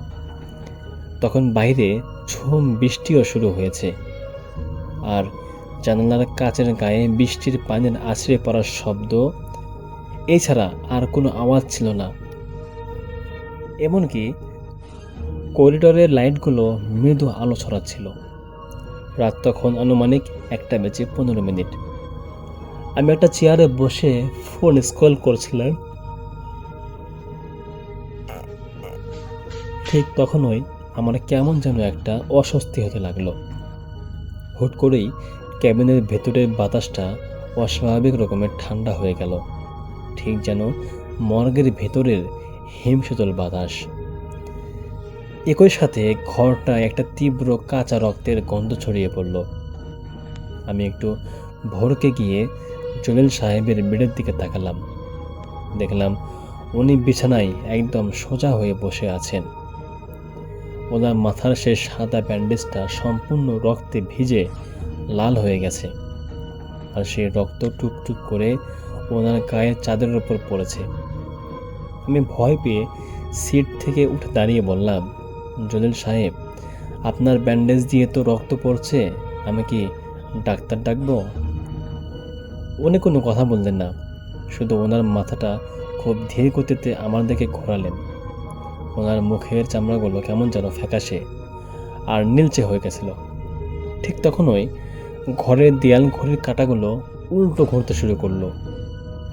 তখন বাইরে ঝুম বৃষ্টিও শুরু হয়েছে, আর জানালার কাচের গায়ে বৃষ্টির পানির আছড়ে পড়ার শব্দ এছাড়া আর কোনো আওয়াজ ছিল না। এমনকি করিডোরের লাইটগুলো মৃদু আলো ছড়াচ্ছিল। রাত তখন আনুমানিক 1:15 আমি একটা চেয়ারে বসে ফোন স্ক্রল করছিলাম। ঠিক তখনই আমার কেমন যেন একটা অস্বস্তি হতে লাগলো। হুট করেই ক্যাবিনের ভেতরের বাতাসটা অস্বাভাবিক রকমের ঠান্ডা হয়ে গেল, ঠিক যেন মর্গের ভেতরের হিমশীতল বাতাস। একই সাথে ঘরটায় একটা তীব্র কাঁচা রক্তের গন্ধ ছড়িয়ে পড়ল। আমি একটু ভরকে গিয়ে জলিল সাহেবের বেডের দিকে তাকালাম। দেখলাম উনি বিছানায় একদম সোজা হয়ে বসে আছেন। ওনার মাথার সেই সাদা ব্যান্ডেজটা সম্পূর্ণ রক্তে ভিজে লাল হয়ে গেছে, আর সেই রক্ত টুকটুক করে ওনার গায়ের চাদরের উপর পড়েছে। আমি ভয় পেয়ে সিট থেকে উঠে দাঁড়িয়ে বললাম, জলিল সাহেব, আপনার ব্যান্ডেজ দিয়ে তো রক্ত পড়ছে, আমি কি ডাক্তার ডাকবো? উনি কোনো কথা বললেন না, শুধু ওনার মাথাটা খুব ধীর গতিতে আমার দিকে ঘোরালেন। ওনার মুখের চামড়াগুলো কেমন যেন ফ্যাকাশে আর নীলচে হয়ে গেছিল। ঠিক তখনই ঘরের দেয়াল ঘড়ির কাঁটাগুলো উল্টো ঘুরতে শুরু করলো,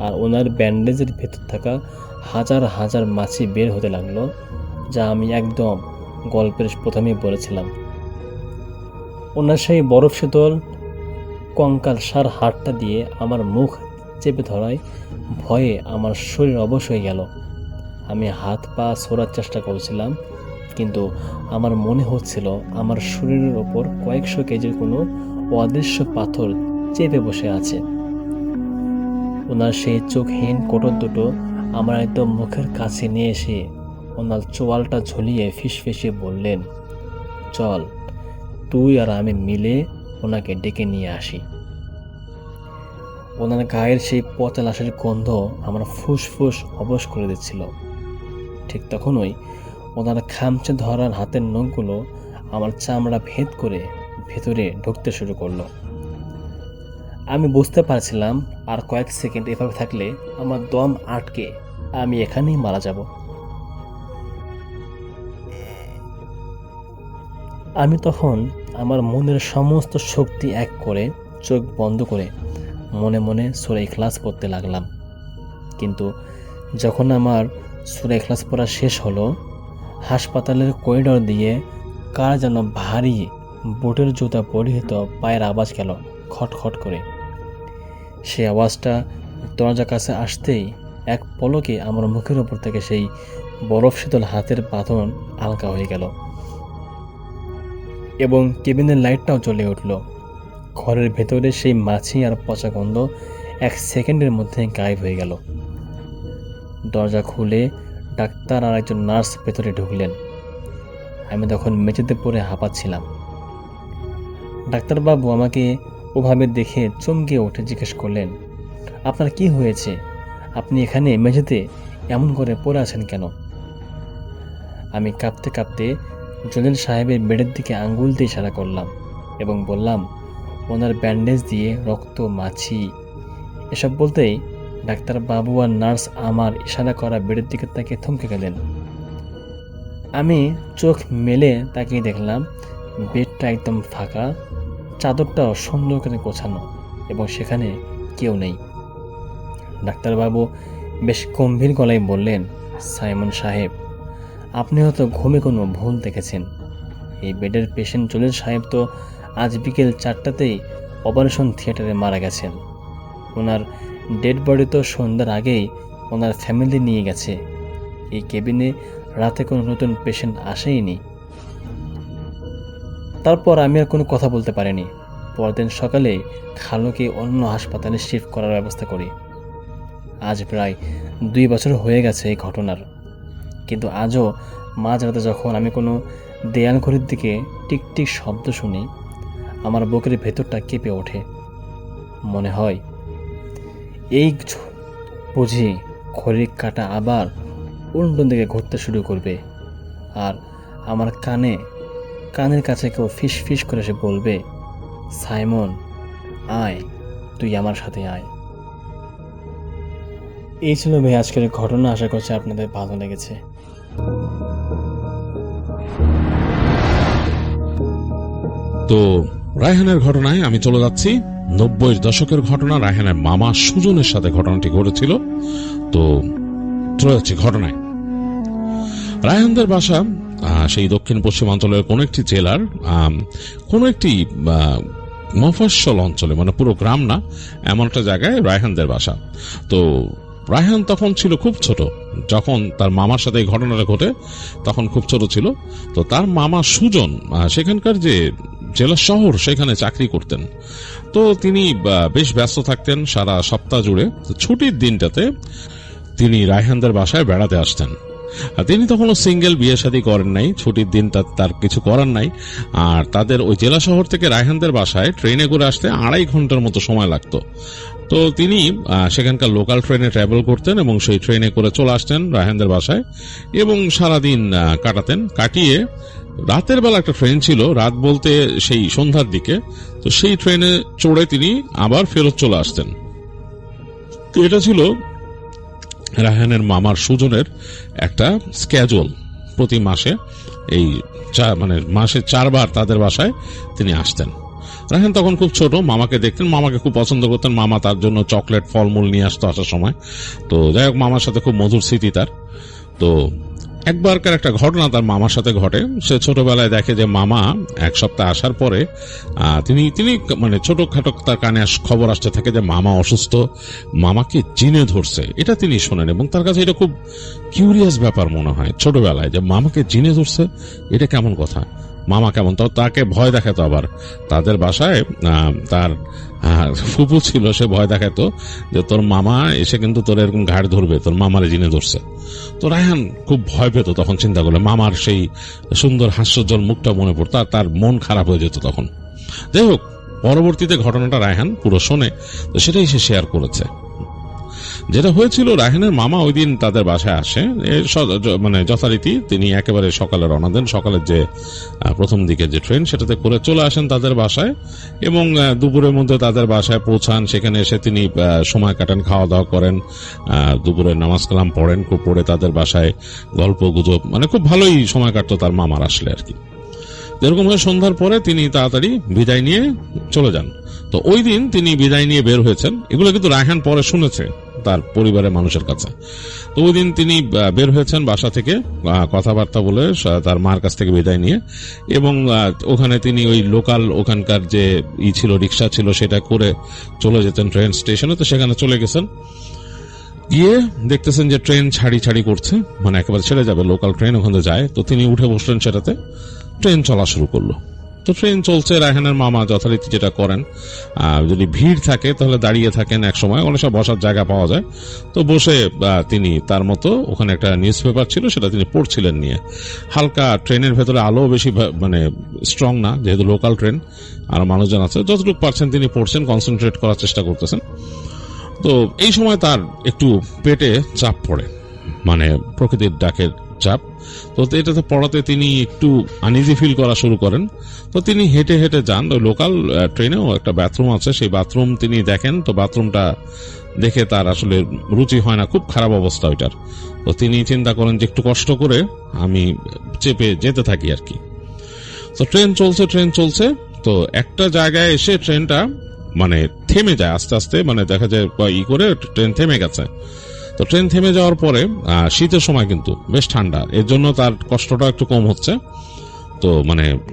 আর ওনার ব্যান্ডেজের ভেতর থাকা হাজার হাজার মাছি বের হতে লাগলো, যা আমি একদম গল্পের প্রথমেই বলেছিলাম। ওনার সেই বরফ শীতল কঙ্কাল সার হাতটা দিয়ে আমার মুখ চেপে ধরায় ভয়ে আমার শরীর অবশ হয়ে গেল। আমি হাত পা সরার চেষ্টা করেছিলাম, কিন্তু আমার মনে হচ্ছিল আমার শরীরের ওপর কয়েকশো কেজির কোনো অদৃশ্য পাথর চেপে বসে আছে। ওনার সেই চোখহীন কোটর দুটো আমার একদম মুখের কাছে নিয়ে এসে ওনার চোয়ালটা ঝুলিয়ে ফিসফিসিয়ে বললেন, চল, তুই আর আমি মিলে ওনাকে ডেকে নিয়ে আসি। ওনার গায়ের সেই পচা লাশের গন্ধ আমার ফুসফুস অবশ করে দিচ্ছিল। ঠিক তখনই ওনার খামচে ধরার হাতের নখগুলো আমার চামড়া ভেদ করে ভেতরে ঢুকতে শুরু করলো। আমি বুঝতে পারছিলাম আর কয়েক সেকেন্ড এভাবে থাকলে আমার দম আটকে আমি এখানেই মারা যাব। আমি তখন আমার মনের সমস্ত শক্তি এক করে চোখ বন্ধ করে মনে মনে সূরা ইখলাস পড়তে লাগলাম। কিন্তু যখন আমার সূরা ইখলাস পড়া শেষ হলো, হাসপাতালের করিডর দিয়ে কার যেন ভারী বুটের জুতা পরিহিত পায়ের আওয়াজ গেল খটখট করে। সেই আওয়াজটা দরজার কাছে আসতেই এক পলকে আমার মুখের উপর থেকে সেই বরফ শীতল হাতের বাঁধন হালকা হয়ে গেল এবং কেবিনের লাইটটাও জ্বলে উঠল। ঘরের ভেতরে সেই মাছি আর পচা গন্ধ এক সেকেন্ডের মধ্যে গায়েব হয়ে গেল। দরজা খুলে ডাক্তার আর একজন নার্স ভেতরে ঢুকলেন। আমি তখন মেঝেতে পড়ে হাঁপাচ্ছিলাম। ডাক্তারবাবু আমাকে ওভাবে দেখে চমকে উঠে জিজ্ঞেস করলেন, আপনার কি হয়েছে? আপনি এখানে মেঝেতে এমন করে পড়ে আছেন কেন? আমি কাঁপতে কাঁপতে জলিল সাহেবের বেডের দিকে আঙ্গুল দিয়ে ইশারা করলাম এবং বললাম, ওনার ব্যান্ডেজ দিয়ে রক্ত, মাছি। এসব বলতেই ডাক্তারবাবু আর নার্স আমার ইশারা করা বেডের দিকে তাকিয়ে থমকে গেলেন। আমি চোখ মেলে তাকিয়ে দেখলাম বেডটা একদম ফাঁকা, চাদরটাও সুন্দর করে গোছানো এবং সেখানে কেউ নেই। ডাক্তারবাবু বেশ গম্ভীর গলায় বললেন, সাইমন সাহেব, আপনি হয়তো ঘুমে কোনো ভুল দেখেছেন। এই বেডের পেশেন্ট জলিল সাহেব তো আজ বিকেল 4টাতেই অপারেশন থিয়েটারে মারা গেছেন। ওনার ডেড বডি তো সন্ধ্যার আগেই ওনার ফ্যামিলি নিয়ে গেছে। এই কেবিনে রাতে কোনো নতুন পেশেন্ট আসেইনি। তারপর আমি আর কোনো কথা বলতে পারিনি। পরদিন সকালে খালুকে অন্য হাসপাতালে শিফট করার ব্যবস্থা করি। আজ প্রায় 2 বছর হয়ে গেছে এই ঘটনার, কিন্তু আজও মাঝরাতে যখন আমি কোনো দেয়াল ঘড়ির দিকে টিকটিক শব্দ শুনি, আমার বুকের ভেতরটা কেঁপে ওঠে। মনে হয় এই বুঝি ঘড়ির কাঁটা আবার উল্টো দিকে ঘুরতে শুরু করবে, আর আমার কানের কাছে কেউ ফিস ফিস করে সে বলবে, সাইমন আয়, তুই আমার সাথে আয়। এই ছিল ভাই আজকের ঘটনা। আশা করছি আপনাদের ভালো লেগেছে। তো রায়হানের ঘটনায় আমি চলে যাচ্ছি। 90-এর দশকের ঘটনা। রায়হানের মামা সুজনের সাথে ঘটনাটি ঘটেছিল। তো চলে যাচ্ছি ঘটনায়। রায়হানদের বাসা সেই দক্ষিণ পশ্চিমাঞ্চলের কোন একটি জেলার কোন একটি মফস্বল অঞ্চলে, মানে পুরো গ্রাম না, এমন একটা জায়গায় রায়হানদের বাসা। তো রায়হান তখন ছিল খুব ছোট, যখন তার মামার সাথে এই ঘটনাটা ঘটে তখন খুব ছোট ছিল। তো তার মামা সুজন সেখানকার যে জেলা শহর সেখানে চাকরি করতেন। তো তিনি বেশ ব্যস্ত থাকতেন সারা সপ্তাহ জুড়ে। ছুটির দিনটাতে তিনি রায়হানদের বাসায় বেড়াতে আসতেন। তিনি তখনও সিঙ্গেল, বিয়ে শাদী করেন নাই। ছুটির দিন তার কিছু করার নাই। আর তাদের ওই জেলা শহর থেকে রায়হানদের বাসায় ট্রেনে করে আসতে 2.5 ঘন্টার মতো সময় লাগতো। তো তিনি সেখানকার লোকাল ট্রেনে ট্রাভেল করতেন এবং সেই ট্রেনে করে চলে আসতেন রায়হানদের বাসায় এবং সারাদিন কাটাতেন। কাটিয়ে রাতের বেলা একটা ট্রেন ছিল, রাত বলতে সেই সন্ধ্যার দিকে, তো সেই ট্রেনে চড়ে তিনি আবার ফেরত চলে আসতেন। তো এটা ছিল রায়হানের মামার সুজনের একটা স্ক্যাজুয়াল। প্রতি মাসে এই মাসে 4 বার তাদের বাসায় তিনি আসতেন। রায়হান তখন খুব ছোট, মামাকে দেখতেন, মামাকে খুব পছন্দ করতেন। মামা তার জন্য চকলেট ফলমূল নিয়ে আসতো আসার সময়। তো যাই হোক, মামার সাথে খুব মধুর স্মৃতি তার। তো একবারকার একটা ঘটনা তার মামার সাথে ঘটে। সে ছোটবেলায় দেখে যে মামা 1 সপ্তাহ আসার পরে তিনি ছোটখাটো তার কানে খবর আসতে থাকে যে মামা অসুস্থ, মামাকে জিনে ধরছে। এটা তিনি শোনেন এবং তার কাছে এটা খুব কিউরিয়াস ব্যাপার মনে হয় ছোটবেলায়, যে মামাকে জিনে ধরছে, এটা কেমন কথা, মামা কেমন। তো তাকে ভয় দেখাতো। আবার তাদের বাসায় তার ফুপু ছিল, সে ভয় দেখাতো যে তোর মামা এসে কিন্তু তোর এরকম ঘাড় ধরবে, তোর মামারে জিনে ধরছে। তো রায়হান খুব ভয় পেত তখন চিন্তা করলে। মামার সেই সুন্দর হাস্যোজ্জ্বল মুখটা মনে পড়তো আর তার মন খারাপ হয়ে যেত তখন। যাই হোক, পরবর্তীতে ঘটনাটা রায়হান পুরো শোনে, তো সেটাই সে শেয়ার করেছে। যেটা হয়েছিল, রায়হানের মামা ওই দিন তাদের বাসায় আসে, যথারীতি তিনি একেবারে সকালে রওনা দেন। সকালের যে প্রথম দিকে যে ট্রেন, সেটাতে করে চলে আসেন তাদের বাসায় এবং দুপুরের মধ্যে তাদের বাসায় পৌঁছান। সেখানে এসে তিনি সময় কাটান, খাওয়া দাওয়া করেন, দুপুরে নামাজ কালাম পড়েন, পড়ে তাদের বাসায় গল্প গুজব, খুব ভালোই সময় কাটতো তার মামার আসলে আর কি। এরকম হয়ে সন্ধ্যার পরে তিনি তাড়াতাড়ি বিদায় নিয়ে চলে যান। তো ওই দিন তিনি বিদায় নিয়ে বের হয়েছেন, এগুলো কিন্তু রায়হান পরে শুনেছে তার পরিবারের মানুষের কাছে। তো ওই দিন তিনি বের হয়েছেন বাসা থেকে কথাবার্তা বলে তার মার কাছ থেকে বিদায় নিয়ে, এবং ওখানে তিনি ওই লোকাল ওখানকার যে ছিল, রিক্সা ছিল, সেটা করে চলে যেতেন ট্রেন স্টেশনে। তো সেখানে চলে গেছেন, গিয়ে দেখতেছেন যে ট্রেন ছাড়ি করছে, একেবারে ছেড়ে যাবে, লোকাল ট্রেন ওখানে যায়। তো তিনি উঠে বসলেন সেটাতে, ট্রেন চলা শুরু করলো। তো ট্রেন চলছে, রায়হানের মামা যথারীতি যেটা করেন, যদি ভিড় থাকে তাহলে দাঁড়িয়ে থাকেন, এক সময় অনেক সব বসার জায়গা পাওয়া যায়। তো বসে তিনি তার মতো, ওখানে একটা নিউজ পেপার ছিল, সেটা তিনি পড়ছিলেন নিয়ে। হালকা ট্রেনের ভেতরে আলো বেশি স্ট্রং না, যেহেতু লোকাল ট্রেন, আর মানুষজন আছে, যতটুকু পারছেন তিনি পড়ছেন, কনসেন্ট্রেট করার চেষ্টা করতেছেন। তো এই সময় তার একটু পেটে চাপ পড়ে, প্রকৃতির ডাকের চাপ। তো এটাতে পড়াতে তিনি একটু আনইজি ফিল করা শুরু করেন। তো তিনি হেঁটে হেঁটে যান, ওই লোকাল ট্রেনেও একটা বাথরুম আছে, সেই বাথরুম তিনি দেখেন। তো বাথরুমটা দেখে তার আসলে রুচি হয় না, খুব খারাপ অবস্থা ওইটার। তো তিনি চিন্তা করেন যে একটু কষ্ট করে আমি চেপে যেতে থাকি আর কি। তো ট্রেন চলছে। তো একটা জায়গায় এসে ট্রেনটা থেমে যায় আস্তে আস্তে, দেখা যায় করে ট্রেন থেমে গেছে। তো ট্রেন থেমে যাওয়ার পরে শীতের সময় কিন্তু বেশ ঠান্ডা, এর জন্য তার কষ্টটা একটু কম হচ্ছে। তো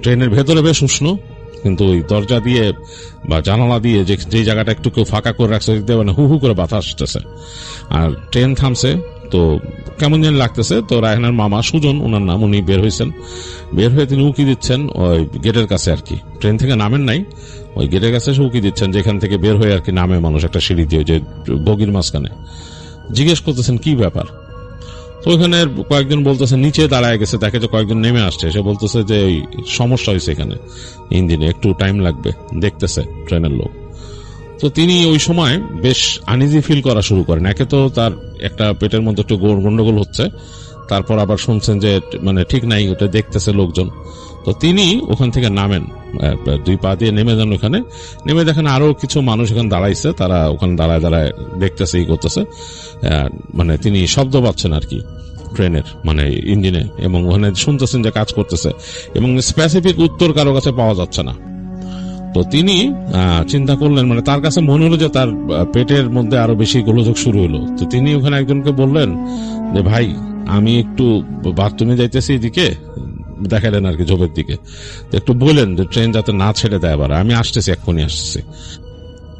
ট্রেনের ভেতরে বেশ উষ্ণ, কিন্তু ওই দরজা দিয়ে বা জানালা দিয়ে যে জায়গাটা একটু কেউ ফাঁকা করে রাখছে, হু হু করে বাতাস আসতেছে। আর ট্রেন থামছে, তো কেমন যেন লাগতেছে। তো রায়হানের মামা সুজন, ওনার নাম, উনি বের হয়েছেন। বের হয়ে তিনি উকি দিচ্ছেন ওই গেটের কাছে আর কি। ট্রেন থেকে নামেন নাই, ওই গেটের কাছে এসে উকি দিচ্ছেন, যেখান থেকে বের হয়ে আর কি নামে মানুষ একটা সিঁড়ি দিয়ে, যে বগির মাঝখানে। জিজ্ঞেস করতেছেন কি ব্যাপার। তো ওইখানে কয়েকজন বলতেছেন নিচে দাঁড়ায় গেছে, দেখে যে কয়েকজন নেমে আসছে। সে বলতেছে যে সমস্যা হয়েছে এখানে ইঞ্জিনে, একটু টাইম লাগবে, দেখতেছে ট্রেনের লোক। তো তিনি ওই সময় বেশ আনইজি ফিল করা শুরু করেন। একে তো তার একটা পেটের মধ্যে একটু গন্ডগোল হচ্ছে, তারপর আবার শুনছেন যে ঠিক নাই, ওটা দেখতেছে লোকজন। তো তিনি ওখান থেকে নামেন, 2 পা দিয়ে নেমে যান। ওখানে নেমে দেখেন আরো কিছু মানুষ এখানে দাঁড়াইছে, তারা ওখানে দাঁড়ায় দেখতেছে, করতেছে। তিনি শব্দ পাচ্ছেন আর কি ট্রেনের ইঞ্জিনে, এবং ওখানে শুনতেছেন যে কাজ করতেছে, এবং স্পেসিফিক উত্তর কারো কাছে পাওয়া যাচ্ছে না। তো তিনি চিন্তা করলেন, তার কাছে মনে হলো যে তার পেটের মধ্যে আরো বেশি গোলযোগ শুরু হলো। তো তিনি ওখানে একজনকে বললেন যে ভাই, আমি একটু বাথরুমে যাইতেছি, এদিকে দেখালেন আর কি ঝোপের দিকে। তো একটু বললেন যে ট্রেন যাতে না ছেড়ে দেয়, আবার আমি আসতেছি, এক্ষুনি আসতেছি।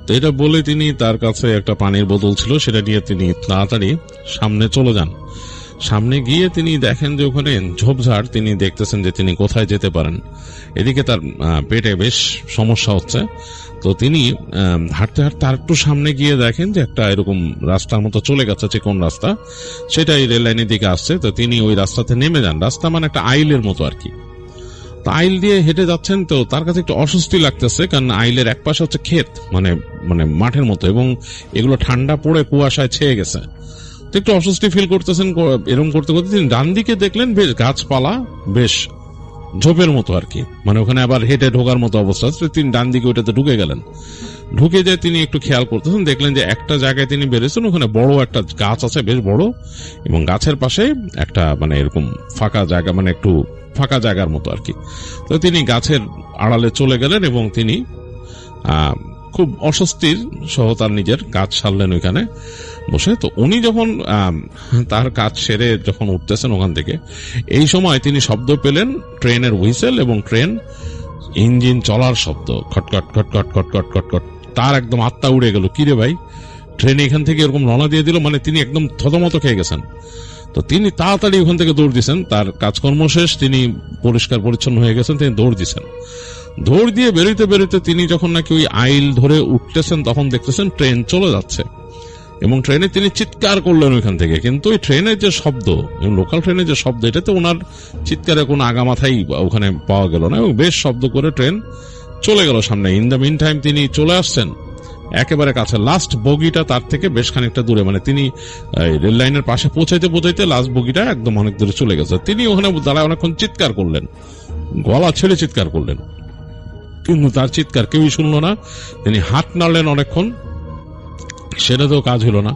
তো এটা বলে তিনি, তার কাছে একটা পানির বোতল ছিল, সেটা নিয়ে তিনি তাড়াতাড়ি সামনে চলে যান। সামনে গিয়ে তিনি দেখেন যে ওখানে ঝোপঝাড়, তিনি দেখতেছেন যে তিনি কোথায় যেতে পারেন। এদিকে তার পেটে বেশ সমস্যা হচ্ছে। তো তিনি হাঁটতে হাঁটতে আর একটু সামনে গিয়ে দেখেন যে একটা এরকম রাস্তার মতো চলে গেছে, চিকন রাস্তা, সেটাই রেল লাইনের দিকে আসছে। তো তিনি ওই রাস্তাতে নেমে যান। রাস্তা একটা আইলের মতো আর কি। তো আইল দিয়ে হেঁটে যাচ্ছেন, তো তার কাছে একটু অস্বস্তি লাগতেছে, কারণ আইলের এক পাশে হচ্ছে ক্ষেত, মানে মানে মাঠের মতো, এবং এগুলো ঠান্ডা পড়ে কুয়াশায় ছেয়ে গেছে। তো একটু অস্বস্তি ফিল করতেছেন। এরকম করতে করতে তিনি ডান দিকে দেখলেন বেশ গাছপালা, বেশ ঝোপের মতো আর কি, মানে ওখানে আবার হেঁটে ঢোকার মতো অবস্থা। তিনি ডান দিকে ওইটাতে ঢুকে গেলেন। ঢুকে যায় তিনি একটু খেয়াল করতেছেন, দেখলেন যে একটা জায়গায় তিনি বেরিয়েছেন, ওখানে বড় একটা গাছ আছে, বেশ বড়, এবং গাছের পাশে একটা মানে এরকম ফাঁকা জায়গা, মানে একটু ফাঁকা জায়গার মতো আর কি। তো তিনি গাছের আড়ালে চলে গেলেন এবং তিনি খুব অস্বস্তির সহ তার নিজের কাজ সারলেন ওইখানে বসে। তো উনি যখন তার কাজ সেরে যখন উঠতেছেন ওখান থেকে, এই সময় তিনি শব্দ পেলেন ট্রেনের হুইসেল এবং ট্রেন ইঞ্জিন চলার শব্দ, খটখট খটখট খটখট খটখট। তার একদম আত্মা উড়ে গেল, কিরে ভাই ট্রেন এখান থেকে এরকম রওনা দিয়ে দিল, মানে তিনি একদম থতমত খেয়ে গেছেন। তো তিনি তাড়াতাড়ি ওখান থেকে দৌড় দিয়েছেন, তার কাজকর্ম শেষ, তিনি পরিষ্কার পরিচ্ছন্ন হয়ে গেছেন, তিনি দৌড় দিয়েছেন। দৌড় দিয়ে বেরোতে বেরোতে তিনি যখন নাকি ওই আইল ধরে উঠতেছেন, তখন দেখতেছেন ট্রেন চলে যাচ্ছে, এবং ট্রেনে তিনি চিৎকার করলেন ওইখান থেকে। কিন্তু ওই ট্রেনের যে শব্দ, লোকাল ট্রেনের যে শব্দ, এটাতে ওনার চিৎকারের কোনো আগামাথাই ওখানে পাওয়া গেল না, এবং বেশ শব্দ করে ট্রেন চলে গেল সামনে। ইন দ্য মিন টাইম তিনি চলে আসছেন একেবারে কাছে, লাস্ট বগিটা তার থেকে বেশ খানিকটা দূরে, মানে তিনি রেল লাইনের পাশে পৌঁছাইতে পৌঁছাইতে লাস্ট বগিটা একদম অনেক দূরে চলে গেছে। তিনি ওখানে দাঁড়ায় অনেকক্ষণ চিৎকার করলেন, গলা ছেড়ে চিৎকার করলেন, কিন্তু তার চিৎকার কেউই শুনল না। তিনি হাত নাড়লেন অনেকক্ষণ, সেটাতেও কাজ হলো না।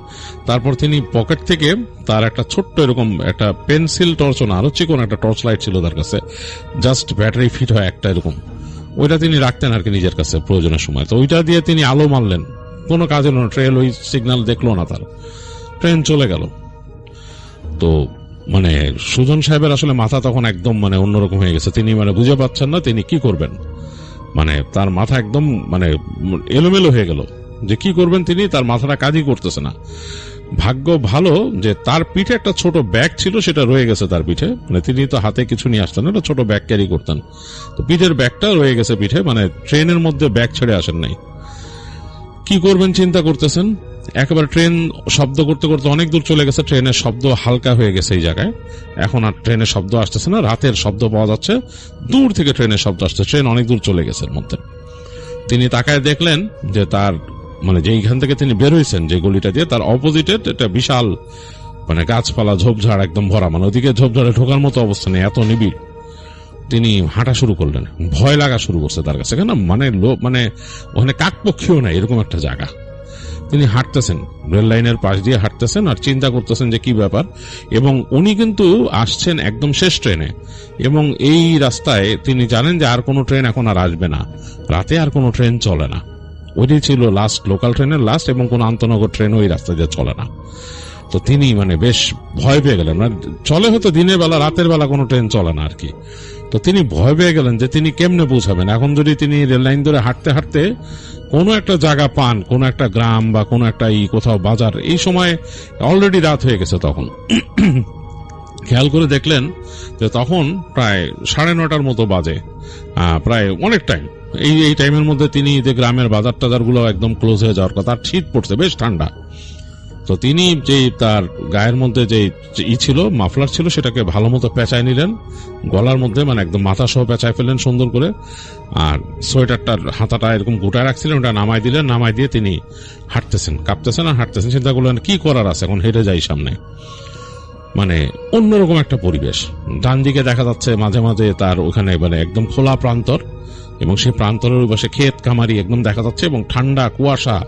তারপর তিনি পকেট থেকে তার একটা ছোট্ট এরকম একটা পেন্সিল টর্চ, না আরো চিকন একটা টর্চ লাইট ছিল তার কাছে, জাস্ট ব্যাটারি ফিট হয় একটা এরকম, ওইটা তিনি রাখতেন আর কি নিজের কাছে প্রয়োজনের সময়। তো ওইটা দিয়ে তিনি আলো মারলেন, কোনো কাজ হলো না, ট্রেন ওই সিগন্যাল দেখলো না, তার ট্রেন চলে গেল। তো মানে সুজন সাহেবের আসলে মাথা তখন একদম মানে অন্যরকম হয়ে গেছে, তিনি মানে বুঝে পাচ্ছেন না তিনি কি করবেন, মানে তার মাথা একদম মানে এলোমেলো হয়ে গেল যে কি করবেন তিনি, তার মাথাটা কাজই করতেছে না। ভাগ্য ভালো যে তার পিঠে একটা ছোট ব্যাগ ছিল, সেটা রয়ে গেছে তার পিঠে, মানে তিনি তো হাতে কিছু নিয়ে আসতেন, একটা ছোট ব্যাগ ক্যারি করতেন, তো পিঠের ব্যাগটা রয়ে গেছে পিঠে, মানে ট্রেনের মধ্যে ব্যাগ ছেড়ে আসেন নাই। কি করবেন চিন্তা করতেছেন, একেবারে ট্রেন শব্দ করতে করতে অনেক দূর চলে গেছে, ট্রেনের শব্দ হালকা হয়ে গেছে এই জায়গায়, এখন আর ট্রেনের শব্দ আসতেছে না, রাতের শব্দ পাওয়া যাচ্ছে, দূর থেকে ট্রেনের শব্দ আসছে, ট্রেন অনেক দূর চলে গেছে এর মধ্যে। তিনি তাকায় দেখলেন যে তার মানে যেইখান থেকে তিনি বের হয়েছেন যে গলিটা দিয়ে, তার অপোজিটে একটা বিশাল মানে গাছপালা ঝোপঝাড় একদম ভরা, মানে ওদিকে ঝোপঝাড়ে ঢোকার মতো অবস্থা নেই, এত নিবিড়। তিনি হাঁটা শুরু করলেন, ভয় লাগা শুরু করছে তার কাছে, কেন মানে মানে ওখানে কাকপক্ষীও নাই এরকম একটা জায়গা। তিনি হাঁটতেছেন, রেল লাইনের পাশ দিয়ে হাঁটতেছেন, আর চিন্তা করতেছেন যে কি ব্যাপার। এবং উনি কিন্তু আসছেন একদম শেষ ট্রেনে, এবং এই রাস্তায় তিনি জানেন যে আর কোনো ট্রেন এখন আর আসবে না, রাতে আর কোনো ট্রেন চলে না, ওইটাই ছিল লাস্ট লোকাল ট্রেনের লাস্ট, এবং কোনো আন্তনগর ট্রেন ওই রাস্তা দিয়ে চলে না। তো তিনি মানে বেশ ভয় পেয়ে গেলেন, মানে চলে হয়তো দিনের বেলা, রাতের বেলা কোনো ট্রেন চলে না আর কি। তো তিনি ভয় পেয়ে গেলেন যে তিনি কেমনে পৌঁছাবেন। এখন যদি তিনি রেল লাইন ধরে হাঁটতে হাঁটতে কোনো একটা জায়গা পান, কোনো একটা গ্রাম বা কোনো একটা কোথাও বাজার, এই সময় অলরেডি রাত হয়ে গেছে। তখন খেয়াল করে দেখলেন যে তখন প্রায় 9:30 মতো বাজে, প্রায় অনেক টাইম। এই টাইমের মধ্যে তিনি যে গ্রামের বাজার টাজার গুলো একদম ক্লোজ হয়ে যাওয়ার কথা, শীত পড়ছে, বেশ ঠান্ডা। তো তিনি যে তার গায়ের মধ্যে যে ছিল, মাফলার ছিল, সেটাকে ভালো মতো পেঁচায় নিলেন গলার মধ্যে, মানে একদম মাথা সহ পেঁচায় ফেললেন সুন্দর করে, আর সোয়েটারটার হাতাটা এরকম গোটায় রাখছিলেন, ওটা নামাই দিলেন। নামাই দিয়ে তিনি হাঁটতেছেন, কাঁপতেছেন আর হাঁটতেছেন। চিন্তা করলেন কি করার আছে, এখন হেঁটে যাই সামনে। মানে অন্যরকম একটা পরিবেশ। ডান দিকে দেখা যাচ্ছে মাঝে মাঝে তার ওখানে মানে একদম খোলা প্রান্তর, এবং সেই প্রান্তরের পাশে ক্ষেত খামারি একদম দেখা যাচ্ছে, এবং ঠান্ডা কুয়াশা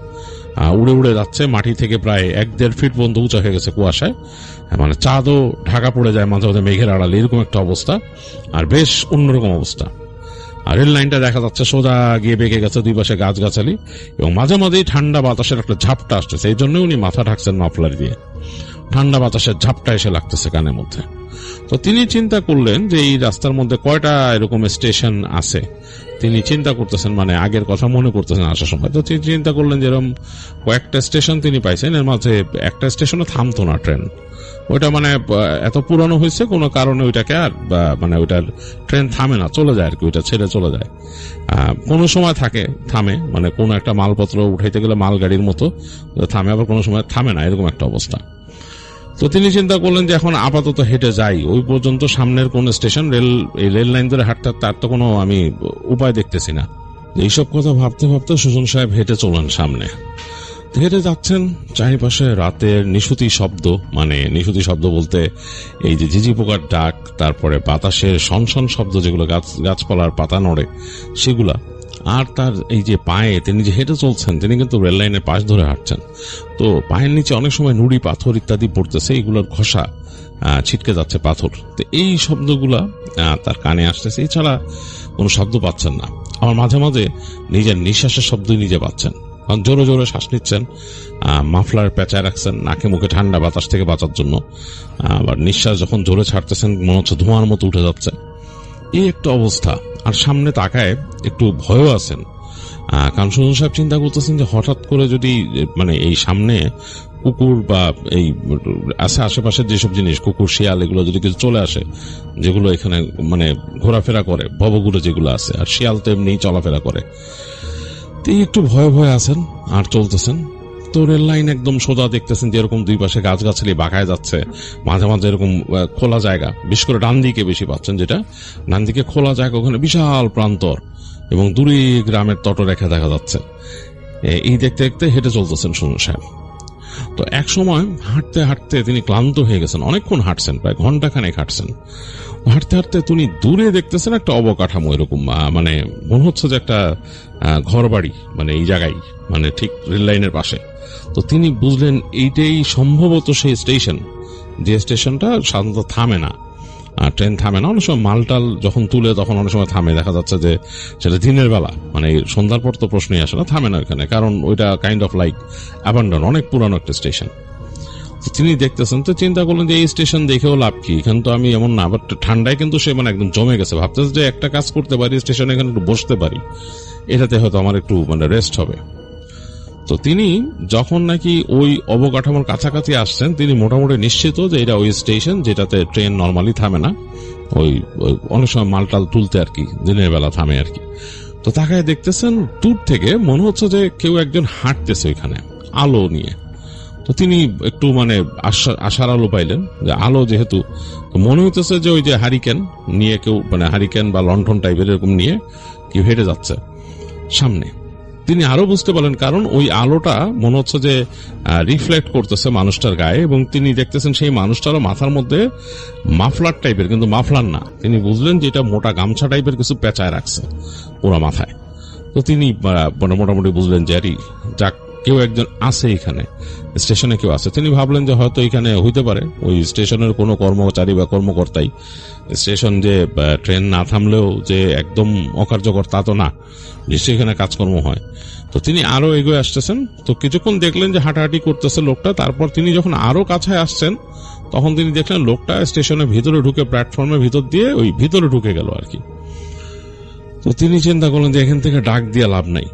উড়ে উড়ে যাচ্ছে, মাটি থেকে প্রায় 1-1.5 ফিট পর্যন্ত উঁচা হয়ে গেছে কুয়াশায়, মানে চাঁদও ঢাকা পড়ে যায় মাঝে মাঝে মেঘের আড়ালে, এরকম একটা অবস্থা, আর বেশ অন্যরকম অবস্থা। আর রেল লাইনটা দেখা যাচ্ছে সোজা গিয়ে বেঁকে গেছে, দুই পাশে গাছগাছালি, এবং মাঝে মাঝেই ঠান্ডা বাতাসের একটা ঝাপটা আসতেছে, এই জন্য উনি মাথা ঢাকছেন মাফলার দিয়ে, ঠান্ডা বাতাসের ঝাপটা এসে লাগতেছে কানের মধ্যে। তো তিনি চিন্তা করলেন যে এই রাস্তার মধ্যে কয়টা এরকম স্টেশন আছে, তিনি চিন্তা করতেছেন, মানে আগের কথা মনে করতেছেন আসার সময়। তো তিনি চিন্তা করলেন যে এরকম কয়েকটা স্টেশন তিনি পাইছেন, এর মাঝে একটা স্টেশনে থামতো না ট্রেন, ওইটা মানে এত পুরানো হয়েছে কোনো কারণে ওইটাকে আর মানে ওইটার ট্রেন থামে না, চলে যায় আর কি, ওইটা ছেড়ে চলে যায়। কোনো সময় থাকে থামে, মানে কোনো একটা মালপত্র উঠাইতে গেলে মালগাড়ির মতো থামে, আবার কোনো সময় থামে না, এরকম একটা অবস্থা। তো তিনি চিন্তা করলেন যে এখন আপাতত হেঁটে যাই, ওই পর্যন্ত সামনের কোন স্টেশন, এই রেল লাইন ধরে হাঁটতে তার তো কোনো আমি উপায় দেখতেছি না। এইসব কথা ভাবতে ভাবতে সুজন সাহেব হেঁটে চলেন সামনে। হেঁটে যাচ্ছেন, চারিপাশে রাতের নিশুতি শব্দ, মানে নিশুতি শব্দ বলতে এই যে ঝিঝি পোকার ডাক, তারপরে বাতাসের সনসন শব্দ, যেগুলো গাছপালার পাতা নড়ে সেগুলা, আর তার এই যে পায়ে তিনি যে হেঁটে চলছেন, তিনি কিন্তু রেল লাইনের পাশ ধরে হাঁটছেন, তো পায়ের নিচে অনেক সময় নুড়ি পাথর ইত্যাদি পড়তেছে, এগুলোর ঘষা ছিটকে যাচ্ছে পাথর, তো এই শব্দগুলা তার কানে আসতেছে, এছাড়া কোনো শব্দ পাচ্ছেন না। আমার মাঝে মাঝে নিজের নিঃশ্বাসের শব্দই নিজে পাচ্ছেন, কারণ জোরে জোরে শ্বাস নিচ্ছেন, মাফলার পেঁচায় রাখছেন নাকে মুখে ঠান্ডা বাতাস থেকে বাঁচার জন্য, আবার নিঃশ্বাস যখন জোরে ছাড়তেছেন মনে হচ্ছে ধোঁয়ার মতো উঠে যাচ্ছে, এই একটা অবস্থা। আর সামনে তাকায় একটু ভয়ও আছেন, কারণ সুজন সাহেব চিন্তা করতেছেন যে হঠাৎ করে যদি মানে এই সামনে কুকুর বা এই আছে আশেপাশের যেসব জিনিস, কুকুর শিয়াল, এগুলো যদি কিছু চলে আসে, যেগুলো এখানে মানে ঘোরাফেরা করে, ভবঘুরে যেগুলো আছে, আর শিয়াল তো এমনি চলাফেরা করে, তিনি একটু ভয়ে ভয়ে আছেন আর চলতেছেন। তো রেল লাইন একদম সোজা, দেখতেছেন যে এরকম দুই পাশে গাছগাছালি বাঁকায় যাচ্ছে, মাঝে মাঝে এরকম খোলা জায়গা, বিশেষ করে ডান দিকে বেশি পাচ্ছেন, যেটা ডান দিকে খোলা জায়গা, ওখানে বিশাল প্রান্তর এবং দূরে গ্রামের তটরেখা দেখা যাচ্ছে। এই দেখতে দেখতে হেঁটে চলতেছেন সুজন সাহেব। তো এক সময় হাঁটতে হাঁটতে তিনি ক্লান্ত হয়ে গেছেন, অনেকক্ষণ হাঁটছেন, প্রায় ঘন্টাখানেক হাঁটছেন। হাঁটতে হাঁটতে তিনি দূরে দেখতেছেন একটা অবকাঠামো, এরকম মানে মনে হচ্ছে যে একটা ঘর বাড়ি, মানে এই জায়গায়, মানে ঠিক রেল লাইনের পাশে। তো তিনি বুঝলেন এইটাই সম্ভবত সেই স্টেশন, যে স্টেশনটা সাধারণত থামে না, ট্রেন থামে না, অনেক সময় মালটাল যখন তুলে তখন অনেক সময় থামে, দেখা যাচ্ছে যে সেটা দিনের বেলা, মানে সন্ধ্যার পর তো প্রশ্নই আসে না, থামে না ওখানে, কারণ ওইটা কাইন্ড অফ লাইক অ্যাবান্ডন, অনেক পুরানো একটা স্টেশন। তিনি দেখতেছেন, তো চিন্তা করলেন যে এই স্টেশন দেখেও লাভ কি, এখানে তো আমি এমন না, বাট ঠান্ডায় কিন্তু সে মানে একদম জমে গেছে, ভাবতেছে যে একটা কাজ করতে পারি, স্টেশনে এখানে একটু বসতে পারি, এটাতে হয়তো আমার একটু মানে রেস্ট হবে। তো তিনি যখন নাকি ওই অবকাঠামোর কাছাকাছি আসছেন, তিনি মোটামুটি নিশ্চিত যে এটা ওই স্টেশন যেটাতে ট্রেন নর্মালি থামে না, ওই অনেক সময় মালটাল তুলতে আর কি দিনের বেলা থামে আর কি। তো তাকায় দেখতেছেন দূর থেকে মনে হচ্ছে যে কেউ একজন হাঁটতেছে ওইখানে আলো নিয়ে। তো তিনি একটু মানে আশার আলো পাইলেন, যে আলো যেহেতু, মনে হইতেছে যে ওই যে হারিকেন নিয়ে কেউ, মানে হারিকেন বা লণ্ঠন টাইপের এরকম নিয়ে কেউ হেঁটে যাচ্ছে সামনে। তিনি আরো বুঝতে পারলেন, কারণ ওই আলোটা মনে হচ্ছে যে রিফ্লেক্ট করতেছে মানুষটার গায়ে, এবং তিনি দেখতেছেন সেই মানুষটারও মাথার মধ্যে মাফলার টাইপের, কিন্তু মাফলার না, তিনি বুঝলেন যে এটা মোটা গামছা টাইপের কিছু পেঁচায় রাখছে পুরো মাথায়। তো তিনি মোটামুটি বুঝলেন যে আরে যাক, কেউ একজন আছে এখানে, স্টেশনে কেউ আছে। তিনি ভাবলেন যে হয়তো এখানে হইতে পারে ওই স্টেশনের কোনো কর্মচারী বা কর্মকর্তাই, স্টেশন যে ট্রেন না থামলেও যে একদম অকার্যকর তা তো না, নিশ্চয়ই এখানে কাজকর্ম হয়। তো তিনি আরো এগিয়ে আসতেছেন, তো কিছুক্ষণ দেখলেন যে হাঁটাহাঁটি করতেছে লোকটা, তারপর তিনি যখন আরো কাছে আসছেন তখন তিনি দেখলেন লোকটা স্টেশনের ভিতরে ঢুকে, প্ল্যাটফর্মের ভিতর দিয়ে ওই ভিতরে ঢুকে গেল আর কি। তো তিনি চিন্তা করলেন যে এখান থেকে ডাক দিয়ে লাভ নাই,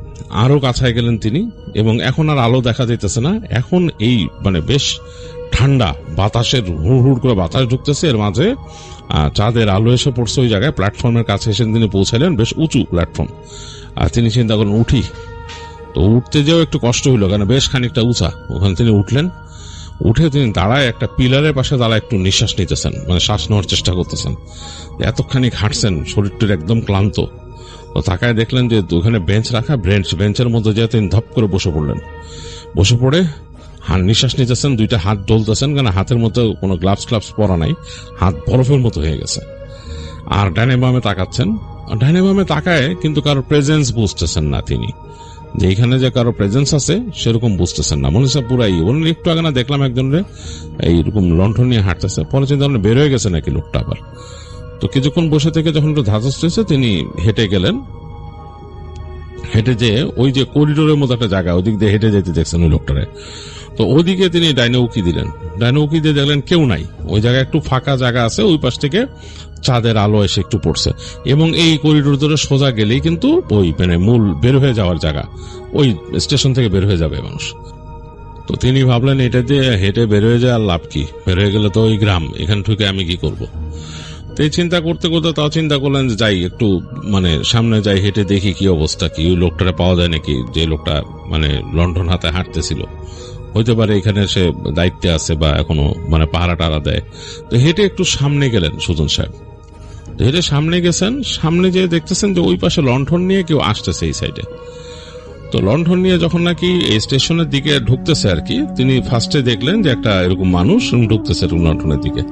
আরো কাছায় গেলেন তিনি, এবং এখন আর আলো দেখা যাইতেছে না, এখন এই মানে বেশ ঠান্ডা বাতাসের হুড় হুড় করে বাতাস ঢুকতেছে, এর মাঝে চাঁদের আলো এসে পড়ছে ওই জায়গায়। প্ল্যাটফর্মের কাছে এসে তিনি পৌঁছালেন, বেশ উঁচু প্ল্যাটফর্ম, আর তিনি চিন্তা করলেন উঠি। তো উঠতে যেও একটু কষ্ট হইল, কারণ বেশ খানিকটা উঁচা। ওখানে তিনি উঠলেন, উঠে তিনি দাঁড়ায় একটা পিলারের পাশে দাঁড়ায় একটু নিঃশ্বাস নিতেছেন, মানে শ্বাস নেওয়ার চেষ্টা করতেছেন। এতখানি হাঁটছেন, শরীরটির একদম ক্লান্ত। তো তাকায় দেখলেন যে ওখানে বেঞ্চ রাখা, বেঞ্চের মধ্যে যেয়ে তিনি ধপ করে বসে পড়লেন। বসে পড়ে নিঃশ্বাস নিতেছেন, দুইটা হাত ডলতেছেন, কারণ হাতের মধ্যে কোনো গ্লাভস পরা নাই, হাত বরফের মতো হয়ে গেছে। আর ডানে বামে তাকাচ্ছেন, ডানে বামে তাকায় কিন্তু কারো প্রেজেন্স বুঝতেছেন না তিনি, যে এখানে যে কারো প্রেজেন্স আছে সেরকম বুঝতেছেন না। মনে হচ্ছে পুরাই অন্য একটু আগে না দেখলাম একজনের এইরকম লণ্ঠন নিয়ে হাঁটতেছে, পরে চিন্তা করলেন বের হয়ে গেছে নাকি লোকটা আবার। তো কিছুক্ষণ বসে থেকে যখন একটু ধাঁধস হয়েছে, তিনি হেঁটে গেলেন। হেঁটে যে ওই যে করিডোরের মতো একটা জায়গা, ওই দিক দিয়ে হেঁটে যেতে দেখছেন ওই লোকটারে। তো ওইদিকে তিনি ডাইনে উকি দিলেন, ডাইনে উকি দিয়ে দেখলেন কেউ নাই, ওই জায়গায় একটু ফাঁকা জায়গা আছে, ওই পাশ থেকে চাঁদের আলো এসে একটু পড়ছে, এবং এই করিডোর ধরে সোজা গেলেই কিন্তু ওই মানে মূল বের হয়ে যাওয়ার জায়গা, ওই স্টেশন থেকে বের হয়ে যাবে মানুষ। তো তিনি ভাবলেন এটা দিয়ে হেঁটে বের হয়ে যায় আর লাভ কি, বের হয়ে গেলে তো ওই গ্রাম, এখান থেকে আমি কি করব। তো এই চিন্তা করতে করতে তাও চিন্তা করলেন যে যাই একটু মানে সামনে যাই, হেঁটে দেখি কি অবস্থা, কি ওই লোকটারে পাওয়া যায় নাকি, যে লোকটা মানে লণ্ঠন হাতে হাঁটতেছিল, হইতে পারে এখানে সে দায়িত্বে আছে বা এখনো মানে পাহারা টারা দেয়। তো হেঁটে একটু সামনে গেলেন সুজন সাহেব। হেঁটে সামনে গেছেন, সামনে যেয়ে দেখতেছেন যে ওই পাশে লণ্ঠন নিয়ে কেউ আসতেছে এই সাইডে। তো লণ্ঠন নিয়ে যখন নাকি এই স্টেশনের দিকে ঢুকতেছে আর কি, তিনি ফার্স্টে দেখলেন যে একটা এরকম মানুষ ঢুকতেছে এরকম লণ্ঠনের দিকে।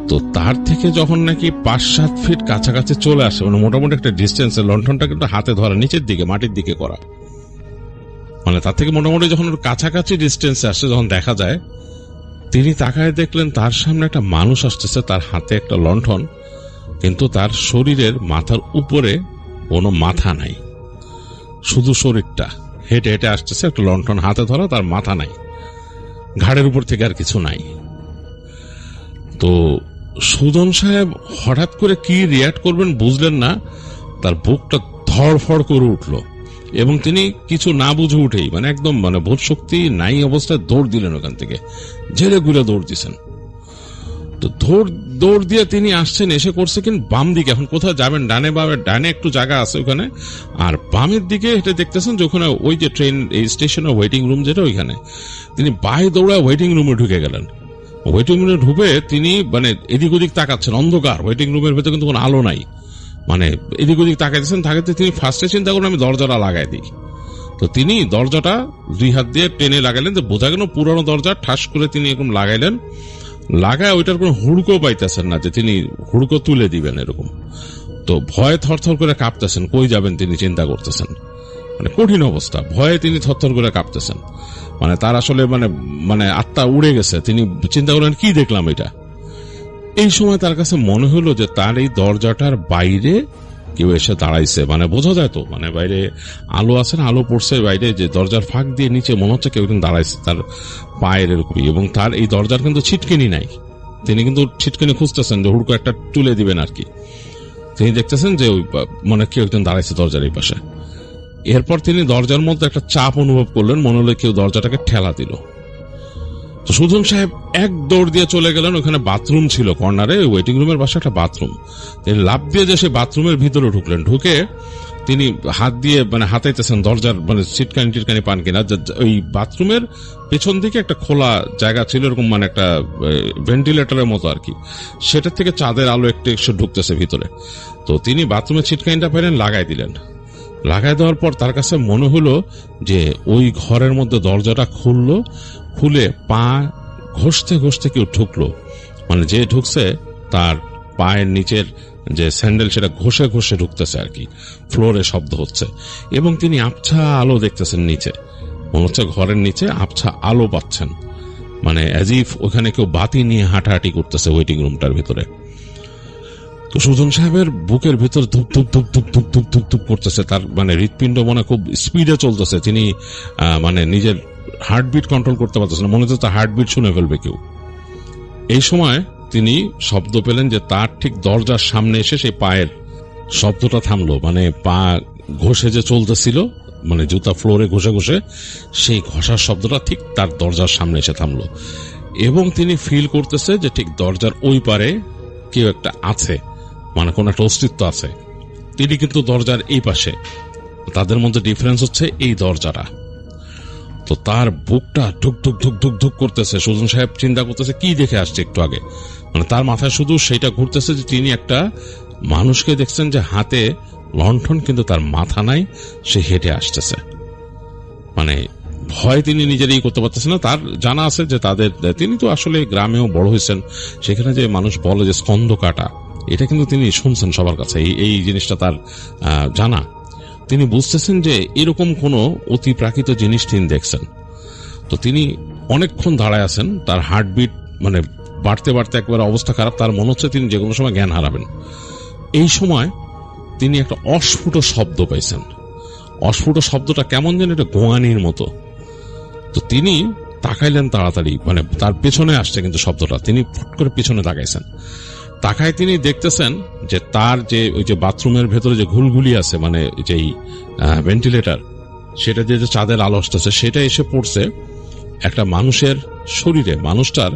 তো তার থেকে যখন নাকি 5-7 ফিট কাছাকাছি চলে আসে, মানে মোটামুটি একটা ডিস্টেন্সে, লণ্ঠনটা কিন্তু হাতে ধরা, নিচের দিকে মাটির দিকে করা, মানে তার থেকে মোটামুটি যখন কাছাকাছি ডিস্টেন্সে আসে, যখন দেখা যায়, তিনি তাকায় দেখলেন তার সামনে একটা মানুষ আসতেছে, তার হাতে একটা লণ্ঠন, কিন্তু তার শরীরের মাথার উপরে কোনো মাথা নাই, শুধু শরীরটা। হেঁটে হেঁটে আসতেছে, একটা লণ্ঠন হাতে ধরা, তার মাথা নাই, ঘাড়ের উপর থেকে আর কিছু নাই। তো সুজন সাহেব হঠাৎ করে কি রিয়াক্ট করবেন বুঝলেন না, তার বুকটা ধড়ফড় করে উঠল এবং তিনি কিছু না বুঝে উঠেই মানে একদম মানে বোধ শক্তি নাই অবস্থায় দৌড় দিলেন, ওখান থেকে ঝেড়ে ঘুরে দৌড় দিচ্ছেন। তো দৌড় দিয়ে তিনি আসছেন, এসে করছে কিন্তু বাম দিকে। এখন কোথায় যাবেন, ডানে বা ডানে একটু জায়গা আছে ওখানে, আর বামের দিকে হেঁটে দেখতেছেন যে ওখানে ওই যে ট্রেন এই স্টেশনের ওয়েটিং রুম যেটা, ওইখানে তিনি বাই দৌড়া ওয়েটিং রুমে ঢুকে গেলেন। ওয়েটিং রুমে ঢুকে তিনি মানে এদিক ওদিক তাকাচ্ছেন, অন্ধকার, ওয়েটিং রুমের ভেতরে কিন্তু কোনো আলো নাই, মানে এদিক ওদিক তাকাইতেছেন। থাকাতে তিনি ফার্স্টে চিন্তা করলেন আমি দরজাটা লাগাই দিই। তো তিনি দরজাটা 2 হাত দিয়ে টেনে লাগাইলেন, যে বোঝা গেল পুরানো দরজা, ঠাস করে তিনি এরকম লাগাইলেন। লাগায় ওইটার কোনো হুড়কো পাইতেছেন না যে তিনি হুড়কো তুলে দিবেন এরকম। তো ভয়ে থরথর করে কাঁপতেছেন, কই যাবেন তিনি চিন্তা করতেছেন, মানে কঠিন অবস্থা, ভয়ে তিনি থরথর করে কাঁপতেছেন, মানে তার আসলে মানে আত্মা উড়ে গেছে। তিনি চিন্তা করলেন কি দেখলাম এটা। এই সময় তার কাছে মনে হলো যে তার এই দরজাটার বাইরে কেউ এসে দাঁড়াইছে, মানে বোঝা যায় তো, মানে বাইরে আলো আছে না, আলো পড়ছে বাইরে, যে দরজার ফাঁক দিয়ে নিচে মনে হচ্ছে কেউ একজন দাঁড়াইছে তার পায়ের এরকমই। এবং তার এই দরজার কিন্তু ছিটকিনি নাই, তিনি কিন্তু ছিটকিনি খুঁজতেছেন যে হুড়কো একটা তুলে দিবেন আর কি। তিনি দেখতেছেন যে ওই মানে কেউ একজন দাঁড়াইছে দরজার এই পাশে। এরপর তিনি দরজার মধ্যে একটা চাপ অনুভব করলেন, মনে হলো কেউ দরজাটাকে ঠেলা দিল। তো সুজন সাহেব এক দৌড় দিয়ে চলে গেলেন, ওখানে বাথরুম ছিল কর্নারে, ওয়েটিং রুমের পাশে একটা বাথরুম। তিনি লাফ দিয়ে যে সেই বাথরুমের ভিতরে ঢুকলেন। ঢুকে তিনি হাত দিয়ে মানে হাতাইতেছেন দরজার, মানে সিটকানি টিটকানি পান কিনা। ওই বাথরুমের পেছন দিকে একটা খোলা জায়গা ছিল, এরকম মানে একটা ভেন্টিলেটরের মতো আর কি, সেটার থেকে চাঁদের আলো একটু একটু ঢুকতেছে ভিতরে। তো তিনি বাথরুমের ছিটকানিটা পেলেন, লাগাই দিলেন। লাগাই দেওয়ার পর তার কাছে মনে হলো যে ওই ঘরের মধ্যে দরজাটা খুলে পা ঘষতে ঘষতে কেউ ঢুকলো, মানে যে ঢুকছে তার পায়ের নিচের যে স্যান্ডেল সেটা ঘষে ঘষে ঢুকতেছে আর কি, ফ্লোরে শব্দ হচ্ছে। এবং তিনি আবছা আলো দেখতেছেন নিচে, মনে হচ্ছে ঘরের নিচে আবছা আলো পাচ্ছেন, মানে অ্যাজ ইফ ওখানে কেউ বাতি নিয়ে হাঁটাহাঁটি করতেছে ওয়েটিং রুমটার ভিতরে। তো সুজন সাহেবের বুকের ভিতর ধুপ ধুপ ধুপ ধুপ ধুপ ধুপ ধুপ ধুপ করতেছে, তার মানে হৃৎপিণ্ড মনে খুব স্পিডে চলতেছে। তিনি মানে নিজের হার্টবিট কন্ট্রোল করতে পারতেছেন না, মনে হচ্ছে তার হার্টবিট শুনে ফেলবে কেউ। এই সময় তিনি শব্দ পেলেন যে তার ঠিক দরজার সামনে এসে সেই পায়ের শব্দটা থামলো, মানে পা ঘষে যে চলতেছিল, মানে জুতা ফ্লোরে ঘষে ঘষে সেই ঘষার শব্দটা ঠিক তার দরজার সামনে এসে থামলো। এবং তিনি ফিল করতেছে যে ঠিক দরজার ওই পারে কেউ একটা আছে, মানে কোন একটা অস্তিত্ব আছে। তিনি কিন্তু দরজার এই পাশে, তাদের মধ্যে ডিফারেন্স হচ্ছে এই দরজাটা। তো তার বুকটা ধুক ধুক ধুক ধুক ধুক করতেছে। সুজন সাহেব চিন্তা করতেছে কি দেখে আসছে একটু আগে, মানে তার মাথায় শুধু সেটা ঘুরতেছে যে তিনি একটা মানুষকে দেখছেন যে হাতে লণ্ঠন, কিন্তু তার মাথা নাই, সে হেঁটে আসতেছে। মানে ভয় তিনি নিজেরই করতে পারতেছেন না। তার জানা আছে যে তিনি তো আসলে গ্রামেও বড় হয়েছেন, সেখানে যে মানুষ বলে যে স্কন্ধ কাটা, এটা কিন্তু তিনি শুনছেন সবার কাছে, এই জিনিসটা তার জানা। তিনি বুঝতেছেন যে এরকম কোনো অতি প্রাকৃত জিনিস তিনি দেখছেন। তো তিনি অনেকক্ষণ দাঁড়ায় আছেন, তার হার্টবিট মানে বাড়তে বাড়তে একবার অবস্থা খারাপ, তার মনে হচ্ছে তিনি যে কোনো সময় জ্ঞান হারাবেন। এই সময় তিনি একটা অস্ফুট শব্দ পাইছেন। অস্ফুট শব্দটা কেমন যেন একটা গোয়ানির মতো। তো তিনি তাকাইলেন তাড়াতাড়ি, মানে তার পেছনে আসছে কিন্তু শব্দটা। তিনি ফট করে পেছনে তাকাইছেন, তাকায় তিনি দেখতেছেন যে তার যে ওই যে বাথরুমের ভেতরে যে ঘুলঘুলি আছে, মানে যেই ভেন্টিলেটর, সেটা দিয়ে যে চাঁদের আলো আসতেছে, সেটা এসে পড়ছে একটা মানুষের শরীরে। মানুষটার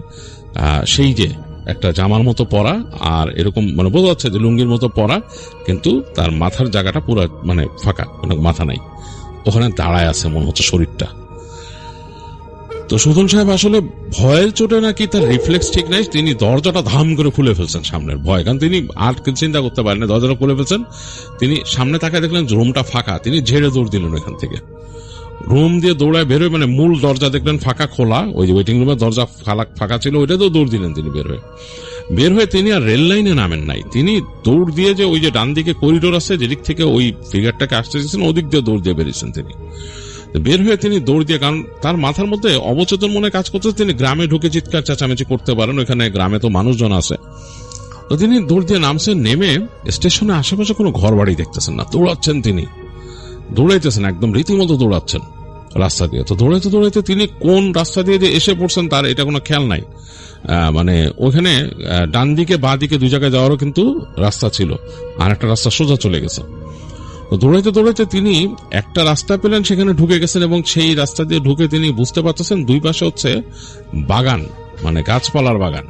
সেই যে একটা জামার মতো পরা, আর এরকম মানে বোঝা যাচ্ছে যে লুঙ্গির মতো পরা, কিন্তু তার মাথার জায়গাটা পুরো মানে ফাঁকা, মানে মাথা নাই, ওখানে দাঁড়ায় আছে মনে হচ্ছে শরীরটা। তো সুজন সাহেব আসলে ভয়ের চোটে নাকি তার রিফ্লেক্স ঠিক নাই, তিনি দরজাটা ধাম করে খুলে ফেলছেন সামনের ভয়, কারণ তিনি আর কিছু চিন্তা করতে পারেন না, দরজাটা খুলে ফেলছেন। তিনি সামনে তাকায় দেখলেন রুমটা ফাঁকা, তিনি ঝেড়ে দৌড় দিলেন এখান থেকে, রুম দিয়ে দৌড়ায় বেরোয়, মানে মূল দরজা দেখলেন ফাঁকা খোলা, ওই যে ওয়েটিং রুমের দরজা ফাঁকা ছিল, ওইটাতেও দৌড় দিলেন তিনি। বের হয়ে তিনি আর রেল লাইনে নামেন নাই, তিনি দৌড় দিয়ে যে ওই যে ডান দিকে করিডোর আছে যেদিক থেকে ওই ফিগারটাকে আসতে চেয়েছেন ওদিক দিয়ে দৌড় দিয়ে বেরিয়েছেন তিনি। বের হয়ে তিনি দৌড় দিয়ে, কারণ তার মাথার মধ্যে অবচেতন মনে কাজ করছে তিনি গ্রামে ঢুকে চিৎকার চেঁচামেচি করতে পারেন, ওইখানে গ্রামে তো মানুষজন আছে। তো তিনি দৌড় দিয়ে নামছেন, নেমে স্টেশনে আশেপাশে কোনো ঘর বাড়ি দেখতেছেন না, দৌড়াচ্ছেন তিনি, দৌড়াইতেছেন একদম রীতিমতো দৌড়াচ্ছেন রাস্তা দিয়ে। তো দৌড়াইতে দৌড়াইতে তিনি কোন রাস্তা দিয়ে যে এসে পড়ছেন তার এটা কোনো খেয়াল নাই, মানে ওখানে ডান দিকে বা দিকে দুই জায়গায় যাওয়ারও কিন্তু রাস্তা ছিল, আর একটা রাস্তা সোজা চলে গেছে। তো দৌড়াইতে দৌড়াইতে তিনি একটা রাস্তা পেলেন, সেখানে ঢুকে গেছেন, এবং সেই রাস্তা দিয়ে ঢুকে তিনি বুঝতে পারতেছেন দুই পাশে হচ্ছে বাগান, মানে গাছপালার বাগান,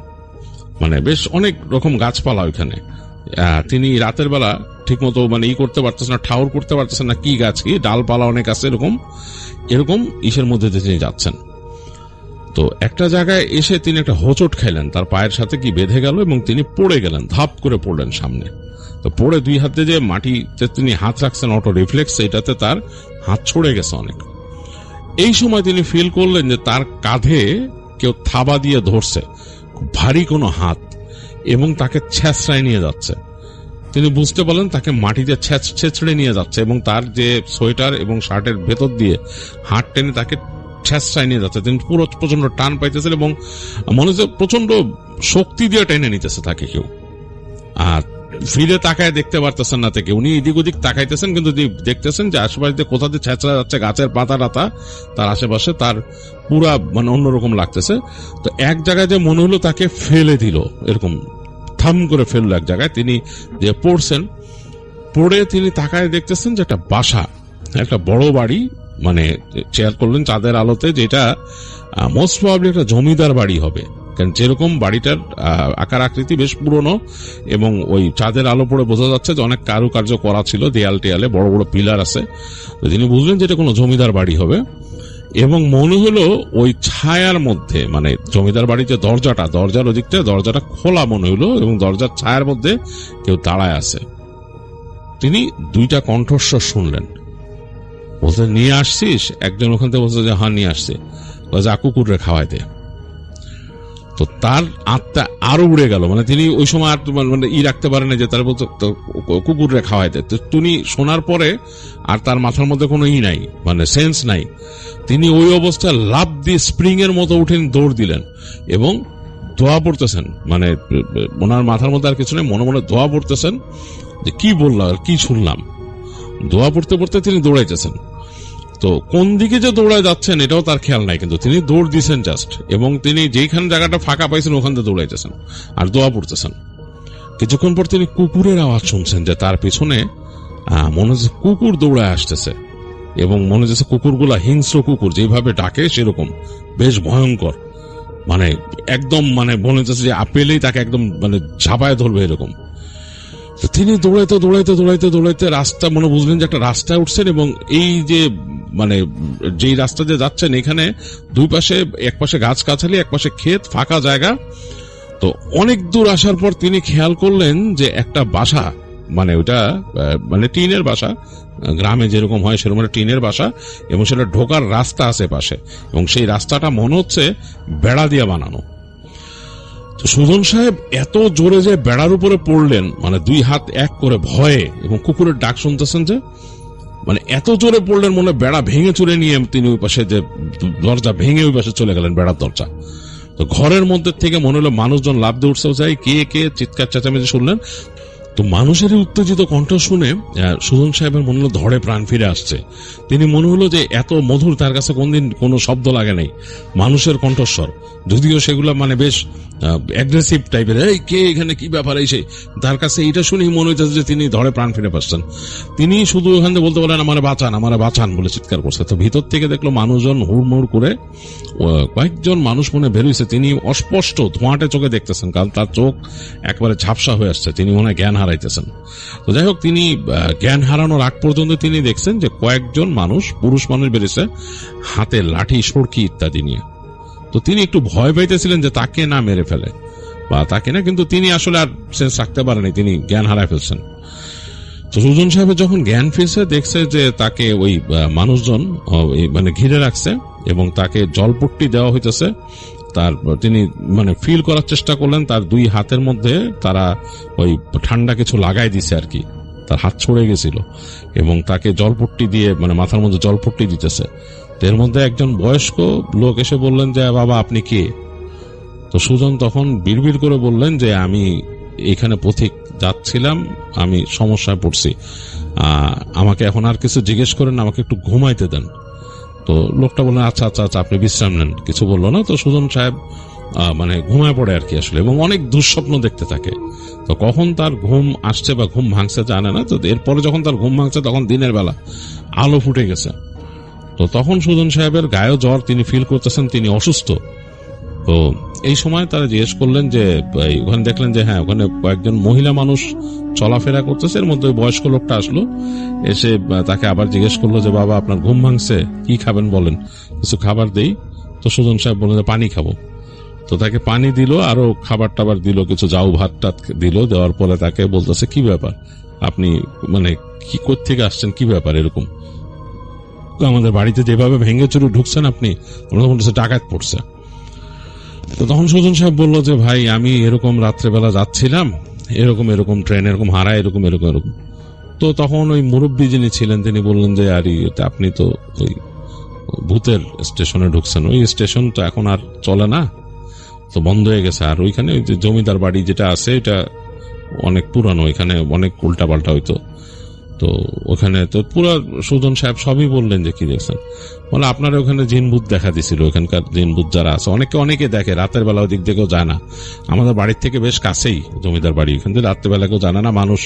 মানে বেশ অনেক রকম গাছপালা ওইখানে। তিনি রাতের বেলা ঠিক মতো মানে করতে পারতেছেন না, ঠাউর করতে পারতেছেন না কি গাছ কি, ডালপালা অনেক আছে, এরকম ইসের মধ্যে দিয়ে তিনি যাচ্ছেন। তো একটা জায়গায় এসে তিনি একটা হোঁচট খাইলেন, তার পায়ের সাথে কি বেঁধে গেল এবং তিনি পড়ে গেলেন, ধাপ করে পড়লেন সামনে। তো পড়ে দুই হাতে যে মাটিতে তিনি হাত রাখছেন অটো রিফ্লেক্স, এটাতে তার হাত ছড়ে গেছে অনেক। এই সময় তিনি ফিল করলেন যে তার কাঁধে কেউ থাবা দিয়ে ধরছে, খুব ভারী কোনো হাত, এবং তাকে ছেঁচড়ায় নিয়ে যাচ্ছে। তিনি বুঝতে পারলেন তাকে মাটিতে ছেঁচড়ে নিয়ে যাচ্ছে, এবং তার যে সোয়েটার এবং শার্টের ভেতর দিয়ে হাত টেনে তাকে ছেঁচড়ায় নিয়ে যাচ্ছে। তিনি পুরো প্রচন্ড টান পাইতেছেন এবং মনে হচ্ছে প্রচন্ড শক্তি দিয়ে টেনে নিতেছে তাকে কেউ। আর ফিরে তাকায় দেখতে পারতেছেন না থেকে, উনি এদিক ওদিক তাকাইতেছেন, কিন্তু দেখতেছেন যে আশেপাশে কোথা দিয়ে ছেঁচড়া যাচ্ছে, গাছের পাতা টাতা তার আশেপাশে, তার পুরা মানে অন্যরকম লাগতেছে। তো এক জায়গায় যে মনে হলো তাকে ফেলে দিল, এরকম থাম করে ফেললো এক জায়গায়, তিনি যে পড়ছেন, পড়ে তিনি তাকায় দেখতেছেন যে একটা বাসা, একটা বড় বাড়ি, মানে চেয়ার করলেন চাঁদের আলোতে, যেটা মোস্ট প্রবাবলি একটা জমিদার বাড়ি হবে, কারণ যেরকম বাড়িটার আকার আকৃতি বেশ পুরনো, এবং ওই চাঁদের আলো পড়ে বোঝা যাচ্ছে যে অনেক কারুকার্য করা ছিল, দেয়াল টেয়ালে বড় বড় পিলার আছে। তো তিনি বুঝলেন যে এটা কোনো জমিদার বাড়ি হবে, এবং মনে হলো ওই ছায়ার মধ্যে, মানে জমিদার বাড়ির যে দরজার ওদিকটা দরজাটা খোলা মনে হলো, এবং দরজার ছায়ার মধ্যে কেউ দাঁড়ায় আছে। তিনি দুইটা কণ্ঠস্বর শুনলেন, বলতে নিয়ে আসছিস? একজন ওখান থেকে বলছে যে হ্যাঁ নিয়ে আসছে, যা কুকুরে খাওয়াই দে। তো তার আত্মা আরো উড়ে গেল, মানে তিনি ওই সময় আর মানে রাখতে পারেন না যে তার বলতে কুকুরে খাওয়াই দে। তো তিনি শোনার পরে আর তার মাথার মধ্যে কোনো নাই, মানে সেন্স নাই। তিনি ওই অবস্থায় লাফ দিয়ে স্প্রিং এর মতো উঠে দৌড় দিলেন এবং দোয়া পড়তেছেন, মানে ওনার মাথার মধ্যে আর কিছু নেই, মনে মনে দোয়া পড়তেছেন যে কি বললাম আর কি শুনলাম। দোয়া পড়তে পড়তে তিনি দৌড়াইতেছেন। তো কোন দিকে যে দৌড়ায় যাচ্ছেন এটাও তার খেয়াল নাই, কিন্তু তিনি দৌড় দিচ্ছেন জাস্ট, এবং তিনি যেখানে জায়গাটা ফাঁকা পাইছেন ওখান থেকে দৌড়াইতেছেন আর দোয়া পড়তেছেন। কিছুক্ষণ পর তিনি কুকুরের আওয়াজ শুনছেন, যে তার পিছনে মনে হচ্ছে কুকুর দৌড়ায় আসতেছে, এবং মনে হচ্ছে কুকুরগুলা হিংস্র কুকুর যেভাবে ডাকে সেরকম বেশ ভয়ঙ্কর, মানে একদম মানে মনে হচ্ছে যে আপেলেই তাকে একদম মানে ঝাঁপায় ধরবে এরকম। তিনি দৌড়াইতে দৌড়াইতে দৌড়াইতে দৌড়াইতে রাস্তা মনে বুঝলেন যে একটা রাস্তায় উঠছেন, এবং এই যে মানে যেই রাস্তা দিয়ে যাচ্ছেন এখানে দুই পাশে, এক পাশে গাছ গাছালি, এক পাশে ক্ষেত, ফাঁকা জায়গা। তো অনেক দূর আসার পর তিনি খেয়াল করলেন যে একটা বাসা, মানে ওটা মানে টিনের বাসা, গ্রামে যেরকম হয় সেরকম একটা টিনের বাসা, এবং সেটা ঢোকার রাস্তা আছে পাশে, এবং সেই রাস্তাটা মনে হচ্ছে বেড়া দিয়ে বানানো। সুজন সাহেব এত জোরে যে বেড়ার উপরে পড়লেন, মানে দুই হাত এক করে ভয়ে, এবং কুকুরের ডাক শুনতেছেন যে, মানে এত জোরে পড়লেন মনে বেড়া ভেঙে চুরে নিয়ে তিনি ওই পাশে যে দরজা ভেঙে ওই পাশে চলে গেলেন, বেড়ার দরজা। তো ঘরের মধ্যে থেকে মনে হলো মানুষজন লাফ দিয়ে উঠছে, যাই কে কে চিৎকার চেঁচামেচি শুনলেন। তো মানুষের উত্তেজিত কণ্ঠ শুনে সুজন সাহেবের মনে হলো ধরে প্রাণ ফিরে আসছে। তিনি মনে হলো যে এত মধুর তার কাছে কোনদিন কোনো শব্দ লাগে নাই, মানুষের কণ্ঠস্বর, যদিও সেগুলো মানে বেশ অ্যাগ্রেসিভ টাইপের, এই কে এখানে কি ব্যাপার, এই সেই, তার কাছে এটা শুনেই মনে হচ্ছে যে তিনি ধরে প্রাণ ফিরে পাচ্ছেন। তিনি শুধু ওখান থেকে বলতে পারেন আমারে বাঁচান বলে চিৎকার করছে। তো ভিতর থেকে দেখলো মানুষজন হুড়মুড় করে কয়েকজন মানুষ মনে বেরোইছে। তিনি অস্পষ্ট ধোঁয়াটে চোখে দেখতেছেন, কারণ তার চোখ একবারে ঝাপসা হয়ে আসছে, তিনি মনে হয় জ্ঞান হারাইতেছেন। তো যাই হোক, তিনি জ্ঞান হারানোর আগ পর্যন্ত তিনি দেখছেন যে কয়েকজন মানুষ, পুরুষ মানুষ বেরিয়েছে, হাতে লাঠি, সড়কি ইত্যাদি নিয়ে। তো তিনি একটু ভয় পাইতেছিলেন যে তাকে না মেরে ফেলে বা তাকে না, কিন্তু তিনি আসলে আর সেন্স রাখতে পারেনি, তিনি জ্ঞান হারায় ফেলছেন। তো সুজন সাহেবের যখন জ্ঞান ফিরছে, দেখছে যে তাকে ওই মানুষজন মানে ঘিরে রাখছে এবং তাকে জলপট্টি দেওয়া হইতেছে। তিনি মানে ফিল করার চেষ্টা করলেন, তার দুই হাতের মধ্যে তারা ওই ঠান্ডা কিছু লাগাই দিছে আর কি, তার হাত ছড়ে গেছিল এবং তাকে জলপট্টি দিয়ে মানে মাথার মধ্যে জলপট্টি দিতেছে। এর মধ্যে একজন বয়স্ক লোক এসে বললেন যে বাবা আপনি কে? তো সুজন তখন বিড়বিড় করে বললেন যে আমি এখানে পথিক যাচ্ছিলাম, আমি সমস্যায় পড়ছি, আমাকে এখন আর কিছু জিজ্ঞেস করেন, আমাকে একটু ঘুমাইতে দেন। তো লোকটা বললেন আচ্ছা আচ্ছা আচ্ছা আপনি বিশ্রাম নেন, কিছু বললো না। তো সুজন সাহেব মানে ঘুমায় পড়ে আর কি আসলে, এবং অনেক দুঃস্বপ্ন দেখতে থাকে। তো কখন তার ঘুম আসছে বা ঘুম ভাঙছে জানে না। তো এরপরে যখন তার ঘুম ভাঙছে তখন দিনের বেলা আলো ফুটে গেছে। তো তখন সুজন সাহেবের গায়ে জ্বর, তিনি ফিল করতেছেন তিনি অসুস্থ। তো এই সময় তারা জিজ্ঞেস করলেন যে ওখানে দেখলেন যে হ্যাঁ ওখানে কয়েকজন মহিলা মানুষ চলাফেরা করতেছে। এর মধ্যে বয়স্ক লোকটা আসলো, এসে তাকে আবার জিজ্ঞেস করলো যে বাবা আপনার ঘুম ভাঙছে, কি খাবেন বলেন, কিছু খাবার দেই। তো সুজন সাহেব বললেন যে পানি খাবো। তো তাকে পানি দিল, আরো খাবার টাবার দিল, কিছু জাউ ভাত টাত দিল। দেওয়ার পরে তাকে বলতেছে কি ব্যাপার, আপনি মানে কি কোত্থেকে আসছেন, কি ব্যাপার এরকম, আমাদের বাড়িতে যেভাবে ভেঙে চুরি ঢুকছেন আপনি, আমরা বলতেছে ডাকাত পড়ছে। তো তখন সুজন সাহেব বললো যে ভাই আমি এরকম রাত্রেবেলা যাচ্ছিলাম, এরকম এরকম ট্রেন এরকম হারায় এরকম এরকম এরকম। তো তখন ওই মুরব্বী যিনি ছিলেন তিনি বললেন যে আরে আপনি তো ওই ভূতের স্টেশনে ঢুকছেন, ওই স্টেশন তো এখন আর চলে না, তো বন্ধ হয়ে গেছে। আর ওইখানে ওই যে জমিদার বাড়ি যেটা আছে এটা অনেক পুরানো, ওইখানে অনেক উল্টা পাল্টা হইতো। তো ওখানে তো পুরো সুজন সাহেব সবই বললেন যে কি দেখছেন, বলে আপনার ওখানে জিনভূত দেখা দিছিল, ওখানকার জিনভূত যারা আছে অনেকে দেখে, রাতের বেলা ওই দিক থেকেও যায় না, আমাদের বাড়ির থেকে বেশ কাছেই জমিদার বাড়ি, ওখান থেকে রাত্রের বেলা কেউ জানে না, মানুষ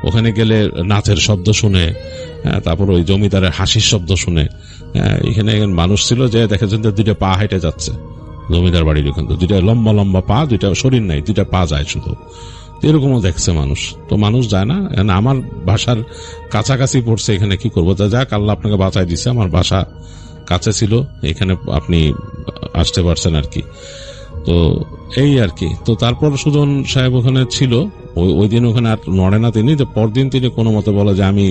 ওখানে গেলে নাচের শব্দ শুনে, তারপর ওই জমিদারের হাসির শব্দ শুনে। এখানে মানুষ ছিল যে দেখেছেন যে দুইটা পা হেঁটে যাচ্ছে জমিদার বাড়ির ওখান থেকে, দুইটা লম্বা লম্বা পা, দুইটা শরীর নাই, দুইটা পা যায় শুধু, এরকমও দেখছে মানুষ। তো মানুষ যায় না, আমার বাসার কাছাকাছি পড়ছে, এখানে কি করবো, যাক আল্লাহ আপনাকে বাঁচাই দিছে, আমার বাসা কাছে ছিল, এখানে আপনি আসতে পারছেন আর কি। তো এই আর কি। তো তারপর সুজন সাহেব ওখানে ছিল, ওই দিন ওখানে আর নড়ে না তিনি। পরদিন তিনি কোনো মতে বলে যে আমি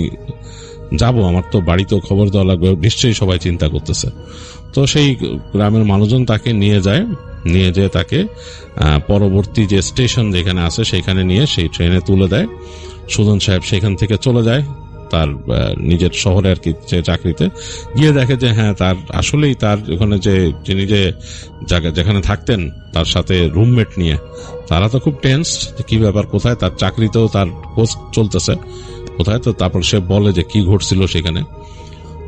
যাব, আমার তো বাড়িতেও খবর দেওয়া লাগবে, নিশ্চয়ই সবাই চিন্তা করতেছে। তো সেই গ্রামের মানুষজন তাকে নিয়ে যেয়ে তাকে পরবর্তী যে স্টেশন যেখানে আছে সেখানে নিয়ে সেই ট্রেনে তুলে দেয়। সুজন সাহেব সেখান থেকে চলে যায় তার নিজের শহরে আর কি, চাকরিতে গিয়ে দেখে যে হ্যাঁ তার আসলেই তার ওখানে যে যিনি যে যেখানে থাকতেন তার সাথে রুমমেট নিয়ে তারা তো খুব টেন্স, কি ব্যাপার কোথায়, তার চাকরিতেও তার খোঁজ চলতেছে কোথায়। তো তারপর সে বলে যে কি ঘটছিল সেখানে।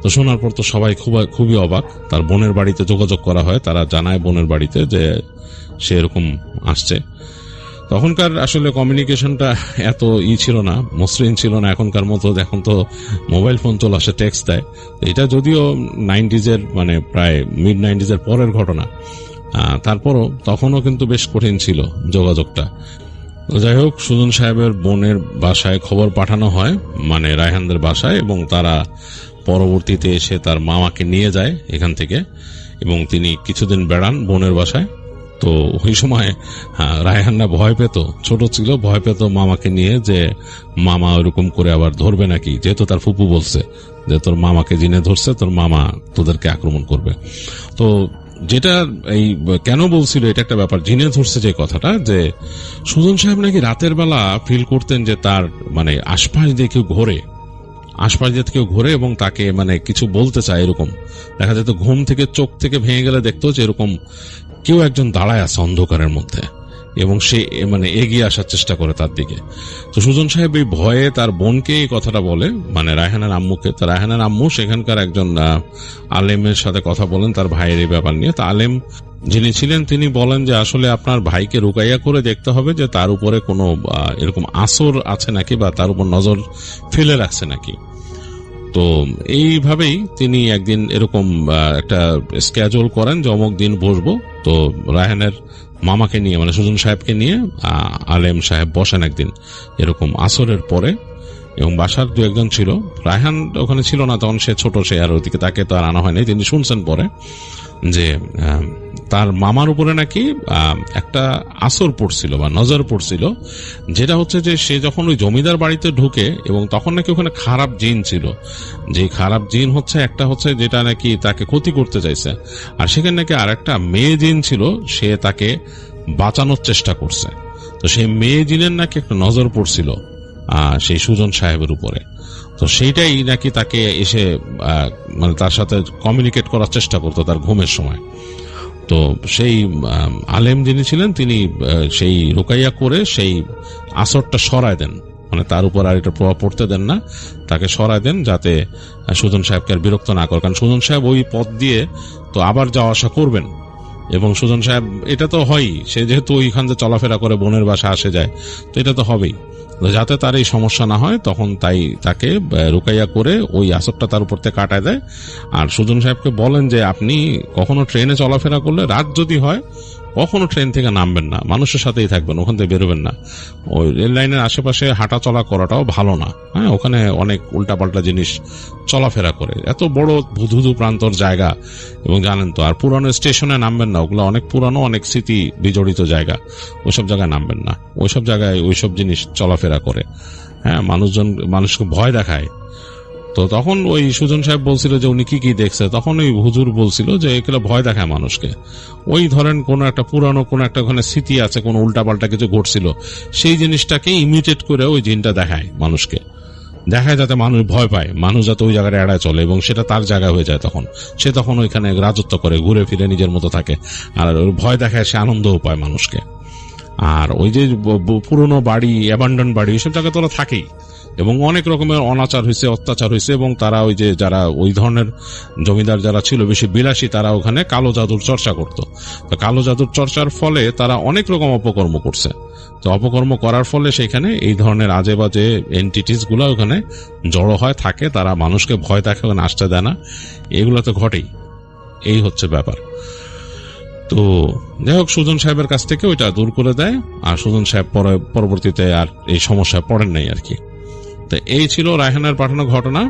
তো শোনার পর তো সবাই খুবই অবাক। তার বোনের বাড়িতে যোগাযোগ করা হয়, তারা জানায় বোনের বাড়িতে যে সে এরকম আসছে। তখনকার আসলে কমিউনিকেশনটা এত ছিল না, মসৃণ ছিল না এখনকার মতো। এখন তো মোবাইল ফোন চলে আসে, টেক্সট দেয়। এটা যদিও 90s মানে প্রায় মিড 90s পরের ঘটনা, তারপরও তখনও কিন্তু বেশ কঠিন ছিল যোগাযোগটা। যাই হোক, সুজন সাহেবের বোনের বাসায় খবর পাঠানো হয়, মানে রায়হানদের বাসায়, এবং তারা পরবর্তীতে এসে তার মামাকে নিয়ে যায় এখান থেকে, এবং তিনি কিছুদিন বেড়ান বোনের বাসায়। তো ওই সময় রায়হানরা ভয় পেত, ছোট ছিল, ভয় পেত মামাকে নিয়ে, যে মামা ওরকম করে আবার ধরবে নাকি, যেহেতু তার ফুপু বলছে যে তোর মামাকে জিনে ধরছে, তোর মামা তোদেরকে আক্রমণ করবে। তো যেটা এই কেন বলছিল এটা একটা ব্যাপার, জিনে ধরছে যে কথাটা, যে সুজন সাহেব নাকি রাতের বেলা ফিল করতেন যে তার মানে আশপাশ দিয়ে কেউ ঘোরে এবং তাকে মানে কিছু বলতে চায়। এরকম দেখা যেত, ঘুম থেকে চোখ থেকে ভেঙে গেলে দেখতো যে এরকম কেউ একজন দাঁড়ায় আছে অন্ধকারের মধ্যে, এবং সে মানে এগিয়ে আসার চেষ্টা করে তার দিকে। তো সুজন সাহেব এই ভয়ে তার বোনকে এই কথাটা বলে, মানে রায়হানের আম্মুকে। তো রায়হানের আম্মু সেখানকার একজন আলেমের সাথে কথা বলেন তার ভাইয়ের এই ব্যাপার নিয়ে। তো আলেম যিনি ছিলেন তিনি বলেন যে আসলে আপনার ভাইকে রুকাইয়া করে দেখতে হবে যে তার উপরে কোনো এরকম আসর আছে নাকি, বা তার উপর নজর ফেলে রাখছে নাকি। তো এইভাবেই তিনি একদিন এরকম একটা স্কেজুল করেন যে অমুক দিন বসবো। তো রায়হানের মামাকে নিয়ে, মানে সুজন সাহেবকে নিয়ে আলেম সাহেব বসেন একদিন এরকম আসরের পরে, এবং বাসার দু একজন ছিল, রায়হান ওখানে ছিল না তখন, সে ছোট, সে আর ওইদিকে তাকে তো আর আনা হয়নি, তিনি শুনছেন পরে। যে তার মামার উপরে নাকি একটা আসর পড়ছিল বা নজর পড়ছিল, যেটা হচ্ছে যে সে যখন ওই জমিদার বাড়িতে ঢুকে এবং তখন নাকি ওখানে খারাপ জিন ছিল, যে খারাপ জিন হচ্ছে একটা হচ্ছে যেটা নাকি তাকে ক্ষতি করতে চাইছে, আর সেখানে নাকি আর একটা মেয়ে জিন ছিল, সে তাকে বাঁচানোর চেষ্টা করছে। তো সেই মেয়ে জিনের নাকি একটা নজর পড়ছিল সেই সুজন সাহেবের উপরে। তো সেইটাই নাকি তাকে এসে মানে তার সাথে কমিউনিকেট করার চেষ্টা করতো তার ঘুমের সময়। তো সেই আলেম যিনি ছিলেন তিনি সেই রুকাইয়া করে সেই আসরটা সরায় দেন, মানে তার উপর আর এটা প্রভাব পড়তে দেন না, তাকে সরায় দেন যাতে সুজন সাহেবকে আর বিরক্ত না করে। কারণ সুজন সাহেব ওই পথ দিয়ে তো আবার যাওয়া আসা করবেন, এবং সুজন সাহেব এটা তো হয়ই, সে যেহেতু ওইখান থেকে চলাফেরা করে বোনের বাসা আসে যায়, তো এটা তো হবেই। যাতে তার এই সমস্যা না হয় তখন তাই তাকে রুকাইয়া করে ওই আসরটা তার উপর থেকে কাটায় দেয়। আর সুজন সাহেবকে বলেন যে আপনি কখনো ট্রেনে চলাফেরা করলে রাত যদি হয় কখনো ট্রেন থেকে নামবেন না, মানুষের সাথেই থাকবেন, ওখান থেকে বেরোবেন না। ওই রেল লাইনের আশেপাশে হাঁটা চলা করাটাও ভালো না, হ্যাঁ, ওখানে অনেক উল্টাপাল্টা জিনিস চলাফেরা করে, এত বড় ধুধু প্রান্তর জায়গা, এবং জানেন তো। আর পুরানো স্টেশনে নামবেন না, ওগুলো অনেক পুরানো, অনেক স্মৃতি বিজড়িত জায়গা, ওইসব জায়গায় নামবেন না, ওইসব জায়গায় ওইসব জিনিস চলাফেরা করে, হ্যাঁ, মানুষকে ভয় দেখায়। তো তখন ওই সুজন সাহেব বলছিল যে উনি কি কি দেখছে, তখন ওই হুজুর বলছিল যে এগুলো ভয় দেখায় মানুষকে। ওই ধরেন কোন একটা পুরানো কোন একটা ওখানে স্মৃতি আছে, কোন উল্টাপাল্টা কিছু ঘটছিল, সেই জিনিসটাকে ইমিটেট করে ওই জিনটা দেখায় মানুষকে, দেখায় যাতে মানুষ ভয় পায়, মানুষ যাতে ওই জায়গায় এড়ায় চলে, এবং সেটা তার জায়গা হয়ে যায়। তখন সে তখন ওইখানে রাজত্ব করে, ঘুরে ফিরে নিজের মতো থাকে, আর ভয় দেখায় সে আনন্দও পায় মানুষকে। আর ওই যে পুরনো বাড়ি, অ্যাবান্ডন বাড়ি, ওইসব জায়গায় তোরা থাকেই, এবং অনেক রকমের অনাচার হয়েছে, অত্যাচার হয়েছে, এবং তারা ওই যে যারা ওই ধরনের জমিদার যারা ছিল বেশি বিলাসী, তারা ওখানে কালো জাদুর চর্চা করত। তো কালো জাদুর চর্চার ফলে তারা অনেক রকম অপকর্ম করছে। তো অপকর্ম করার ফলে সেখানে এই ধরনের আজে বাজে এন্টিটিস গুলো ওখানে জড়ো হয় থাকে, তারা মানুষকে ভয় দেখে, ওখানে আসতে দেয় না, এগুলো তো ঘটেই। এই হচ্ছে ব্যাপার। তো যাই হোক, সুজন সাহেবের কাছ থেকে ওইটা দূর করে দেয়, আর সুজন সাহেব পরবর্তীতে আর এই সমস্যায় পড়েন নাই আর কি। তো এই ছিল রায়হানের পাঠানো ঘটনা।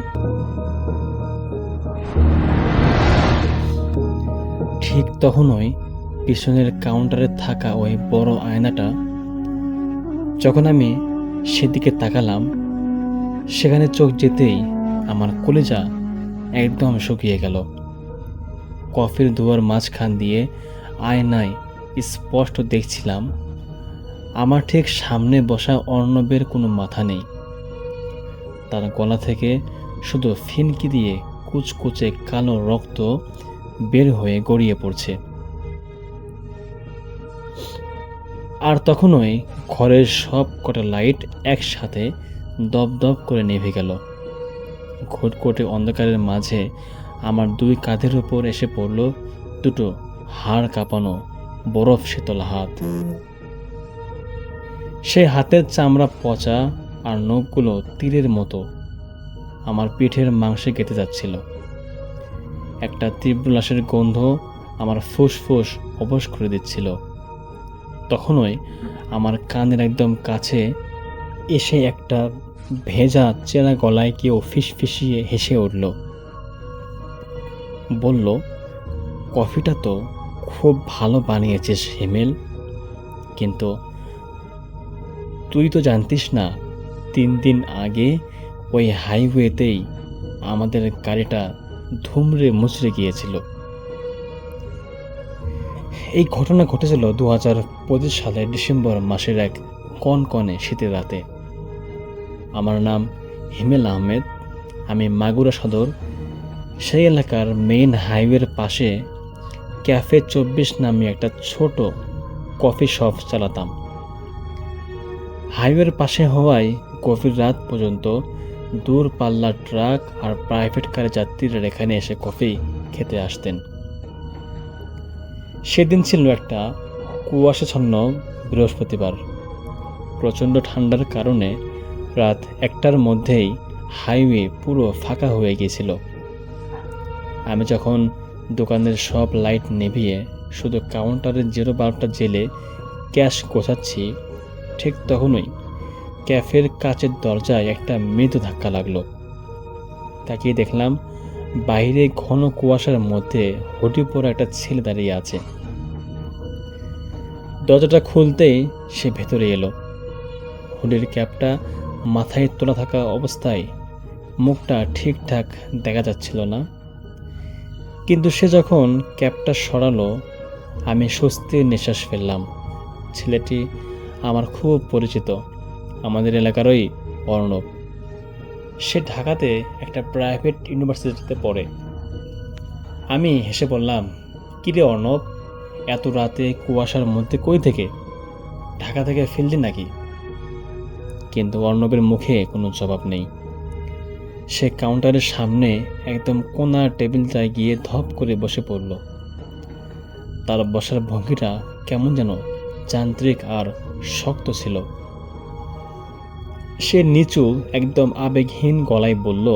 ঠিক তখনই পিছনের কাউন্টারে থাকা ওই বড় আয়নাটা, যখন আমি সেদিকে তাকালাম, সেখানে চোখ যেতেই আমার কলিজা একদম শুকিয়ে গেল। কফির ধোয়ার মাঝখান দিয়ে আয়নায় স্পষ্ট দেখছিলাম আমার ঠিক সামনে বসা অর্ণবের কোনো মাথা নেই। তার গলা থেকে শুধু ফিনকি দিয়ে কুচকুচে কালো রক্ত বের হয়ে গড়িয়ে পড়ছে। আর তখনই ঘরের সব কটা লাইট একসাথে দপদপ করে নিভে গেল। ঘুটঘুটে অন্ধকারের মাঝে আমার দুই কাঁধের উপর এসে পড়ল দুটো হাড় কাঁপানো বরফ শীতল হাত। সেই হাতের চামড়া পচা আর নখগুলো তীরের মতো আমার পিঠের মাংসে গেঁথে যাচ্ছিল। একটা তীব্র লাশের গন্ধ আমার ফুসফুস অবশ করে দিচ্ছিল। তখনই আমার কানের একদম কাছে এসে একটা ভেজা চেনা গলায় কেউ ফিসফিসিয়ে হেসে উঠল। বলল, কফিটা তো খুব ভালো বানিয়েছিস হিমেল, কিন্তু তুই তো জানতিস না 3 দিন আগে ওই হাইওয়েতেই আমাদের গাড়িটা ধুমড়ে মুচড়ে গিয়েছিল। এই ঘটনা ঘটেছিল 2025 সালের ডিসেম্বর মাসের এক কনকনে শীতের রাতে। আমার নাম হিমেল আহমেদ। আমি মাগুরা সদর সেই এলাকার মেইন হাইওয়ের পাশে ক্যাফে 24 নামে একটা ছোট কফি শপ চালাতাম। হাইওয়ের পাশে হওয়ায় গভীর রাত পর্যন্ত দূরপাল্লার ট্রাক আর প্রাইভেট কারে যাত্রীরা এখানে এসে কফি খেতে আসতেন। সেদিন ছিল একটা কুয়াশাচ্ছন্ন বৃহস্পতিবার। প্রচণ্ড ঠান্ডার কারণে রাত 1টার মধ্যেই হাইওয়ে পুরো ফাঁকা হয়ে গিয়েছিল। আমি যখন দোকানের সব লাইট নিভিয়ে শুধু কাউন্টারের 012টা জেলে ক্যাশ গোছাচ্ছি, ঠিক তখনই ক্যাফের কাচের দরজায় একটা মৃদু ধাক্কা লাগলো। তাকিয়ে দেখলাম বাইরে ঘন কুয়াশার মধ্যে হুডি পরা একটা ছেলে দাঁড়িয়ে আছে। দরজাটা খুলতেই সে ভেতরে এলো। হুডির ক্যাপটা মাথায় তোলা থাকা অবস্থায় মুখটা ঠিকঠাক দেখা যাচ্ছিল না, কিন্তু সে যখন ক্যাপটা সরালো আমি স্বস্তির নিঃশ্বাস ফেললাম। ছেলেটি আমার খুব পরিচিত, আমাদের এলাকারই অর্ণব। সে ঢাকাতে একটা প্রাইভেট ইউনিভার্সিটিতে পড়ে। আমি হেসে বললাম, কিরে অর্ণব, এত রাতে কুয়াশার মধ্যে কই থেকে? ঢাকা থেকে ফিরলি নাকি? কিন্তু অর্ণবের মুখে কোনো জবাব নেই। সে কাউন্টারের সামনে একদম কোণার টেবিলটায় গিয়ে ধপ করে বসে পড়ল। তার বসার ভঙ্গিটা কেমন যেন যান্ত্রিক আর শক্ত ছিল। সে নিচু একদম আবেগহীন গলায় বলল,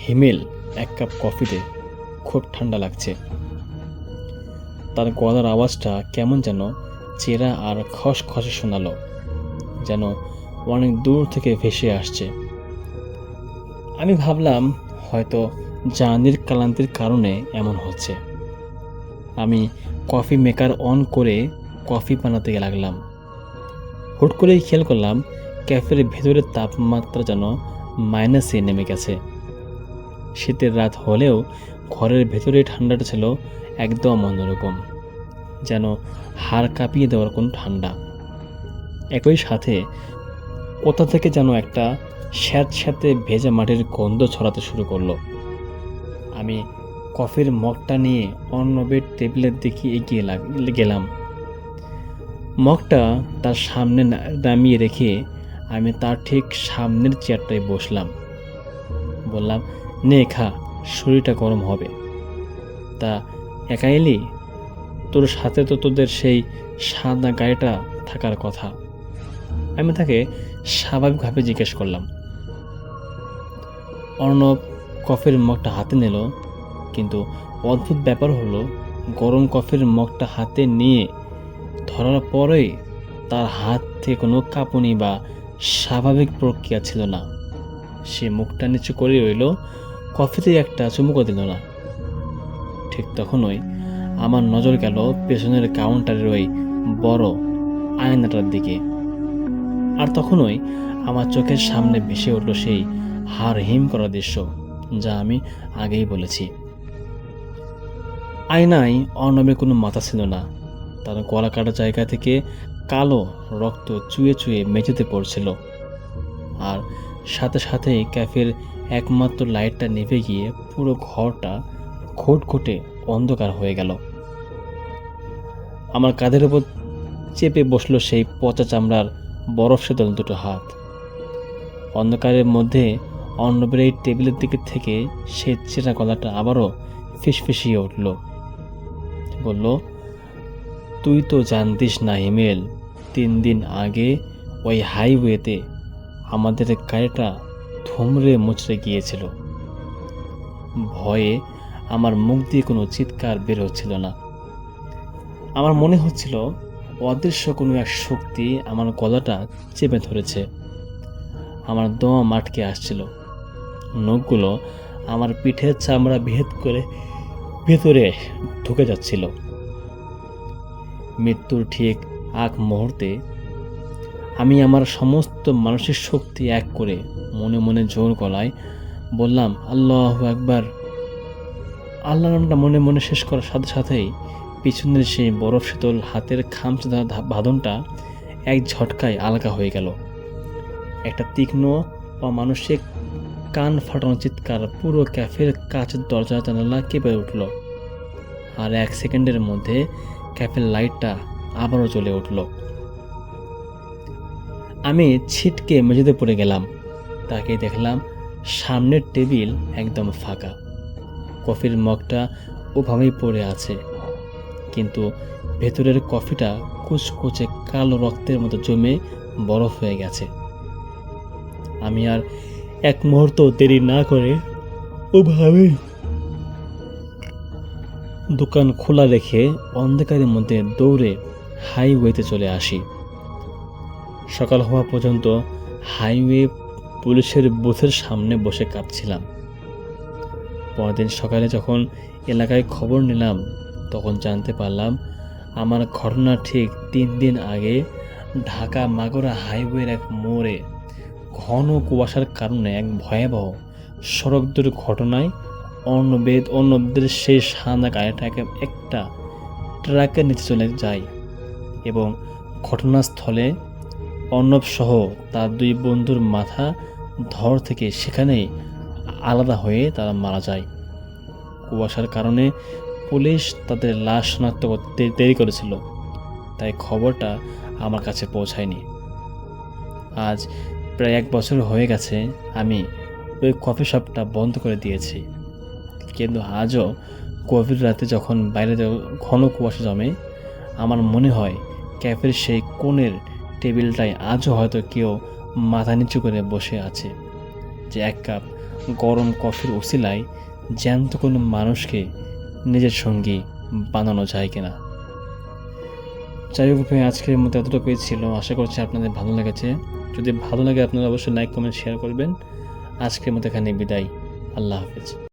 হিমেল, এক কাপ কফি দে, খুব ঠান্ডা লাগছে। তার গলার আওয়াজটা কেমন যেন চেরা আর খসখসে শোনালো, যেন অনেক দূর থেকে ভেসে আসছে। আমি ভাবলাম হয়তো জার্নির ক্লান্তির কারণে এমন হচ্ছে। আমি কফি মেকার অন করে কফি বানাতে লাগলাম। হুট করেই খেয়াল করলাম ক্যাফের ভেতরের তাপমাত্রা যেন মাইনাসে নেমে গেছে। শীতের রাত হলেও ঘরের ভেতরে ঠান্ডাটা ছিল একদম অন্যরকম, যেন হাড় কাঁপিয়ে দেওয়ার কোন ঠান্ডা। একই সাথে কোথা থেকে যেন একটা স্যাঁতস্যাঁতে ভেজা মাটির গন্ধ ছড়াতে শুরু করলো। আমি কফির মগটা নিয়ে অর্ণবের টেবিলের দিকে এগিয়ে গেলাম। মগটা তার সামনে নামিয়ে রেখে আমি তার ঠিক সামনের চেয়ারটায় বসলাম। বললাম, নে খা, শরীরটা গরম হবে। তা একা এলি? তোর সাথে তো তোদের সেই সাদা গাড়িটা থাকার কথা। আমি তাকে স্বাভাবিকভাবে জিজ্ঞেস করলাম। অর্ণব কফির মগটা হাতে নিল, কিন্তু অদ্ভুত ব্যাপার হলো গরম কফির মগটা হাতে নিয়ে ধরার পরেই তার হাত থেকে কোনো কাঁপুনি বা স্বাভাবিক প্রক্রিয়া ছিল না। সে মুখটা নিচু করে রইল, কফিতে একটা চুমুকও দিল না। ঠিক তখনই আমার নজর গেল পেছনের কাউন্টারের ওই বড় আয়নাটার দিকে। আর তখনই আমার চোখের সামনে ভেসে উঠল সেই হাড় হিম করা দৃশ্য, যা আমি আগেই বলেছি। আয়নায় অর্ণবের কোনো মাথা ছিল না। তার গলা কাটা জায়গা থেকে কালো রক্ত চুয়ে চুয়ে মেঝেতে পড়ছিল। আর সাথে সাথেই ক্যাফের একমাত্র লাইটটা নিভে গিয়ে পুরো ঘরটা ঘুটঘুটে অন্ধকার হয়ে গেল। আমার কাঁধের উপর চেপে বসলো সেই পচা চামড়ার বরফ শীতল দুটো হাত। অন্ধকারের মধ্যে অর্ণবের এই টেবিলের দিকে থেকে সে চেরা গলাটা আবারও ফিসফিসিয়ে উঠল। বলল, তুই তো জানতিস না হিমেল, 3 দিন আগে ওই হাইওয়েতে আমাদের গাড়িটা থমড়ে মুচড়ে গিয়েছিল। ভয়ে আমার মুখ দিয়ে কোনো চিৎকার বের হচ্ছিল না। আমার মনে হচ্ছিল অদৃশ্য কোনো এক শক্তি আমার গলাটা চেপে ধরেছে। আমার দম আটকে আসছিল, নখগুলো আমার পিঠের চামড়া ভেদ করে ভেতরে ঢুকে যাচ্ছিল। মৃত্যুর ঠিক আগ মুহূর্তে আমি আমার সমস্ত মানসিক শক্তি এক করে মনে মনে জোর গলায় বললাম, আল্লাহু আকবার। আল্লাহ নামটা মনে মনে শেষ করার সাথে সাথেই পিছনের সেই বরফ শীতল হাতের খামচে ধরা বাঁধনটা এক ঝটকায় আলগা হয়ে গেল। একটা তীক্ষ্ণ ও মানসিক কান ফাটানো চিৎকার পুরো ক্যাফের কাচের দরজা জানালা কেঁপে উঠল। আর 1 সেকেন্ডের মধ্যে ক্যাফের লাইটটা আবারও জ্বলে উঠল। আমি ছিটকে মেঝেতে পড়ে গেলাম। তাকে দেখলাম সামনের টেবিল একদম ফাঁকা। কফির মগটা ওভাবেই পড়ে আছে, কিন্তু ভেতরের কফিটা কুচকুচে কালো রক্তের মতো জমে বরফ হয়ে গেছে। আমি আর এক মুহূর্ত দেরি না করে ওভাবে দোকান খোলা রেখে অন্ধকারের মধ্যে দৌড়ে হাইওয়েতে চলে আসি। সকাল হওয়া পর্যন্ত হাইওয়ে পুলিশের বুথের সামনে বসে কাঁদছিলাম। পরদিন সকালে যখন এলাকায় খবর নিলাম তখন জানতে পারলাম আমার ঘটনা ঠিক 3 দিন আগে ঢাকা মাগুরা হাইওয়ের এক মোড়ে ঘন কুয়াশার কারণে এক ভয়াবহ সড়ক দুর্ঘটনায় অর্ণবদের সেই সাদা গাড়িটা একটা ট্রাকের নিচে চলে যায় এবং ঘটনাস্থলে অর্ণব সহ তার 2 বন্ধুর মাথা ধর থেকে সেখানেই আলাদা হয়ে তারা মারা যায়। কুয়াশার কারণে পুলিশ তাদের লাশ শনাক্ত করতে দেরি করেছিল, তাই খবরটা আমার কাছে পৌঁছায়নি। আজ প্রায় 1 বছর হয়ে গেছে আমি ওই কফি শপটা বন্ধ করে দিয়েছি, কিন্তু আজও গভীর রাতে যখন বাইরে ঘন কুয়াশা জমে আমার মনে হয় ক্যাফের সেই কোণের টেবিলটায় আজও হয়তো কেউ মাথা নিচু করে বসে আছে, যে 1 কাপ গরম কফির উসিলায় জ্যান্ত কোনো মানুষকে নিজের সঙ্গী বানানো যায় কিনা। যাই হোক ভাই, আজকের মতো এতটুকুই ছিল। আশা করছি আপনাদের ভালো লেগেছে। যদি ভালো লাগে আপনারা অবশ্যই লাইক কমেন্ট শেয়ার করবেন। আজকের মতো এখানে বিদায়। আল্লাহ হাফেজ।